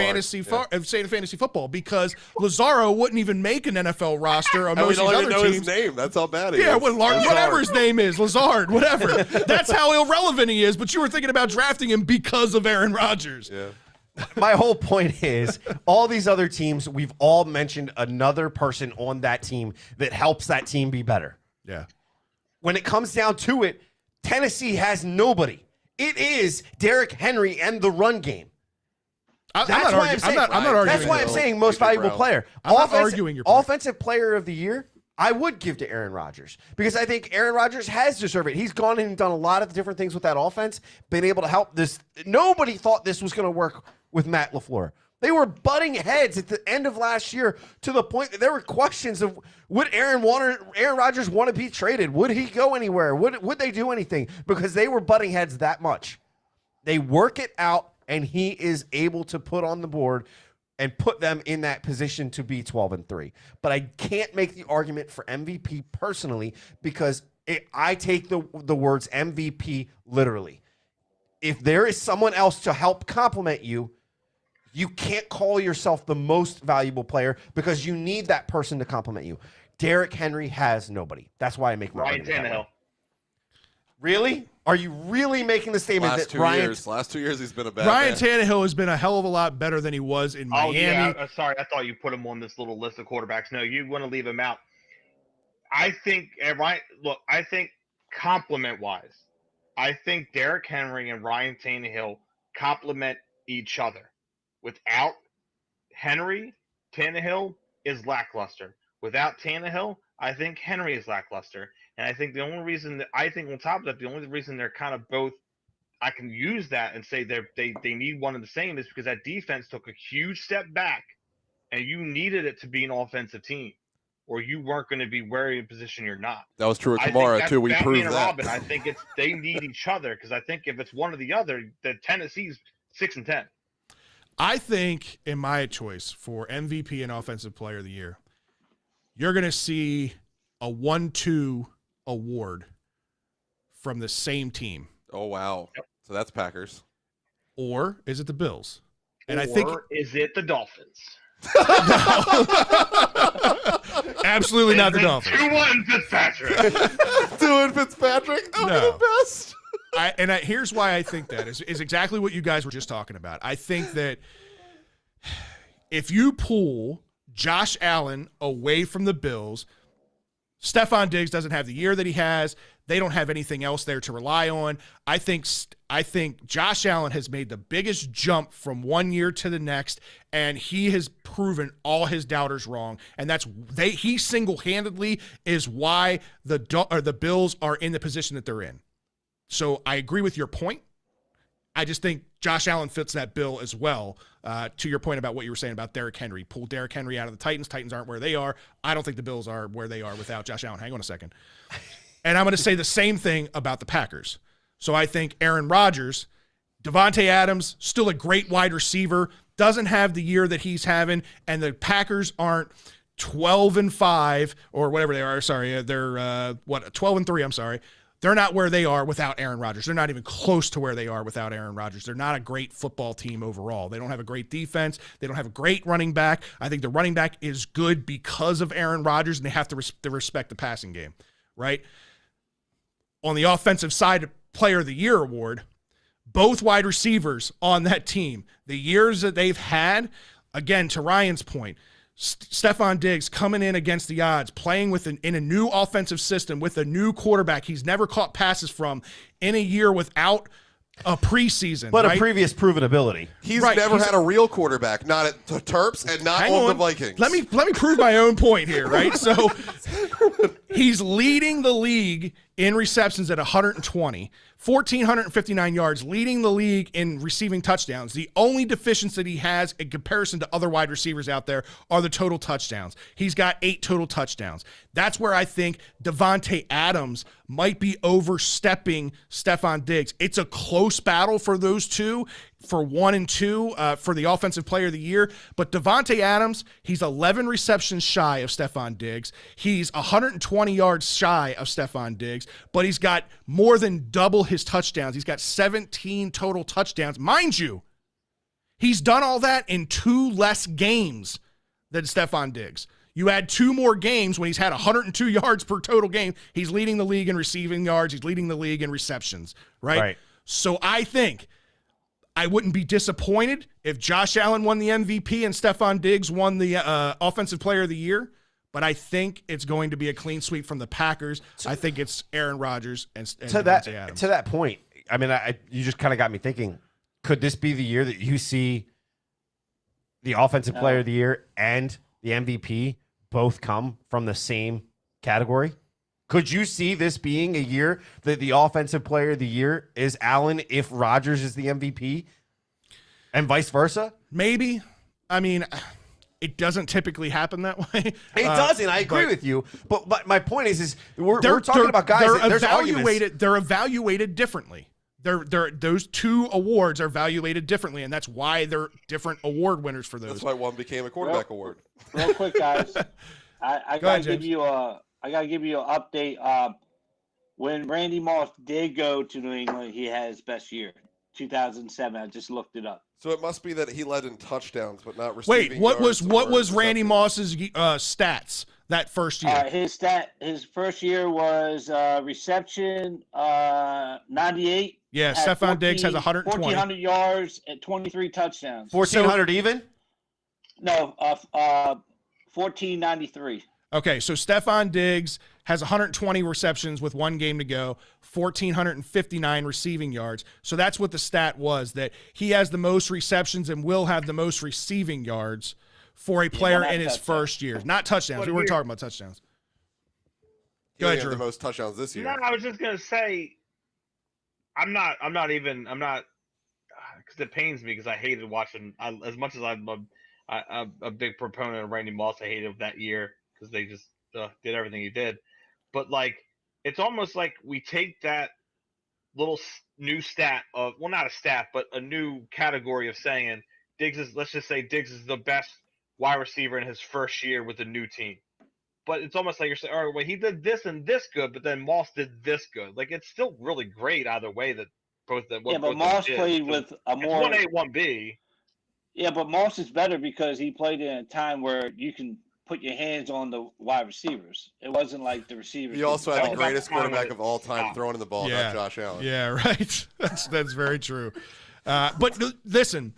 fantasy football? Because Lazaro wouldn't even make an NFL roster on
And we
most of
don't
these
even
other
know
teams.
his name. That's how bad he
Yeah,
is.
whatever his name is, Lazard, whatever. That's how irrelevant he is. But you were thinking about drafting him because of Aaron Rodgers.
Yeah.
My whole point is all these other teams, we've all mentioned another person on that team that helps that team be better.
Yeah.
When it comes down to it, Tennessee has nobody. It is Derrick Henry and the run game.
I'm not arguing.
That's why I'm saying most valuable player.
I'm not arguing your point.
Offensive player of the year, I would give to Aaron Rodgers because I think Aaron Rodgers has deserved it. He's gone and done a lot of different things with that offense, been able to help this. Nobody thought this was going to work with Matt LaFleur. They were butting heads at the end of last year to the point that there were questions of would Aaron Rodgers want to be traded? Would he go anywhere? Would they do anything? Because they were butting heads that much. They work it out, and he is able to put on the board and put them in that position to be 12-3. But I can't make the argument for MVP personally because I take the words MVP literally. If there is someone else to help complement you, you can't call yourself the most valuable player because you need that person to complement you. Derrick Henry has nobody. That's why I make my
Ryan
argument that way.
Tannehill.
Really? Are you really making the statement
Last
that
2 years he's been a bad
Ryan
man.
Tannehill has been a hell of a lot better than he was in Miami.
Yeah. Sorry, I thought you put him on this little list of quarterbacks. No, you want to leave him out. I think, I think compliment-wise, I think Derrick Henry and Ryan Tannehill complement each other. Without Henry, Tannehill is lackluster. Without Tannehill, I think Henry is lackluster. And I think the only reason that on top of that, the only reason they're kind of both, I can use that and say they need one and the same is because that defense took a huge step back and you needed it to be an offensive team or you weren't going to be where in position you're not.
That was true of Kamara, too. We proved that.
Robin, I think they need each other because I think if it's one or the other, then Tennessee's 6-10.
I think in my choice for MVP and Offensive Player of the Year, you're going to see a 1-2 award from the same team.
Oh, wow.
Yep.
So that's Packers.
Or is it the Bills? And
or
I think
is it the Dolphins?
Absolutely not the Dolphins.
2-1 Fitzpatrick.
Doing Fitzpatrick? That would be
No.
the best.
Here's why I think that is exactly what you guys were just talking about. I think that if you pull Josh Allen away from the Bills, Stephon Diggs doesn't have the year that he has. They don't have anything else there to rely on. I think Josh Allen has made the biggest jump from one year to the next, and he has proven all his doubters wrong. And he single-handedly is why the Bills are in the position that they're in. So I agree with your point. I just think Josh Allen fits that bill as well. To your point about what you were saying about Derrick Henry. Pull Derrick Henry out of the Titans. Titans aren't where they are. I don't think the Bills are where they are without Josh Allen. Hang on a second. And I'm going to say the same thing about the Packers. So I think Aaron Rodgers, Devontae Adams, still a great wide receiver, doesn't have the year that he's having, and the Packers aren't 12-5 or whatever they are. Sorry, they're 12-3. I'm sorry. They're not where they are without Aaron Rodgers. They're not even close to where they are without Aaron Rodgers. They're not a great football team overall. They don't have a great defense. They don't have a great running back. I think the running back is good because of Aaron Rodgers, and they have to respect the passing game, right? On the offensive side, Player of the Year award, both wide receivers on that team, the years that they've had, again, to Ryan's point, Stephon Diggs coming in against the odds, playing in a new offensive system with a new quarterback he's never caught passes from in a year without a preseason.
But
right?
a previous proven ability.
He's never had a real quarterback, not at the Terps and not on the Vikings.
Let me prove my own point here, right? So he's leading the league in receptions at 120, 1,459 yards, leading the league in receiving touchdowns. The only deficiency that he has in comparison to other wide receivers out there are the total touchdowns. He's got 8 total touchdowns. That's where I think Devontae Adams might be overstepping Stephon Diggs. It's a close battle for those two, for 1 and 2 for the Offensive Player of the Year. But Devontae Adams, he's 11 receptions shy of Stephon Diggs. He's 120 yards shy of Stephon Diggs, but he's got more than double his touchdowns. He's got 17 total touchdowns. Mind you, he's done all that in 2 less games than Stephon Diggs. You add 2 more games when he's had 102 yards per total game. He's leading the league in receiving yards. He's leading the league in receptions, right?
Right.
So I think I wouldn't be disappointed if Josh Allen won the MVP and Stephon Diggs won the Offensive Player of the Year, but I think it's going to be a clean sweep from the Packers. I think it's Aaron Rodgers and Davante Adams.
To that point, I mean, you just kind of got me thinking, could this be the year that you see the Offensive Player of the Year and the MVP both come from the same category? Could you see this being a year that the Offensive Player of the Year is Allen if Rodgers is the MVP and vice versa?
Maybe. I mean, it doesn't typically happen that way.
It doesn't. I agree with you. But my point is we're talking about guys that there's arguments.
They're evaluated differently. Those two awards are evaluated differently, and that's why they're different award winners for those.
That's why one became a quarterback award.
Real quick, guys. I gotta give you an update. When Randy Moss did go to New England, he had his best year, 2007. I just looked it up.
So it must be that he led in touchdowns, but not receiving.
Wait, what was
yards or
Randy
receptions.
Moss's stats that first year?
His first year was reception 98.
Yeah, Stephon Diggs has 120.
1,400 yards and 23 touchdowns.
1,400 even?
No, 1,493.
Okay, so Stephon Diggs has 120 receptions with one game to go, 1,459 receiving yards. So that's what the stat was, that he has the most receptions and will have the most receiving yards for a player in his first year. Not touchdowns. We weren't talking about touchdowns.
He
Go ahead,
had
Drew.
the most touchdowns this year.
No, I was just gonna say, I'm not, because it pains me because I hated watching. As much as I'm a big proponent of Randy Moss, I hated that year because they just did everything he did. But like, it's almost like we take that little new stat of, well, not a stat, but a new category of saying let's just say Diggs is the best wide receiver in his first year with a new team. But it's almost like you're saying, all right, well, he did this and this good, but then Moss did this good. Like, it's still really great either way that both the
Yeah, but Moss played with a more
1A, 1B.
Yeah, but Moss is better because he played in a time where you can put your hands on the wide receivers. It wasn't like the receivers.
He also had the
about
greatest
the time
quarterback
when
of all time throwing in the ball, not Josh Allen.
Yeah, right. That's very true. But listen,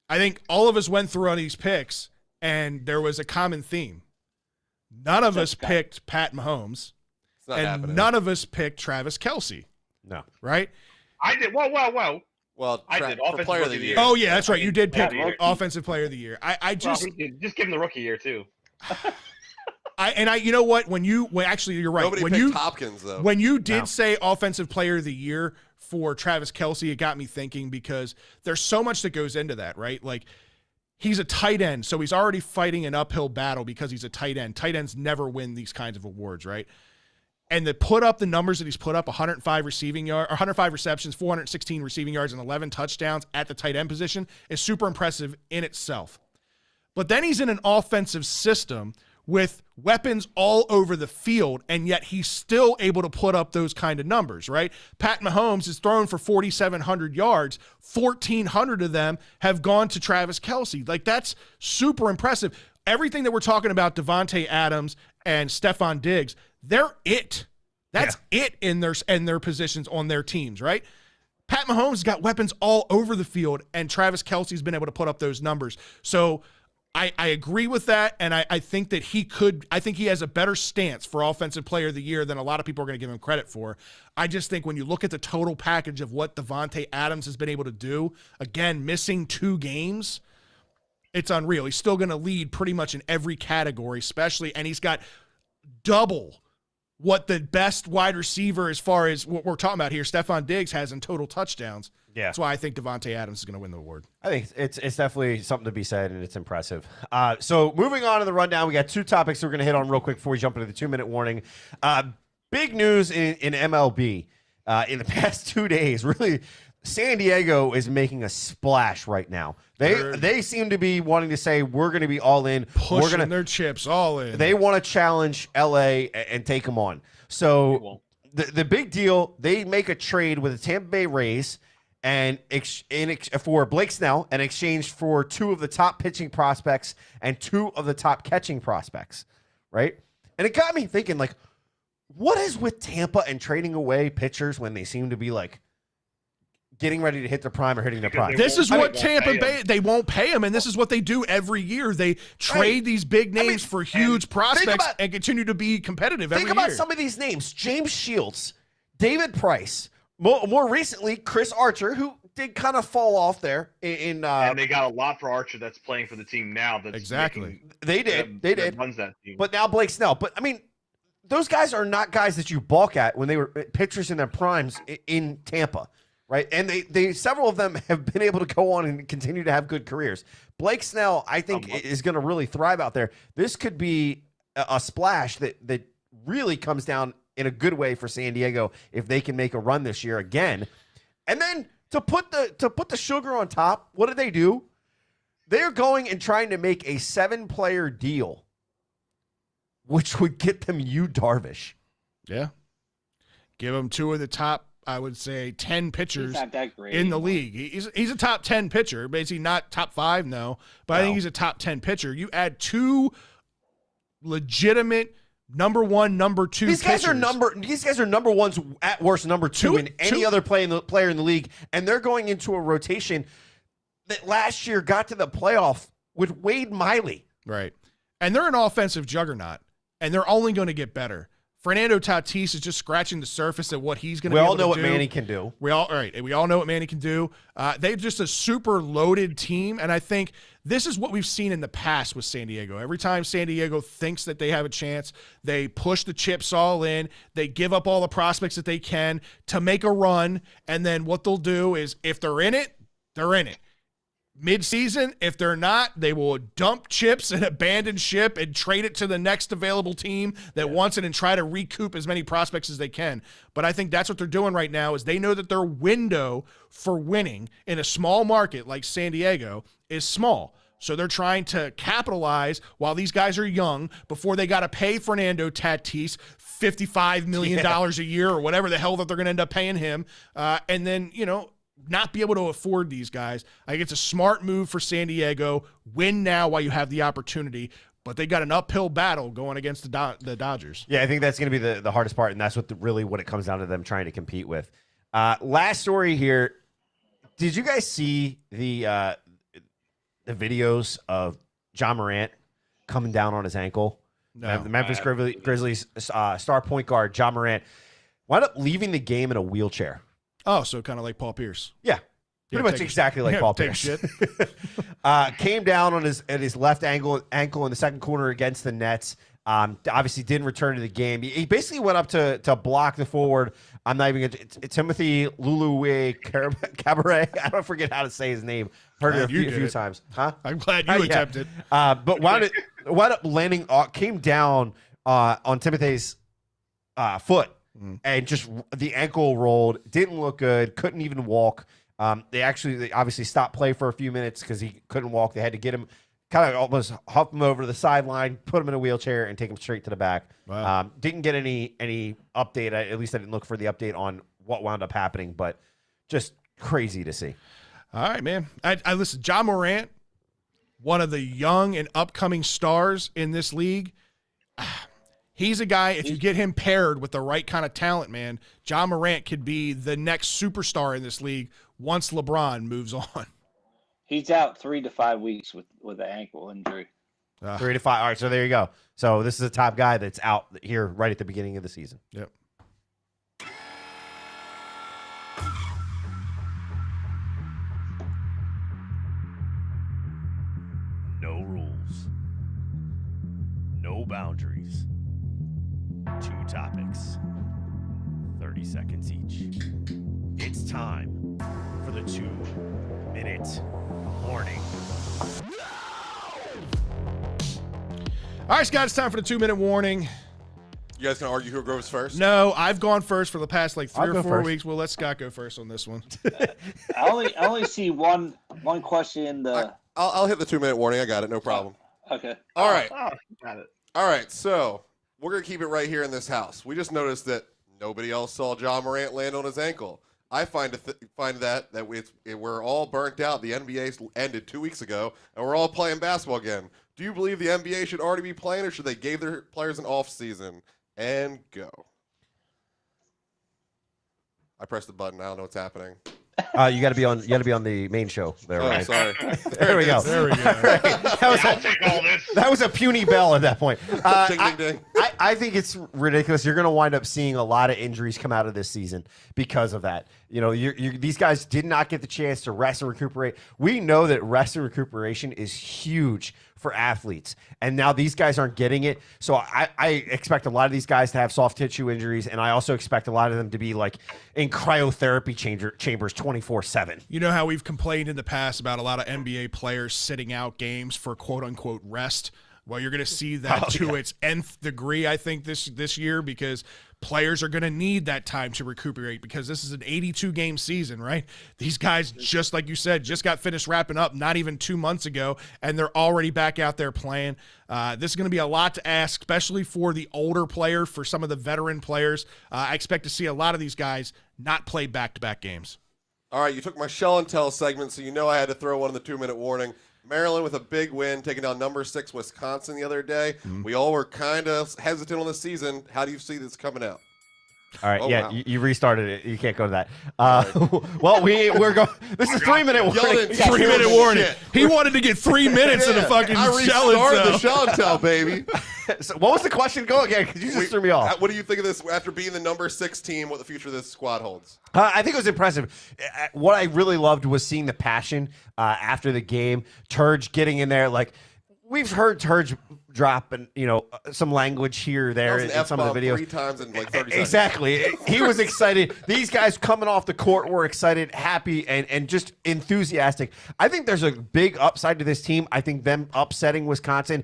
I think all of us went through on these picks, and there was a common theme. None of us picked Pat Mahomes,
It's not
and
happening.
none of us picked Travis Kelce.
No.
Right?
I did. Whoa.
Well,
I did.
for
Offensive
player of
rookie
the
of
year.
the
Oh, yeah, that's right. You did pick
Yeah,
Offensive Player of the Year.
Just give him the rookie year too.
You know what? Actually, you're right.
Nobody picked Hopkins, though.
When you did say Offensive Player of the Year for Travis Kelce, it got me thinking because there's so much that goes into that, right? Like, he's a tight end, so he's already fighting an uphill battle because he's a tight end. Tight ends never win these kinds of awards, right? And to put up the numbers that he's put up, 105 receptions, 416 receiving yards, and 11 touchdowns at the tight end position is super impressive in itself. But then he's in an offensive system with weapons all over the field, and yet he's still able to put up those kind of numbers, right? Pat Mahomes is thrown for 4,700 yards. 1,400 of them have gone to Travis Kelce. Like, that's super impressive. Everything that we're talking about, Davante Adams and Stephon Diggs, they're it. That's it in their positions on their teams, right? Pat Mahomes has got weapons all over the field, and Travis Kelce's been able to put up those numbers. So I agree with that, and I think that I think he has a better stance for Offensive Player of the Year than a lot of people are going to give him credit for. I just think when you look at the total package of what Davante Adams has been able to do, again, missing 2 games, it's unreal. He's still going to lead pretty much in every category, and he's got double what the best wide receiver, as far as what we're talking about here, Stephon Diggs, has in total touchdowns.
Yeah.
That's why I think Davante Adams is going to win the award.
I think it's definitely something to be said, and it's impressive. So moving on to the rundown, we got 2 topics we're going to hit on real quick before we jump into the 2-minute warning. Big news in MLB in the past 2 days. Really, San Diego is making a splash right now. They seem to be wanting to say, we're going to be all in.
Pushing their chips all in.
They want to challenge LA and take them on. So the big deal, they make a trade with the Tampa Bay Rays and for Blake Snell in exchange for 2 of the top pitching prospects and 2 of the top catching prospects, right? And it got me thinking, like, what is with Tampa and trading away pitchers when they seem to be like getting ready to hit their prime or hitting their prime.
This is
I
what
mean,
Tampa Bay, they won't pay him, and this is what they do every year. They trade these big names for huge prospects and continue to be competitive every year.
Think about some of these names. James Shields, David Price, more recently, Chris Archer, who did kind of fall off there. And
they got a lot for Archer that's playing for the team now. That's
Exactly.
They did.
that runs that team.
But now Blake Snell. But, I mean, those guys are not guys that you balk at when they were pitchers in their primes in Tampa, right? And they several of them have been able to go on and continue to have good careers. Blake Snell, I think, is going to really thrive out there. This could be a splash that really comes down in a good way for San Diego if they can make a run this year again. And then to put the sugar on top, what did they do? They're going and trying to make a 7-player deal, which would get them Yu Darvish.
Yeah. Give him 2 of the top, I would say, 10 pitchers
He's not that great
in the
anymore.
league. He's a top 10 pitcher, basically not top 5, no. But I think he's a top 10 pitcher. You add 2 legitimate number 1, number 2
These guys
pitchers.
These guys are number ones at worst, number 2 in any other player in the league, and they're going into a rotation that last year got to the playoff with Wade Miley.
Right. And they're an offensive juggernaut, and they're only going to get better. Fernando Tatis is just scratching the surface of what he's going to be able to do.
We all know what Manny can do.
We all know what Manny can do. They're just a super loaded team, and I think this is what we've seen in the past with San Diego. Every time San Diego thinks that they have a chance, they push the chips all in. They give up all the prospects that they can to make a run, and then what they'll do is if they're in it, they're in it. Mid-season, if they're not, they will dump chips and abandon ship and trade it to the next available team that wants it and try to recoup as many prospects as they can. But I think that's what they're doing right now is they know that their window for winning in a small market like San Diego is small. So they're trying to capitalize while these guys are young before they got to pay Fernando Tatis $55 million a year or whatever the hell that they're going to end up paying him. And then, not be able to afford these guys. I think it's a smart move for San Diego. Win now while you have the opportunity, but they got an uphill battle going against the Dodgers.
Yeah, I think that's going to be the hardest part, and that's what what it comes down to them trying to compete with. Last story here. Did you guys see the videos of John Morant coming down on his ankle?
No.
The Memphis Grizzlies star point guard John Morant wound up leaving the game in a wheelchair.
Oh, so kind of like Paul Pierce.
Yeah, pretty much exactly like Paul Pierce.
Shit.
Came down on his left ankle in the second quarter against the Nets. Obviously didn't return to the game. He basically went up to block the forward. I'm not even going to Timothy Luluwe Cabaret. I don't forget how to say his name. Heard it a few times. Huh?
I'm glad you attempted.
But wound up landing. Came down on Timothy's foot. And just the ankle rolled, didn't look good, couldn't even walk. They obviously stopped play for a few minutes because he couldn't walk. They had to get him, kind of almost hop him over to the sideline, put him in a wheelchair, and take him straight to the back.
Wow.
Didn't get any update. At least I didn't look for the update on what wound up happening, but just crazy to see.
All right, man. I listen, John Morant, one of the young and upcoming stars in this league. He's a guy, if you get him paired with the right kind of talent, man, John Morant could be the next superstar in this league once LeBron moves on.
He's out 3 to 5 weeks with an ankle injury.
3 to 5. All right, so there you go. So this is a top guy that's out here right at the beginning of the season.
Yep.
No rules. No boundaries. 2 topics. 30 seconds each. It's time for the 2-minute warning.
All right, Scott, it's time for the 2-minute warning.
You guys gonna argue who goes first?
No, I've gone first for the past like 3
I'll
or
go
4
first.
weeks. Well, let Scott go first on this one.
I only see one question in the.
I'll hit the 2-minute warning. I got it. No problem.
Okay.
All right.
Oh, got it.
All right. So we're gonna keep it right here in this house. We just noticed that nobody else saw John Morant land on his ankle. I find that we're all burnt out. The NBA ended 2 weeks ago, and we're all playing basketball again. Do you believe the NBA should already be playing, or should they give their players an off season? And go. I pressed the button. I don't know what's happening.
You got to be on. You got to be on the main show there,
Oh,
Ryan.
sorry.
There we go.
There we go.
I'll take all this.
That was a puny bell at that point.
Ding, ding, ding.
I think it's ridiculous. You're going to wind up seeing a lot of injuries come out of this season because of that. You know, these guys did not get the chance to rest and recuperate. We know that rest and recuperation is huge for athletes, and now these guys aren't getting it. So I expect a lot of these guys to have soft tissue injuries, and I also expect a lot of them to be like in cryotherapy chambers 24/7.
You know how we've complained in the past about a lot of NBA players sitting out games for quote unquote rest? Well, you're going to see that to its nth degree, I think, this year, because players are going to need that time to recuperate, because this is an 82-game season, right? These guys, just like you said, just got finished wrapping up not even 2 months ago, and they're already back out there playing. This is going to be a lot to ask, especially for the older player, for some of the veteran players. I expect to see a lot of these guys not play back-to-back games.
All right, you took my show and tell segment, so you know I had to throw one in the 2-minute warning. Maryland with a big win, taking down number 6 Wisconsin the other day. We all were kind of hesitant on the season. How do you see this coming out?
All right,
Oh,
yeah,
wow.
you restarted it. You can't go to that. Well, we're going. This is 3-minute warning.
Yelled at
3-minute warning. He wanted to get 3 minutes in the fucking
I
show
restarted
and
the
tell.
show and tell, baby.
So what was the question? Go again, because you just threw me off.
What do you think of this after being the number 6 team, what the future of this squad holds?
I think it was impressive. What I really loved was seeing the passion after the game. Turge getting in there. Like, we've heard Turge drop and some language here or there
That was an
in some of the
F-bomb
videos.
3 times in like 30 seconds.
Exactly. He was excited. These guys coming off the court were excited, happy, and just enthusiastic. I think there's a big upside to this team. I think them upsetting Wisconsin,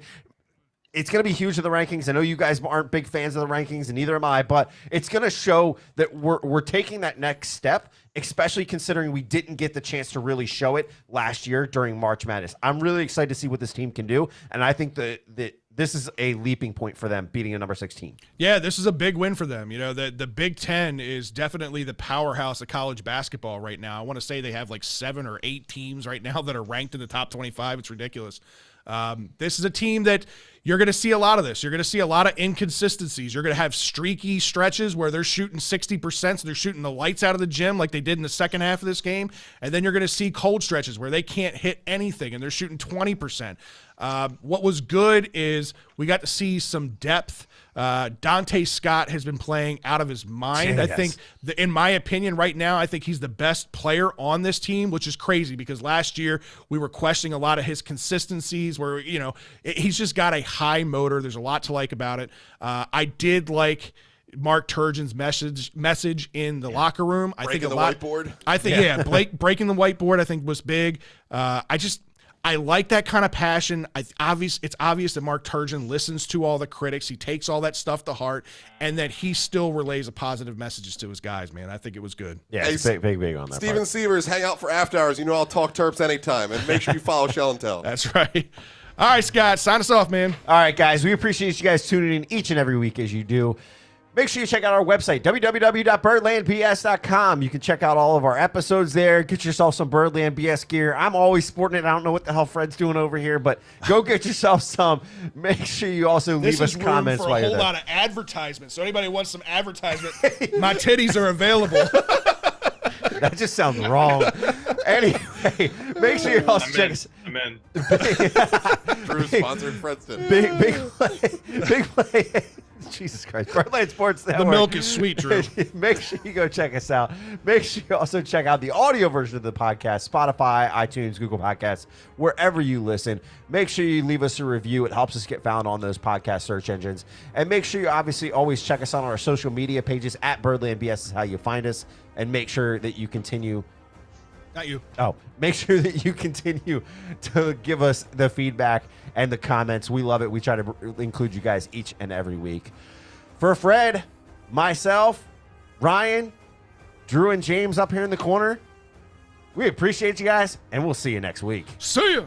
it's going to be huge in the rankings. I know you guys aren't big fans of the rankings, and neither am I, but it's going to show that we're taking that next step, especially considering we didn't get the chance to really show it last year during March Madness. I'm really excited to see what this team can do, and I think that this is a leaping point for them, beating a number 6 team.
Yeah, this is a big win for them. The Big Ten is definitely the powerhouse of college basketball right now. I want to say they have like 7 or 8 teams right now that are ranked in the top 25. It's ridiculous. This is a team that you're going to see a lot of this. You're going to see a lot of inconsistencies. You're going to have streaky stretches where they're shooting 60%, so they're shooting the lights out of the gym like they did in the second half of this game. And then you're going to see cold stretches where they can't hit anything and they're shooting 20%. What was good is we got to see some depth. Dante Scott has been playing out of his mind.
Yes.
I think, in my opinion, right now, I think he's the best player on this team, which is crazy because last year we were questioning a lot of his consistencies where, he's just got a high motor. There's a lot to like about it. I did like Mark Turgeon's message in the locker room.
Breaking the whiteboard.
I think, Blake breaking the whiteboard, I think was big. I like that kind of passion. It's obvious that Mark Turgeon listens to all the critics. He takes all that stuff to heart, and that he still relays a positive messages to his guys, man. I think it was good.
Yeah,
Hey,
it's big on that
Steven
part.
Severs, hang out for after hours. You know I'll talk Terps anytime. And make sure you follow Shell and Tell.
That's right. All right, Scott, sign us off, man.
All right, guys, we appreciate you guys tuning in each and every week as you do. Make sure you check out our website, www.birdlandbs.com. You can check out all of our episodes there. Get yourself some Birdland BS gear. I'm always sporting it. I don't know what the hell Fred's doing over here, but go get yourself some. Make sure you also leave us comments
for
while
a
you're
whole
there.
lot of advertisement. So anybody wants some advertisement, my titties are available.
That just sounds wrong. Anyway, make sure you also check us.
I'm in.
Drew sponsored Princeton.
Big play. Jesus Christ. Birdland Sports Network.
The milk is sweet, Drew.
Make sure you go check us out. Make sure you also check out the audio version of the podcast, Spotify, iTunes, Google Podcasts, wherever you listen. Make sure you leave us a review. It helps us get found on those podcast search engines. And make sure you obviously always check us on our social media pages at Birdland BS is how you find us. And make sure that you continue.
Not you.
Oh, make sure that you continue to give us the feedback and the comments. We love it. We try to include you guys each and every week. For Fred, myself, Ryan, Drew, and James up here in the corner, we appreciate you guys, and we'll see you next week.
See ya.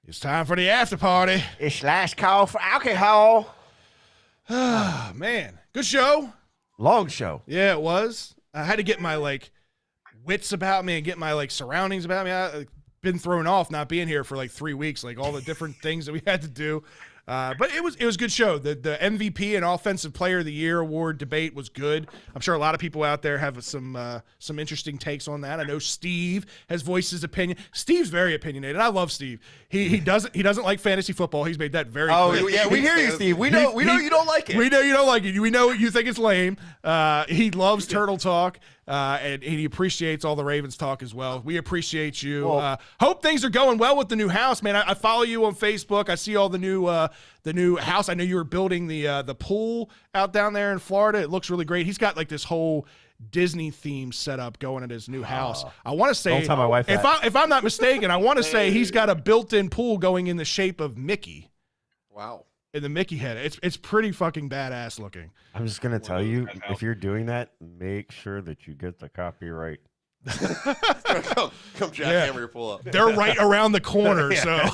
It's time for the after party.
It's last call for alcohol.
Ah, man. Good show.
Long show.
Yeah, it was. I had to get my, wits about me and get my, surroundings about me. I've been thrown off not being here for, 3 weeks, all the different things that we had to do. But it was a good show. The MVP and Offensive Player of the Year award debate was good. I'm sure a lot of people out there have some interesting takes on that. I know Steve has voiced his opinion. Steve's very opinionated. I love Steve. He doesn't like fantasy football. He's made that very clear.
Oh yeah, we hear you, Steve. We know you don't like it.
We know you don't like it. We know you think it's lame. He loves Turtle Talk. And he appreciates all the Ravens talk as well. We appreciate you. Hope things are going well with the new house, man. I follow you on Facebook. I see all the new house. I know you were building the pool out down there in Florida. It looks really great. He's got this whole Disney theme set up going at his new house. I want to say,
don't tell my wife that.
if I'm not mistaken, I want to say he's got a built-in pool going in the shape of Mickey.
Wow.
In the Mickey head. It's pretty fucking badass looking.
I'm just gonna tell you, if you're doing that, make sure that you get the copyright.
come jackhammer your pull up.
They're right around the corner, so.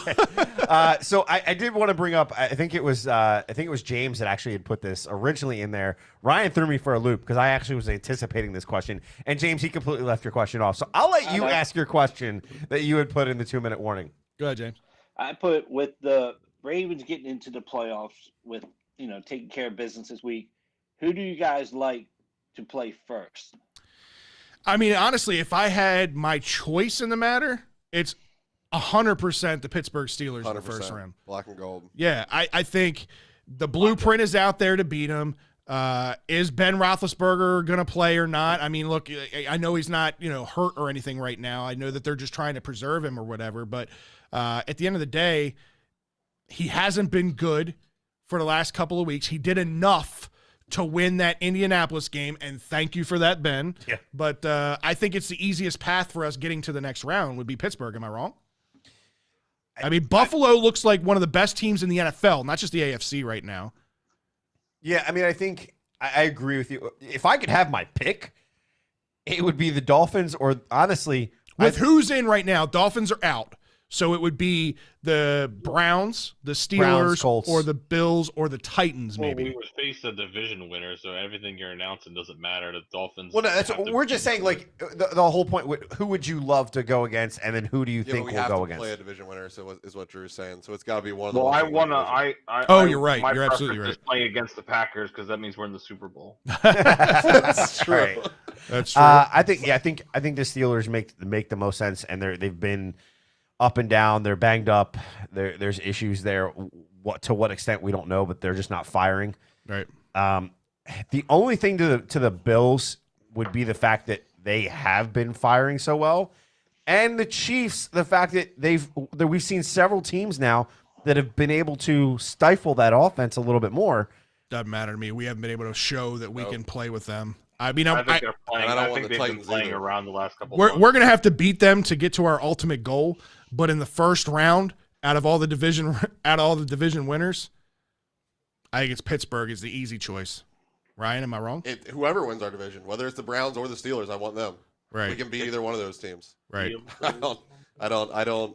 So I did want to bring up. I think it was James that actually had put this originally in there. Ryan threw me for a loop because I actually was anticipating this question, and James, he completely left your question off. So I'll let you ask your question that you had put in the 2-minute warning.
Go ahead, James.
I put with the Ravens getting into the playoffs with, taking care of business this week, who do you guys like to play first?
I mean, honestly, if I had my choice in the matter, it's 100% the Pittsburgh Steelers in the first round.
Black and gold.
Yeah, I think the blueprint is out there to beat them. Is Ben Roethlisberger going to play or not? I mean, look, I know he's not, hurt or anything right now. I know that they're just trying to preserve him or whatever. But at the end of the day, he hasn't been good for the last couple of weeks. He did enough to win that Indianapolis game, and thank you for that, Ben.
Yeah.
But I think it's the easiest path for us getting to the next round would be Pittsburgh. Am I wrong? I mean, Buffalo looks like one of the best teams in the NFL, not just the AFC right now.
Yeah, I mean, I think I agree with you. If I could have my pick, it would be the Dolphins, or honestly,
with who's in right now, Dolphins are out. So it would be the Browns, the Steelers,
Colts,
or the Bills, or the Titans, maybe.
Well, we would face a division winner, so everything you're announcing doesn't matter. The Dolphins.
Well, no, we're just saying, the whole point. Who would you love to go against, and then who do you think will go against?
Play a division winner, so is what Drew's saying. So it's got to be one of the.
Well,
you're right.
My
you're absolutely right.
Is playing against the Packers because that means we're in the Super Bowl.
That's true.
Right.
That's true.
I think the Steelers make the most sense, and they've been up and down. They're banged up. There's issues there. To what extent we don't know, but they're just not firing.
Right.
The only thing to the Bills would be the fact that they have been firing so well, and the Chiefs, the fact that we've seen several teams now that have been able to stifle that offense a little bit more.
Doesn't matter to me. We haven't been able to show that we can play with them. I mean,
I think they're playing.
I
think they've been playing around the last couple.
We're going to have to beat them to get to our ultimate goal. But in the first round, out of all the division winners, I think it's Pittsburgh is the easy choice. Ryan, am I wrong?
Whoever wins our division, whether it's the Browns or the Steelers, I want them.
Right.
We can beat either one of those teams.
Right.
I don't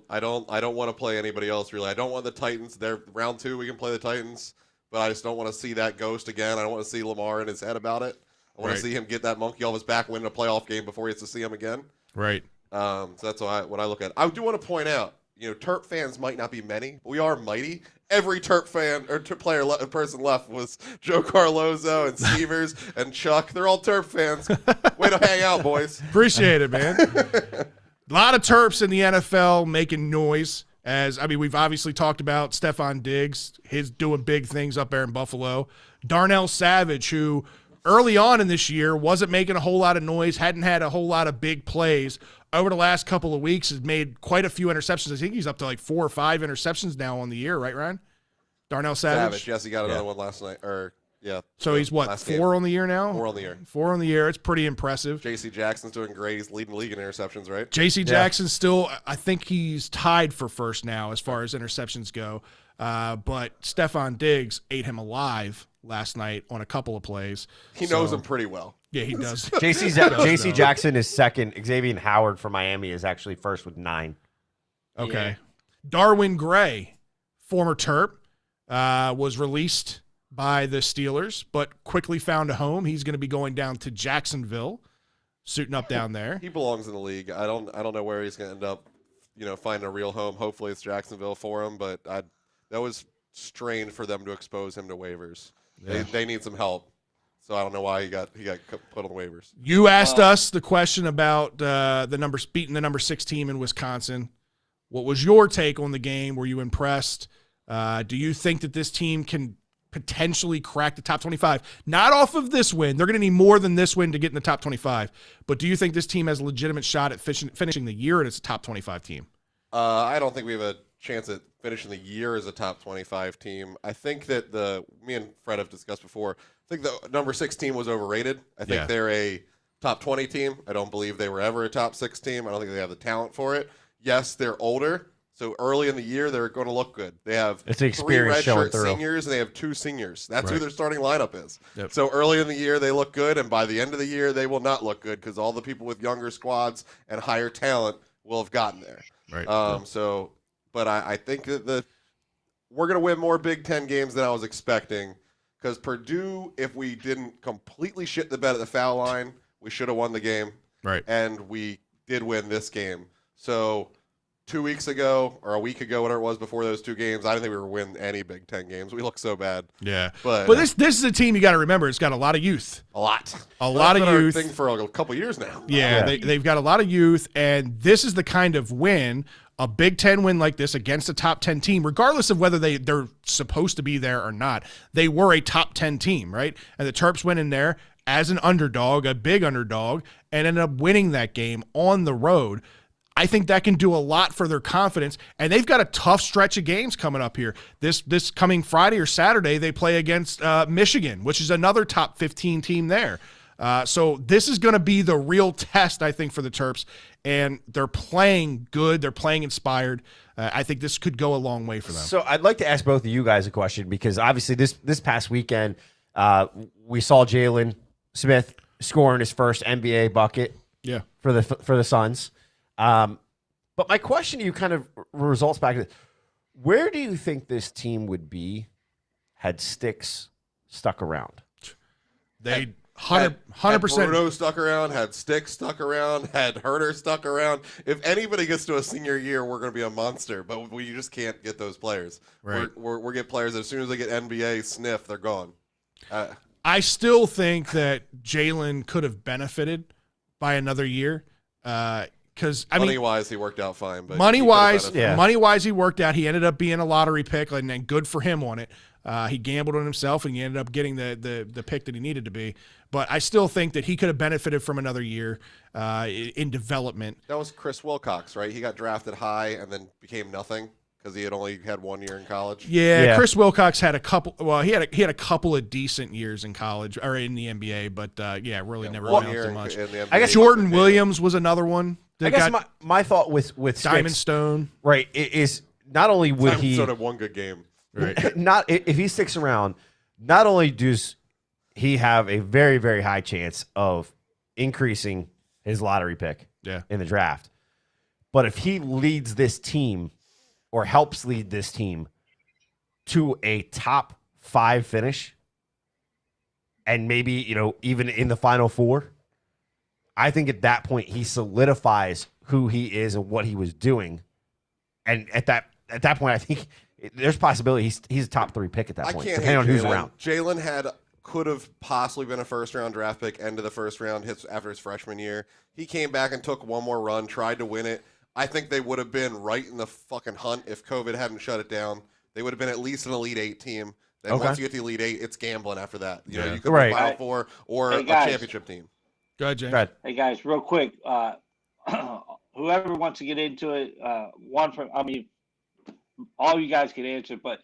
want to play anybody else really. I don't want the Titans. They're round 2. We can play the Titans, but I just don't want to see that ghost again. I don't want to see Lamar in his head about it. I want to see him get that monkey off his back, win a playoff game before he has to see him again.
Right.
So that's what I look at. I do want to point out, Terp fans might not be many, but we are mighty. Every Terp fan or person left was Joe Carlozo and Stevers and Chuck. They're all Terp fans. Way to hang out, boys.
Appreciate it, man. A lot of Terps in the NFL making noise. We've obviously talked about Stephon Diggs, his doing big things up there in Buffalo. Darnell Savage, who early on in this year wasn't making a whole lot of noise, hadn't had a whole lot of big plays. Over the last couple of weeks has made quite a few interceptions. I think he's up to 4 or 5 interceptions now on the year, right, Ryan? Darnell Savage?
Yes, he got another one last night.
So he's what, 4 on the year now?
4 on the year.
4 on the year. It's pretty impressive.
J.C. Jackson's doing great. He's leading the league in interceptions, right?
J.C. Jackson still, I think he's tied for first now as far as interceptions go. But Stephon Diggs ate him alive last night on a couple of plays.
He knows him pretty well.
Yeah, he does.
J.C. Jackson is second. Xavier Howard from Miami is actually first with 9.
Okay. Darwin Gray, former Terp, was released by the Steelers, but quickly found a home. He's going to be going down to Jacksonville, suiting up down there.
He belongs in the league. I don't know where he's going to end up, finding a real home. Hopefully it's Jacksonville for him, but that was strange for them to expose him to waivers. Yeah. They need some help. So I don't know why he got put on waivers.
You asked us the question about beating the number 6 team in Wisconsin. What was your take on the game? Were you impressed? Do you think that this team can potentially crack the top 25? Not off of this win. They're going to need more than this win to get in the top 25. But do you think this team has a legitimate shot at finishing the year as a top 25 team?
I don't think we have a chance at finishing the year as a top 25 team. I think that me and Fred have discussed before, I think the number 6 team was overrated. I think they're a top 20 team. I don't believe they were ever a top 6 team. I don't think they have the talent for it. Yes, they're older. So early in the year, they're going to look good. They have 3 redshirt seniors, and they have 2 seniors. That's who their starting lineup is. Yep. So early in the year, they look good, and by the end of the year, they will not look good because all the people with younger squads and higher talent will have gotten there.
Right.
But I think that we're going to win more Big Ten games than I was expecting because Purdue, if we didn't completely shit the bed at the foul line, we should have won the game.
Right.
And we did win this game. So 2 weeks ago or a week ago, whatever it was before those 2 games, I didn't think we were winning any Big Ten games. We look so bad.
Yeah.
But
this is a team you got to remember. It's got a lot of youth.
A lot
of
been
youth.
Our thing for a couple years now.
Yeah, they've got a lot of youth, and this is the kind of win, a Big Ten win like this against a top 10 team, regardless of whether they're supposed to be there or not. They were a top 10 team, right? And the Terps went in there as an underdog, a big underdog, and ended up winning that game on the road. I think that can do a lot for their confidence, and they've got a tough stretch of games coming up here. This coming Friday or Saturday, they play against Michigan, which is another top 15 team there. So this is going to be the real test, I think, for the Terps, and they're playing good. They're playing inspired. I think this could go a long way for them.
So I'd like to ask both of you guys a question because obviously this past weekend we saw Jalen Smith scoring his first NBA bucket for the Suns. But my question to you kind of results back to this. Where do you think this team would be had Sticks stuck around?
They 100%.
Had Bruno stuck around, had Sticks stuck around, had Herter stuck around. If anybody gets to a senior year, we're going to be a monster, but we just can't get those players.
Right.
We're get players that as soon as they get NBA sniff, they're gone.
I still think that Jalen could have benefited by another year. Because
money-wise, he worked out fine. But
money-wise, he worked out. He ended up being a lottery pick, and good for him on it. He gambled on himself, and he ended up getting the pick that he needed to be. But I still think that he could have benefited from another year in development.
That was Chris Wilcox, right? He got drafted high and then became nothing because he had only had 1 year in college.
Yeah, Chris Wilcox had a couple. Well, he had a couple of decent years in college or in the NBA, but really never amounted to much.
I
guess Jordan Williams was another one.
I guess my thought with
Diamond
Sticks,
Stone,
right, is not only would he
sort of one good game,
right? Not if he sticks around, not only does he have a very, very high chance of increasing his lottery pick in the draft, but if he leads this team or helps lead this team to a top 5 finish, and maybe even in the Final Four. I think at that point he solidifies who he is and what he was doing, and at that point I think there's possibility he's a top 3 pick at that point, depending on who's around.
Jalen could have possibly been a first-round draft pick, end of the first round, after his freshman year. He came back and took one more run, tried to win it. I think they would have been right in the fucking hunt if COVID hadn't shut it down. They would have been at least an Elite 8 team. Then once you get the Elite 8, it's gambling after that. You could be Final Four or a championship team.
Go ahead, James.
Go ahead.
Hey guys, real quick, whoever wants to get into it, all you guys can answer, but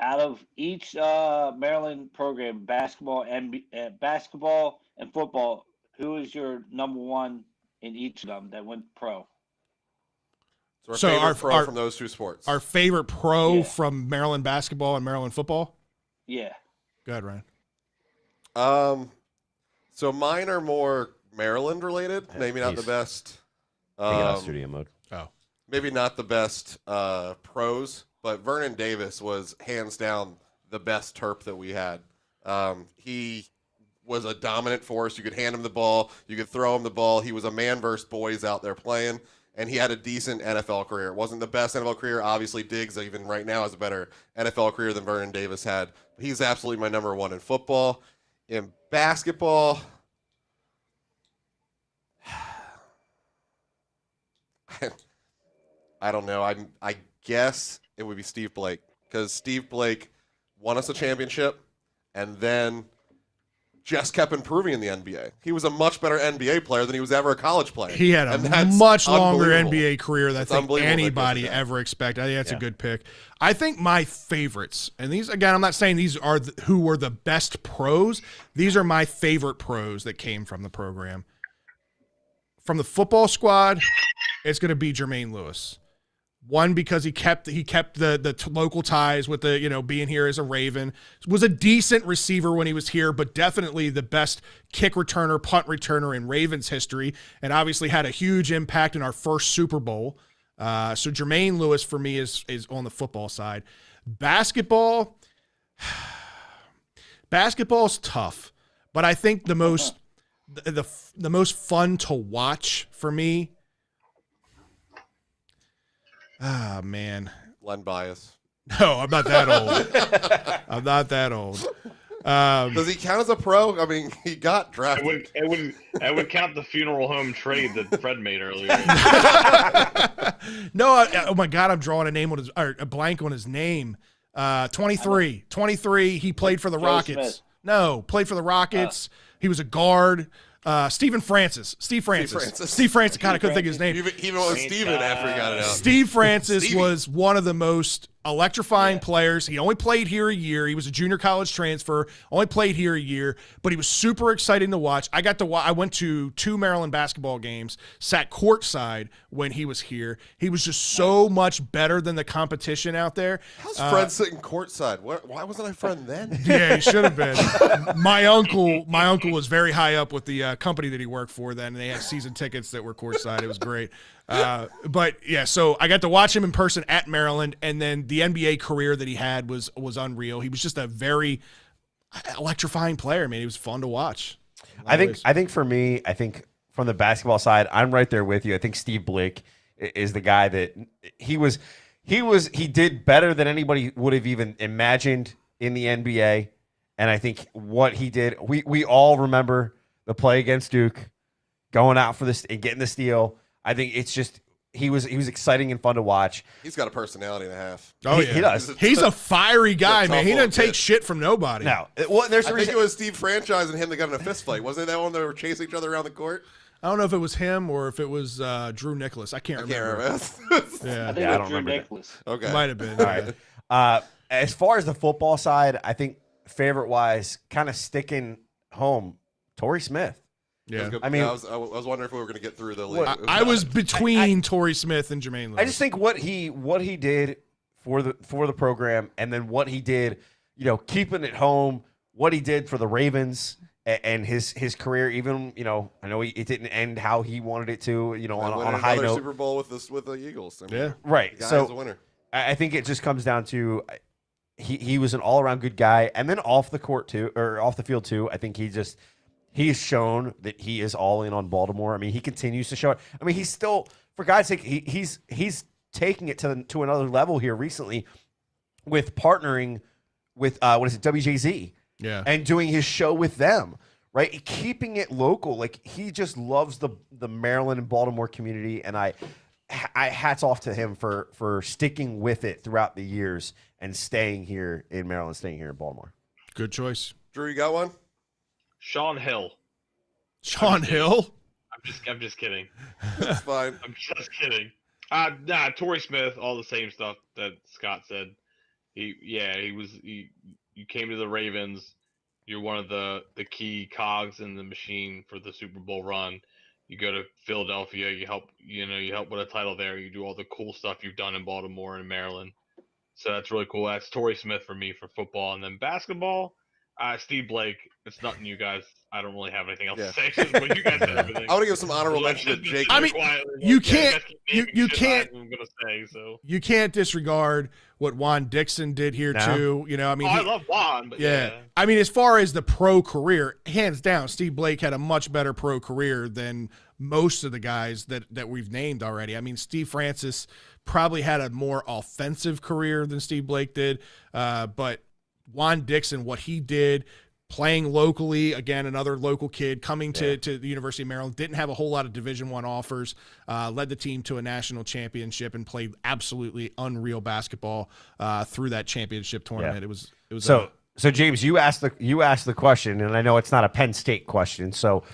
out of each Maryland program, basketball and football, who is your number one in each of them that went pro?
So our pro from those 2 sports.
Our favorite pro from Maryland basketball and Maryland football?
Yeah.
Go ahead, Ryan.
So mine are more Maryland related, maybe not the best.
Studio mode.
Oh.
maybe not the best pros, but Vernon Davis was hands down the best Terp that we had. He was a dominant force. You could hand him the ball. You could throw him the ball. He was a man versus boys out there playing, and he had a decent NFL career. It wasn't the best NFL career. Obviously, Diggs, even right now, has a better NFL career than Vernon Davis had. But he's absolutely my number one in football. In basketball, I don't know. I guess it would be Steve Blake, because Steve Blake won us a championship and then just kept improving in the NBA. He was a much better NBA player than he was ever a college player.
He had
And
a
that's
much longer
unbelievable.
NBA career than I
It's
think
unbelievable that
anybody
goes to that.
ever expected. I think that's a good pick. I think my favorites, and these, again, I'm not saying these are who were the best pros. These are my favorite pros that came from the program. From the football squad, it's going to be Jermaine Lewis. One, because he kept the local ties with the, being here as a Raven. Was a decent receiver when he was here, but definitely the best kick returner, punt returner in Ravens history, and obviously had a huge impact in our first Super Bowl. So Jermaine Lewis for me is on the football side. Basketball's tough, but I think the most fun to watch for me. Ah, man.
Len Bias.
No, I'm not that old. I'm not that old.
Does he count as a pro? I mean, he got drafted.
I would count the funeral home trade that Fred made earlier.
No, oh my God, I'm drawing a blank on his name. 23. 23. He played for the
Joe
Rockets.
Smith.
No, played for the Rockets. He was a guard. Steve Francis. God, I couldn't think of his name.
Even with Steven after he got it out.
Steve Francis
Stevie.
was one of the most electrifying players. He only played here a year. He was a junior college transfer, only played here a year, but he was super exciting to watch. I went to 2 Maryland basketball games, sat courtside when he was here. He was just so much better than the competition out there.
How's Fred sitting courtside? Why wasn't I friend then?
Yeah, he should have been. My uncle was very high up with the company that he worked for then, and they had season tickets that were courtside. It was great. But yeah, so I got to watch him in person at Maryland, and then the NBA career that he had was unreal. He was just a very electrifying player, man. He was fun to watch.
I think for me, from the basketball side, I'm right there with you. I think Steve Blake is the guy that he did better than anybody would have even imagined in the NBA. And I think what he did, we all remember the play against Duke, going out for this and getting the steal. I think it's just he was exciting and fun to watch.
He's got a personality and a half.
Oh,
He does.
He's a fiery guy,
tough
man. He doesn't
little
take
kid.
shit from nobody.
No, there's a
I think
reason.
it was Steve Franchise and him that got in a fist fight. Wasn't it that one that were chasing each other around the court?
I don't know if it was him or if it was Drew Nicholas. I can't
I can't
remember.
remember.
I think
Yeah, I
it
don't
was Drew
remember that.
Nicholas.
Okay.
Might have been.
All right. As far as the football side, I think favorite wise, kind of sticking home, Torrey Smith.
Yeah.
I mean-
I was wondering if we were going to get through the league.
I was between Torrey Smith and Jermaine Lewis.
I just think what he did for the program, and then what he did, keeping it home, what he did for the Ravens and his career. Even I know it didn't end how he wanted it to. On a high note.
Super Bowl with the Eagles. I mean,
Yeah.
Right.
the guy's
So
a winner.
I think it just comes down to he was an all around good guy, and then off the court too, or off the field too. I think he's shown that he is all in on Baltimore. I mean, he continues to show it. I mean, he's still, for God's sake, he's taking it to another level here recently with partnering with WJZ,
Yeah.
and doing his show with them, right? Keeping it local. Like, he just loves the Maryland and Baltimore community, and I hats off to him for sticking with it throughout the years and staying here in Maryland, staying here in Baltimore.
Good choice.
Drew, you got one?
Sean Hill.
Sean Hill.
I'm just kidding.
That's fine.
I'm just kidding. Torrey Smith, all the same stuff that Scott said. You came to the Ravens. You're one of the key cogs in the machine for the Super Bowl run. You go to Philadelphia, you help with a title there. You do all the cool stuff you've done in Baltimore and Maryland. So that's really cool. That's Torrey Smith for me for football. And then basketball, Steve Blake. It's nothing, you guys. I don't really have anything else
Yeah.
to say. But you guys said everything.
I want to give some honorable mention to Jake.
I mean, you can't- you can't-
I'm gonna say so.
You can't disregard what Juan Dixon did here
No.
too. You know, I mean,
I love Juan, but
yeah. I mean, as far as the pro career, hands down, Steve Blake had a much better pro career than most of the guys that we've named already. I mean, Steve Francis probably had a more offensive career than Steve Blake did, but Juan Dixon, what he did, playing locally, again, another local kid coming to the University of Maryland, didn't have a whole lot of Division I offers, led the team to a national championship and played absolutely unreal basketball through that championship tournament.
Yeah.
It was
So James, you asked the question, and I know it's not a Penn State question. So,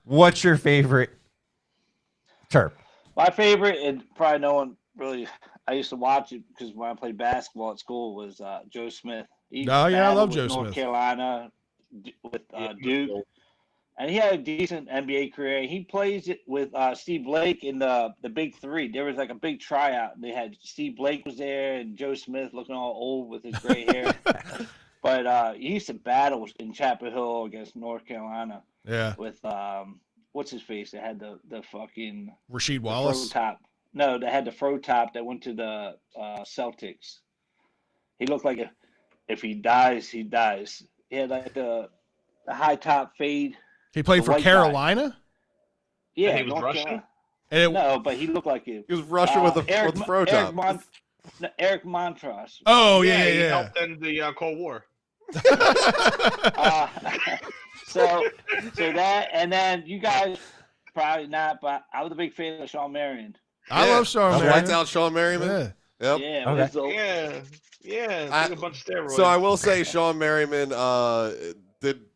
what's your favorite Terp?
My favorite, and probably no one really, I used to watch it because when I played basketball at school, was Joe Smith. He
Oh, yeah, I love
battled
Joe
with North
Smith.
Carolina with Duke. And he had a decent NBA career. He plays it with Steve Blake in the Big Three. There was like a big tryout. They had Steve Blake was there and Joe Smith looking all old with his gray hair. But he used to battle in Chapel Hill against North Carolina.
Yeah.
With what's his face? They had the fucking
Rasheed
the
Wallace.
fro top. No, they had the fro top that went to the Celtics. He looked like if he dies, he dies. He had like the high top fade.
He played
The
for
white guy.
Carolina?
Yeah,
he was
North
Russian?
Carolina.
And it-
No, but he looked like it.
He was Russian with the fro top.
Eric Montross.
oh,
He
yeah.
helped end the Cold War.
So that, and then you guys probably not, but I was a big fan of Sean Marion.
I love Sean
Lights
Marion.
out Sean Merriman.
Yeah.
Yep.
Yeah,
Okay.
so,
Take a bunch of steroids.
So I will say Sean Merriman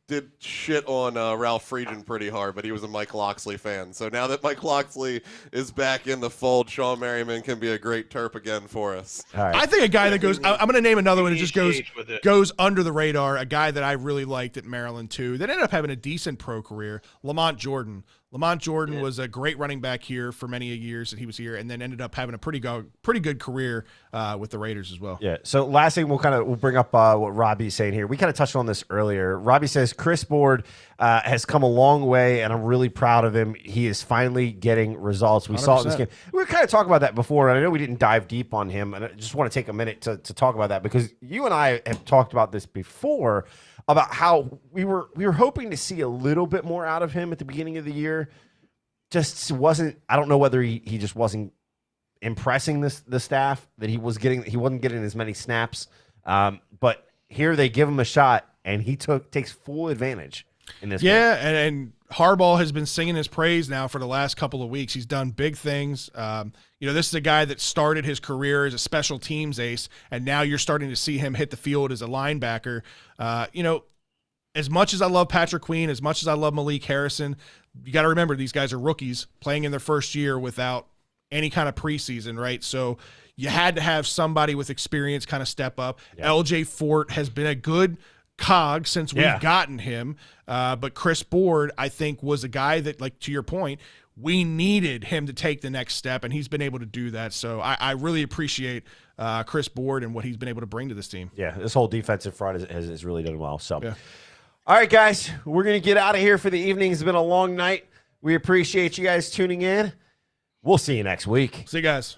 did shit on Ralph Friedgen pretty hard, but he was a Mike Loxley fan. So now that Mike Loxley is back in the fold, Sean Merriman can be a great Terp again for us.
All right.
I think a guy that goes, I'm going to name another one that just goes
with it.
goes under the radar, a guy that I really liked at Maryland too, that ended up having a decent pro career, Lamont Jordan. Lamont Jordan was a great running back here for many years that he was here, and then ended up having a pretty good career with the Raiders as well.
Yeah. So last thing we'll bring up what Robbie's saying here. We kind of touched on this earlier. Robbie says Chris Board has come a long way, and I'm really proud of him. He is finally getting results. We saw it in this
100%.
game. We were kind of talking about that before, and I know we didn't dive deep on him, and I just want to take a minute to talk about that because you and I have talked about this before about how we were hoping to see a little bit more out of him at the beginning of the year. Just wasn't. I don't know whether he just wasn't impressing the staff, that he wasn't getting as many snaps. But here they give him a shot, and he takes full advantage in this game.
Yeah, and Harbaugh has been singing his praise now for the last couple of weeks. He's done big things. This is a guy that started his career as a special teams ace, and now you're starting to see him hit the field as a linebacker. As much as I love Patrick Queen, as much as I love Malik Harrison, you got to remember these guys are rookies playing in their first year without any kind of preseason, right? So you had to have somebody with experience kind of step up.
Yeah.
LJ Fort has been a good cog since we've gotten him. But Chris Board, I think, was a guy that, like, to your point, we needed him to take the next step, and he's been able to do that. So I really appreciate Chris Board and what he's been able to bring to this team.
Yeah, this whole defensive front has really done well. So,
Yeah.
All right, guys, we're going to get out of here for the evening. It's been a long night. We appreciate you guys tuning in. We'll see you next week.
See you guys.